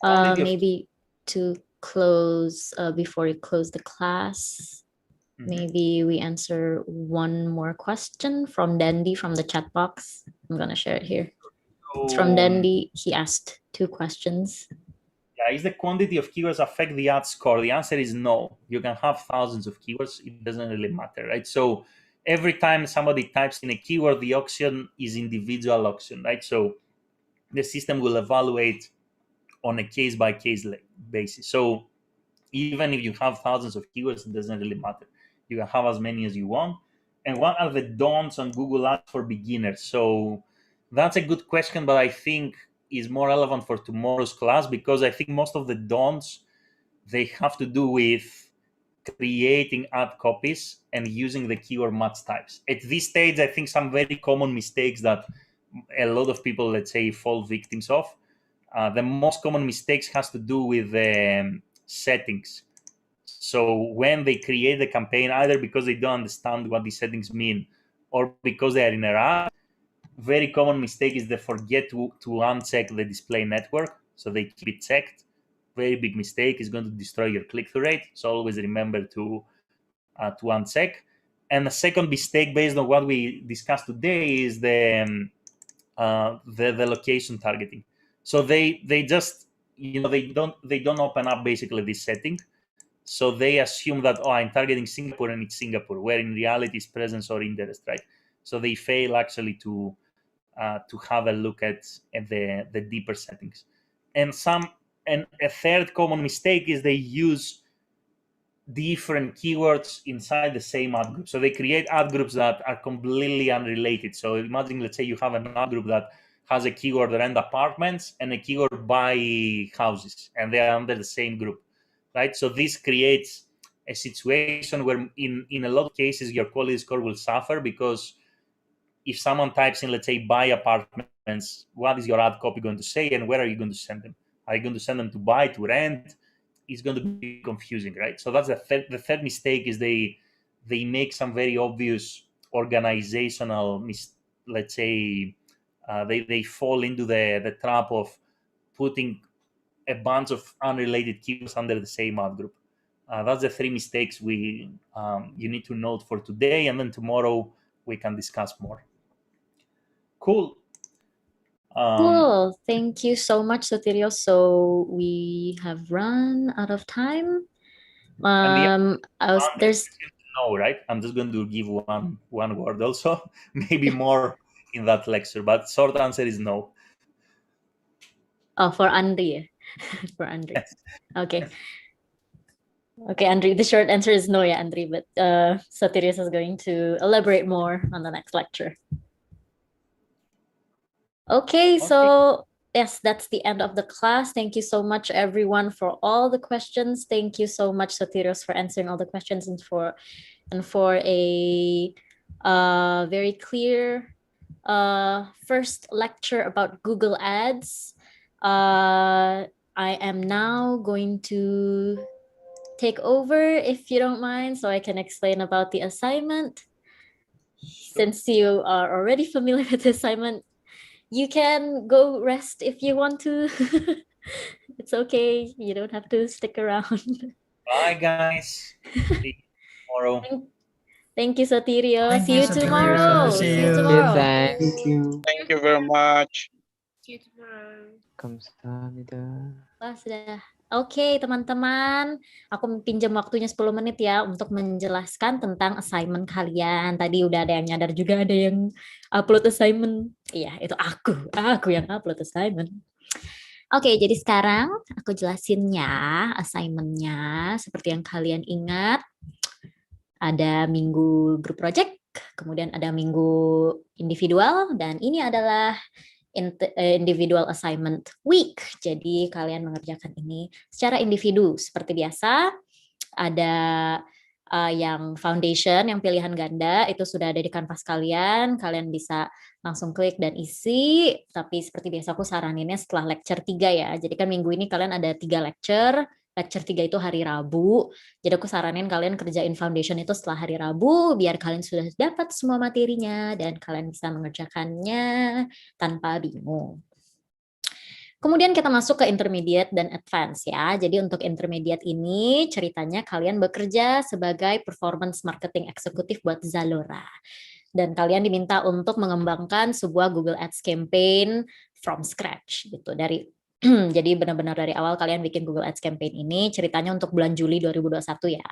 quantity of- Maybe to close before we close the class, maybe we answer one more question from Dandy from the chat box. I'm gonna share it here. It's from Dandy. He asked 2 questions. Yeah, is the quantity of keywords affect the ad score? The answer is no. You can have thousands of keywords. It doesn't really matter, right? So every time somebody types in a keyword, the auction is individual auction, right? So the system will evaluate on a case-by-case basis. So even if you have thousands of keywords, it doesn't really matter. You can have as many as you want. And what are the don'ts on Google Ads for beginners? So that's a good question, but I think is more relevant for tomorrow's class, because I think most of the don'ts, they have to do with creating ad copies and using the keyword match types. At this stage, I think some very common mistakes that a lot of people, let's say, fall victims of. The most common mistakes has to do with settings. So when they create the campaign, either because they don't understand what the settings mean or because they are in a rush, very common mistake is they forget to uncheck the display network. So they keep it checked. Very big mistake, is going to destroy your click-through rate. So always remember to uncheck. And the second mistake, based on what we discussed today, is the location targeting. So they just, they don't open up basically this setting. So they assume that, oh, I'm targeting Singapore and it's Singapore, where in reality it's presence or interest, right? So they fail actually to have a look at the deeper settings. And a third common mistake is they use different keywords inside the same ad group. So they create ad groups that are completely unrelated. So imagine, let's say, you have an ad group that has a keyword rent apartments and a keyword buy houses, and they are under the same group, right? So this creates a situation where in a lot of cases your quality score will suffer, because if someone types in, let's say, buy apartments, what is your ad copy going to say, and where are you going to send them? Are you going to send them to buy, to rent? It's going to be confusing, right? So that's the third mistake, is they they make some very obvious organizational let's say they fall into the trap of putting a bunch of unrelated keywords under the same ad group. That's the 3 mistakes you need to note for today, and then tomorrow we can discuss more. Cool. Cool. Thank you so much, Sotirio. So we have run out of time. There's no, right? I'm just going to give one word also, maybe more in that lecture, but short answer is no. Oh, for Andri. For Andri. Yes. Okay. Okay, Andri, the short answer is no, yeah, Andri, but Sotirius is going to elaborate more on the next lecture. Okay, so yes, that's the end of the class. Thank you so much, everyone, for all the questions. Thank you so much, Sotirios, for answering all the questions and for a very clear first lecture about Google Ads. I am now going to take over, if you don't mind, so I can explain about the assignment. Since you are already familiar with the assignment, you can go rest if you want to. It's okay. You don't have to stick around. Bye, guys. See you tomorrow. Thank you, Sotirio. Thank See you you, Sotirio. tomorrow. See See you you. tomorrow. Thanks. Thank you. Thank you very much. See you tomorrow. Kamsahamnida. Wah, sudah. Oke, teman-teman. Aku pinjam waktunya 10 menit ya untuk menjelaskan tentang assignment kalian. Tadi udah ada yang nyadar juga, ada yang upload assignment. Iya, itu aku yang upload assignment. Oke, jadi sekarang aku jelasin ya assignment-nya. Seperti yang kalian ingat, ada minggu group project, kemudian ada minggu individual, dan ini adalah individual assignment week. Jadi kalian mengerjakan ini secara individu. Seperti biasa, ada yang foundation, yang pilihan ganda, itu sudah ada di kanvas kalian. Kalian bisa langsung klik dan isi. Tapi seperti biasa aku saraninnya setelah lecture 3 ya. Jadi kan minggu ini kalian ada 3 lecture. Lecture 3 itu hari Rabu. Jadi aku saranin kalian kerjain foundation itu setelah hari Rabu, biar kalian sudah dapat semua materinya dan kalian bisa mengerjakannya tanpa bingung. Kemudian kita masuk ke intermediate dan advance ya. Jadi untuk intermediate ini ceritanya kalian bekerja sebagai performance marketing eksekutif buat Zalora. Dan kalian diminta untuk mengembangkan sebuah Google Ads campaign from scratch gitu. Jadi benar-benar dari awal kalian bikin Google Ads campaign ini, ceritanya untuk bulan Juli 2021 ya.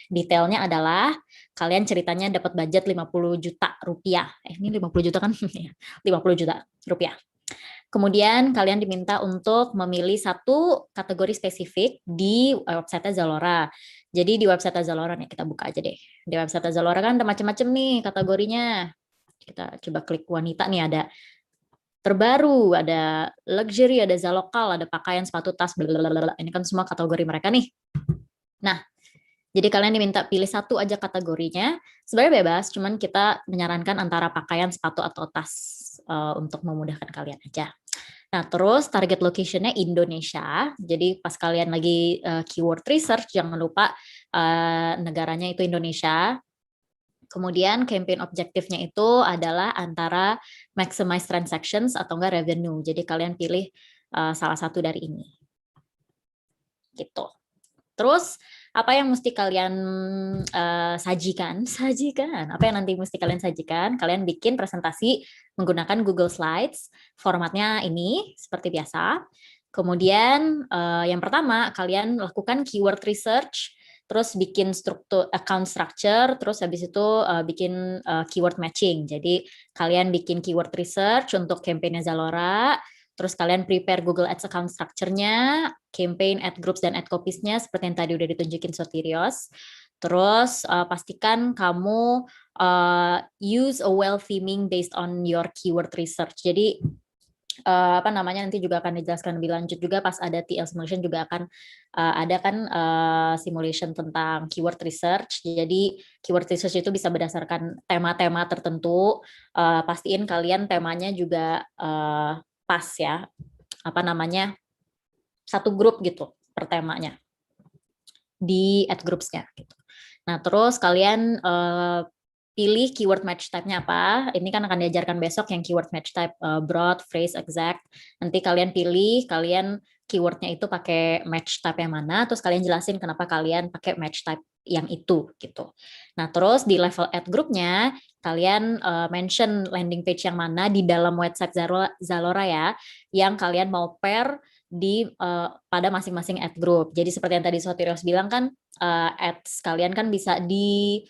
Detailnya adalah kalian ceritanya dapat budget 50 juta rupiah. Ini 50 juta kan? 50 juta rupiah. Kemudian kalian diminta untuk memilih satu kategori spesifik di website Zalora. Jadi di website Zalora nih, kita buka aja deh. Di website Zalora kan ada macam-macam nih kategorinya. Kita coba klik wanita nih, ada terbaru, ada luxury, ada zalokal, ada pakaian, sepatu, tas, blablabla. Ini kan semua kategori mereka nih. Nah, jadi kalian diminta pilih satu aja kategorinya. Sebenarnya bebas, cuman kita menyarankan antara pakaian, sepatu, atau tas untuk memudahkan kalian aja. Nah, terus target location-nya Indonesia. Jadi pas kalian lagi keyword research, jangan lupa negaranya itu Indonesia. Kemudian campaign objektifnya itu adalah antara maximize transactions atau enggak revenue. Jadi kalian pilih salah satu dari ini. Gitu. Terus apa yang mesti kalian sajikan? Apa yang nanti mesti kalian sajikan? Kalian bikin presentasi menggunakan Google Slides. Formatnya ini seperti biasa. Kemudian yang pertama kalian lakukan keyword research. Terus bikin struktur account structure, terus habis itu bikin keyword matching. Jadi kalian bikin keyword research untuk campaign Zalora, terus kalian prepare Google Ads account structure-nya, campaign, ad groups, dan ad copies-nya seperti yang tadi udah ditunjukin Sotirios. Terus pastikan kamu use a well theming based on your keyword research. Jadi nanti juga akan dijelaskan lebih lanjut juga pas ada TL simulation juga akan ada kan simulation tentang keyword research. Jadi keyword research itu bisa berdasarkan tema-tema tertentu. Pastiin kalian temanya juga pas ya. Satu grup gitu per temanya di ad groups-nya gitu. Nah, terus kalian pilih keyword match type-nya apa. Ini kan akan diajarkan besok yang keyword match type broad, phrase, exact. Nanti kalian pilih, kalian keywordnya itu pakai match type yang mana, terus kalian jelasin kenapa kalian pakai match type yang itu gitu. Nah, terus di level add group-nya kalian mention landing page yang mana di dalam website Zalora ya, yang kalian mau pair di pada masing-masing ad group. Jadi seperti yang tadi Sotirios bilang kan, ads kalian kan bisa di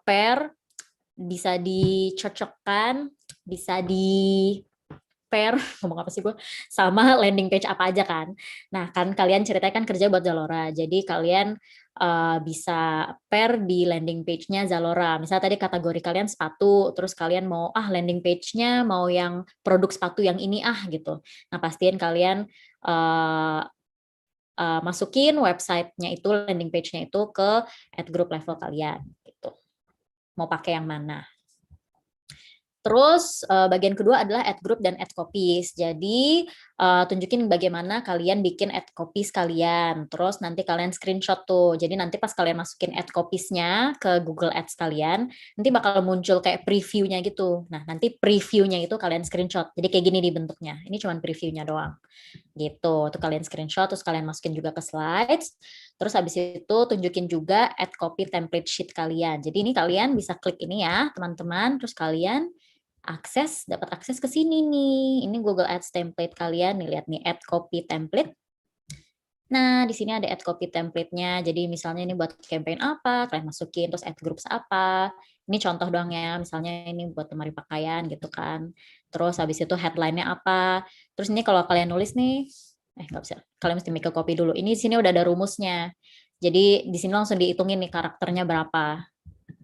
pair, bisa dicocokkan, bisa di pair, ngomong apa sih gue, sama landing page apa aja kan. Nah, kan kalian ceritanya kan kerja buat Zalora, jadi kalian bisa pair di landing page-nya Zalora. Misalnya tadi kategori kalian sepatu, terus kalian mau landing page-nya mau yang produk sepatu yang ini gitu. Nah, pastiin kalian masukin website-nya itu, landing page-nya itu ke ad group level kalian gitu. Mau pakai yang mana. Terus bagian kedua adalah ad group dan ad copies. Jadi tunjukin bagaimana kalian bikin ad copies kalian. Terus nanti kalian screenshot tuh. Jadi nanti pas kalian masukin ad copies-nya ke Google Ads kalian, nanti bakal muncul kayak preview-nya gitu. Nah, nanti preview-nya itu kalian screenshot. Jadi kayak gini nih bentuknya. Ini cuma preview-nya doang. Gitu. Tuh kalian screenshot, terus kalian masukin juga ke slides. Terus habis itu tunjukin juga ad copy template sheet kalian. Jadi ini kalian bisa klik ini ya, teman-teman. Terus kalian dapat akses ke sini nih. Ini Google Ads template kalian nih, lihat nih ad copy template. Nah, di sini ada ad copy template-nya. Jadi misalnya ini buat campaign apa, kalian masukin, terus ad groups apa. Ini contoh doang ya, misalnya ini buat lemari pakaian gitu kan. Terus habis itu headline-nya apa. Terus ini kalau kalian nulis nih, nggak bisa. Kalian mesti make a copy dulu. Ini di sini udah ada rumusnya. Jadi di sini langsung dihitungin nih karakternya berapa.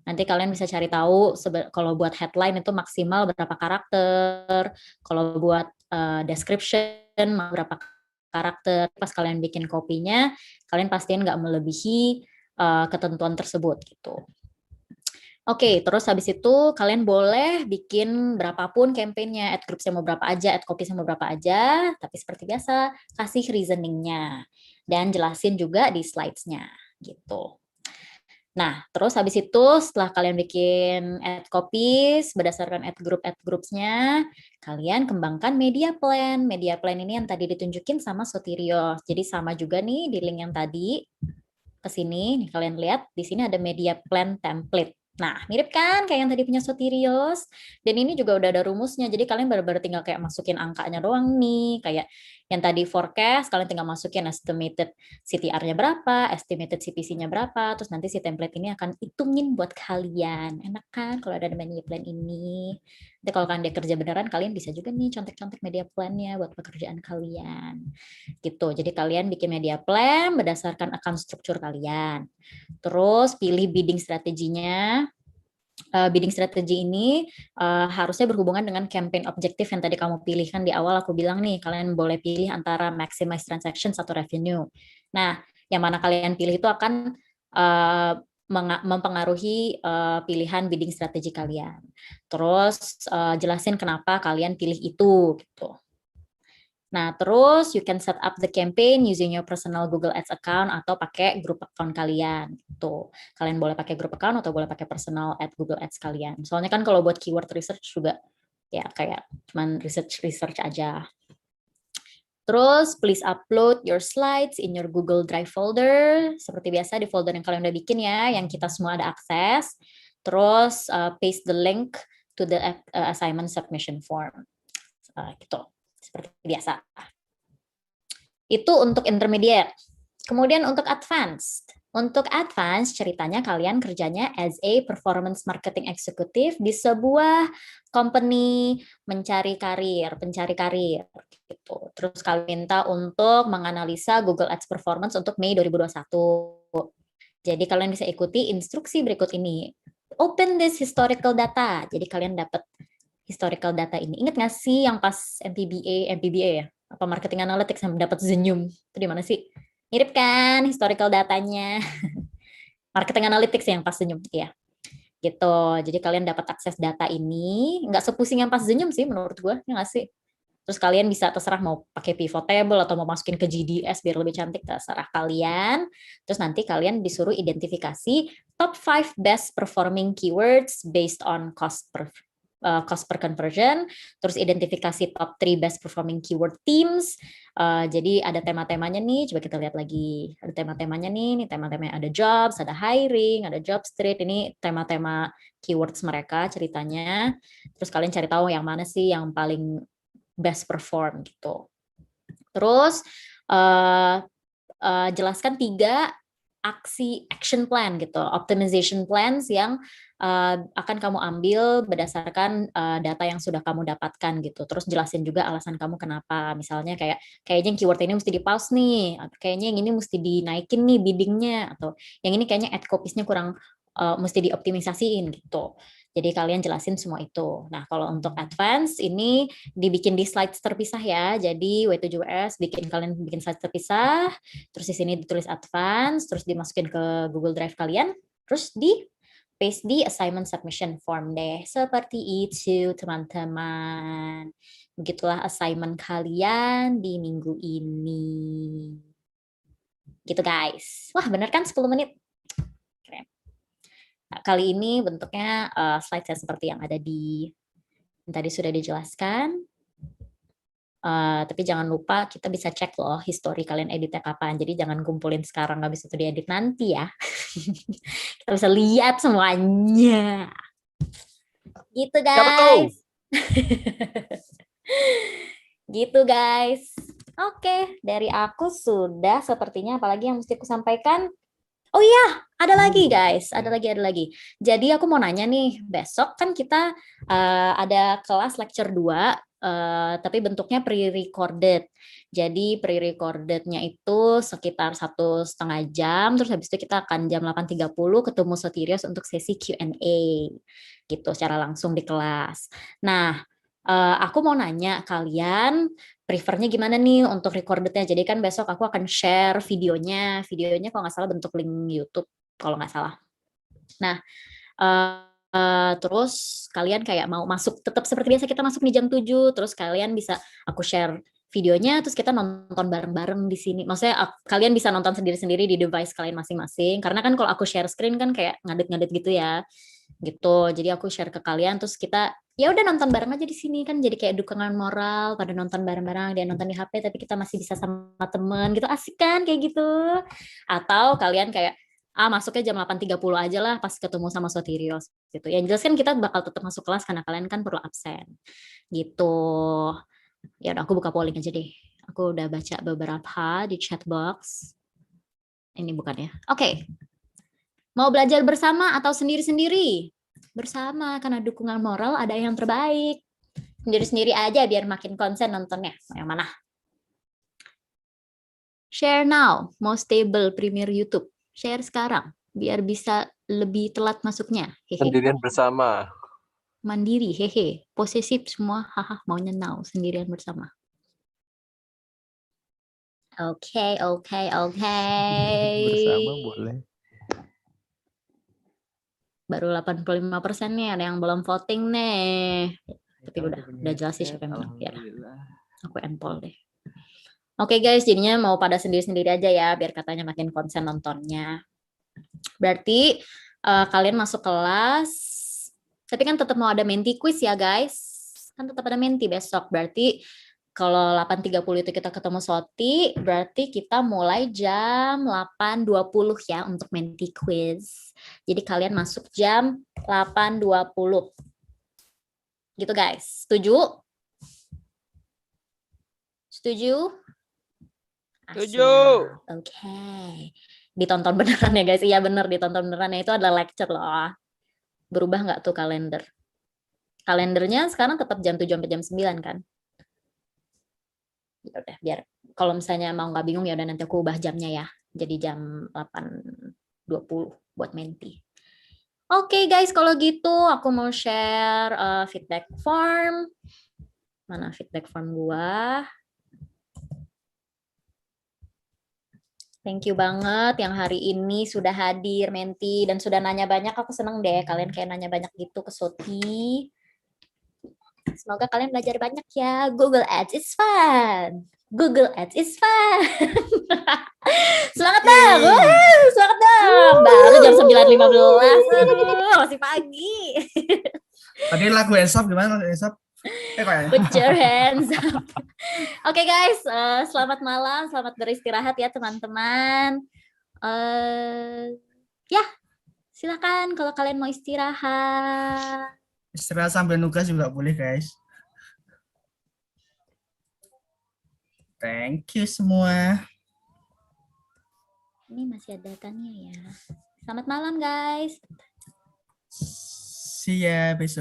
Nanti kalian bisa cari tahu kalau buat headline itu maksimal berapa karakter, kalau buat description berapa karakter. Pas kalian bikin kopinya, kalian pastiin nggak melebihi ketentuan tersebut gitu. Oke, terus habis itu kalian boleh bikin berapapun campaign-nya, ad groups-nya mau berapa aja, ad copies-nya mau berapa aja, tapi seperti biasa kasih reasoning-nya dan jelasin juga di slides-nya gitu. Nah, terus habis itu setelah kalian bikin ad copies berdasarkan ad groups-nya, kalian kembangkan media plan. Media plan ini yang tadi ditunjukin sama Sotirios. Jadi sama juga nih di link yang tadi ke sini, nih kalian lihat di sini ada media plan template. Nah, mirip kan kayak yang tadi punya Sotirios. Dan ini juga udah ada rumusnya. Jadi kalian baru-baru tinggal kayak masukin angkanya doang nih, kayak yang tadi forecast, kalian tinggal masukin estimated CTR-nya berapa, estimated CPC-nya berapa, terus nanti si template ini akan hitungin buat kalian. Enak kan kalau ada media plan ini. Nanti kalau kalian kerja beneran, kalian bisa juga nih contek-contek media plan-nya buat pekerjaan kalian. Gitu. Jadi kalian bikin media plan berdasarkan account struktur kalian. Terus pilih bidding strateginya. Bidding strategi ini harusnya berhubungan dengan campaign objektif yang tadi kamu pilih kan di awal aku bilang nih kalian boleh pilih antara maximize transactions atau revenue. Nah, yang mana kalian pilih itu akan mempengaruhi pilihan bidding strategi kalian. Terus jelasin kenapa kalian pilih itu gitu. Nah, terus you can set up the campaign using your personal Google Ads account atau pakai group account kalian. Tuh, kalian boleh pakai group account atau boleh pakai personal at Google Ads kalian. Soalnya kan kalau buat keyword research juga ya kayak cuman research aja. Terus please upload your slides in your Google Drive folder. Seperti biasa di folder yang kalian udah bikin ya, yang kita semua ada akses. Terus paste the link to the assignment submission form. Gitu. Seperti biasa. Itu untuk intermediate. Kemudian untuk advanced. Untuk advanced ceritanya kalian kerjanya as a performance marketing executive di sebuah company pencari karir gitu. Terus kalian minta untuk menganalisa Google Ads performance untuk Mei 2021. Jadi kalian bisa ikuti instruksi berikut ini. Open this historical data. Jadi kalian dapat historical data ini. Ingat nggak sih yang pas MPBA ya? Apa marketing analytics yang dapat senyum? Itu di mana sih? Mirip kan historical datanya. Marketing analytics yang pas senyum, ya. Gitu. Jadi kalian dapat akses data ini. Nggak sepusing yang pas senyum sih menurut gue, ya nggak sih? Terus kalian bisa terserah mau pakai pivot table atau mau masukin ke GDS biar lebih cantik, terserah kalian. Terus nanti kalian disuruh identifikasi top 5 best performing keywords based on cost per conversion, terus identifikasi top 3 best performing keyword themes. Jadi ada tema-temanya nih, coba kita lihat lagi. Ada tema-temanya nih, ini tema-temanya ada jobs, ada hiring, ada job street, ini tema-tema keywords mereka ceritanya. Terus kalian cari tahu yang mana sih yang paling best perform gitu. Terus jelaskan 3 action plan gitu, optimization plans yang akan kamu ambil berdasarkan data yang sudah kamu dapatkan gitu. Terus jelasin juga alasan kamu kenapa. Misalnya kayaknya keyword ini mesti di-pause nih, kayaknya yang ini mesti dinaikin nih biddingnya, atau yang ini kayaknya ad copy-nya kurang mesti dioptimisasiin gitu. Jadi kalian jelasin semua itu. Nah, kalau untuk advance ini dibikin di slides terpisah ya. Jadi W7S kalian bikin slides terpisah, terus di sini ditulis advance, terus dimasukin ke Google Drive kalian, terus di paste di assignment submission form deh. Seperti itu, teman-teman. Begitulah assignment kalian di minggu ini. Gitu, guys. Wah, bener kan 10 menit? Keren. Nah, kali ini bentuknya slide seperti yang ada yang tadi sudah dijelaskan. Tapi jangan lupa kita bisa cek loh histori kalian editnya kapan. Jadi jangan kumpulin sekarang, habis itu diedit nanti ya. Kita bisa lihat semuanya. Gitu guys. Gitu guys. Oke, dari aku sudah sepertinya, apalagi yang mesti aku sampaikan. Oh iya, ada lagi guys, ada lagi. Jadi aku mau nanya nih, besok kan kita ada kelas lecture 2, tapi bentuknya pre-recorded. Jadi pre-recordednya itu sekitar 1,5 jam, terus habis itu kita akan jam 8.30 ketemu Sotirios untuk sesi Q&A, gitu, secara langsung di kelas. Nah, aku mau nanya kalian, prefernya gimana nih untuk recordednya? Jadi kan besok aku akan share videonya kalau nggak salah bentuk link YouTube kalau nggak salah. Nah, terus kalian kayak mau masuk tetap seperti biasa kita masuk di jam 7, terus kalian bisa aku share videonya, terus kita nonton bareng-bareng di sini. Maksudnya kalian bisa nonton sendiri-sendiri di device kalian masing-masing. Karena kan kalau aku share screen kan kayak ngadet-ngadet gitu ya. Gitu. Jadi aku share ke kalian, terus kita ya udah nonton bareng aja di sini kan, jadi kayak dukungan moral pada nonton bareng-bareng, dia nonton di HP tapi kita masih bisa sama temen gitu, asik kan kayak gitu. Atau kalian kayak masuknya jam 8.30 aja lah pas ketemu sama Sotirios gitu. Yang jelas kan kita bakal tetap masuk kelas karena kalian kan perlu absen gitu. Ya udah aku buka polling aja deh. Aku udah baca beberapa di chat box. Ini bukan ya. Oke. Mau belajar bersama atau sendiri-sendiri? Bersama, karena dukungan moral ada yang terbaik. Sendiri-sendiri aja biar makin konsen nontonnya. Yang mana? Share now, mau stable Premier YouTube. Share sekarang, biar bisa lebih telat masuknya. Hehe. Sendirian bersama. Mandiri, hehe. Posesif semua, haha, maunya now, sendirian bersama. Oke. Bersama boleh. Baru 85% nih, ada yang belum voting nih. Tapi udah jelas sih siapa yang menang. Ya, aku empol deh. Oke guys, jadinya mau pada sendiri-sendiri aja ya, biar katanya makin konsen nontonnya. Berarti kalian masuk kelas, tapi kan tetap mau ada menti quiz ya guys. Kan tetap ada menti besok, berarti kalau 8.30 itu kita ketemu Soti, berarti kita mulai jam 8.20 ya untuk menti quiz. Jadi kalian masuk jam 8.20. Gitu guys. Setuju? Setuju? Setuju. Oke. Ditonton beneran ya guys. Iya bener, ditonton beneran ya. Itu adalah lecture loh. Berubah nggak tuh kalender? Kalendernya sekarang tetap jam 7 sampai jam 9 kan? Ya udah, biar kalau misalnya mau nggak bingung ya udah nanti aku ubah jamnya ya. Jadi jam 8.20 buat menti. Oke guys, kalau gitu aku mau share feedback form. Mana feedback form gua? Thank you banget yang hari ini sudah hadir menti dan sudah nanya banyak. Aku seneng deh kalian kayak nanya banyak gitu ke Soti. Semoga kalian belajar banyak ya. Google Ads is fun. Google Ads is fun. Semangat dong. Semangat dong. Baru jam 9.15. Aduh, masih pagi. Tadi lagu Esap gimana lagu Esap? Put your hands up. Oke guys, selamat malam, selamat beristirahat ya teman-teman. Ya, silakan kalau kalian mau istirahat. Istirahat sambil nugas juga boleh guys. Thank you semua. Ini masih ada tanya ya. Selamat malam guys. See ya besok.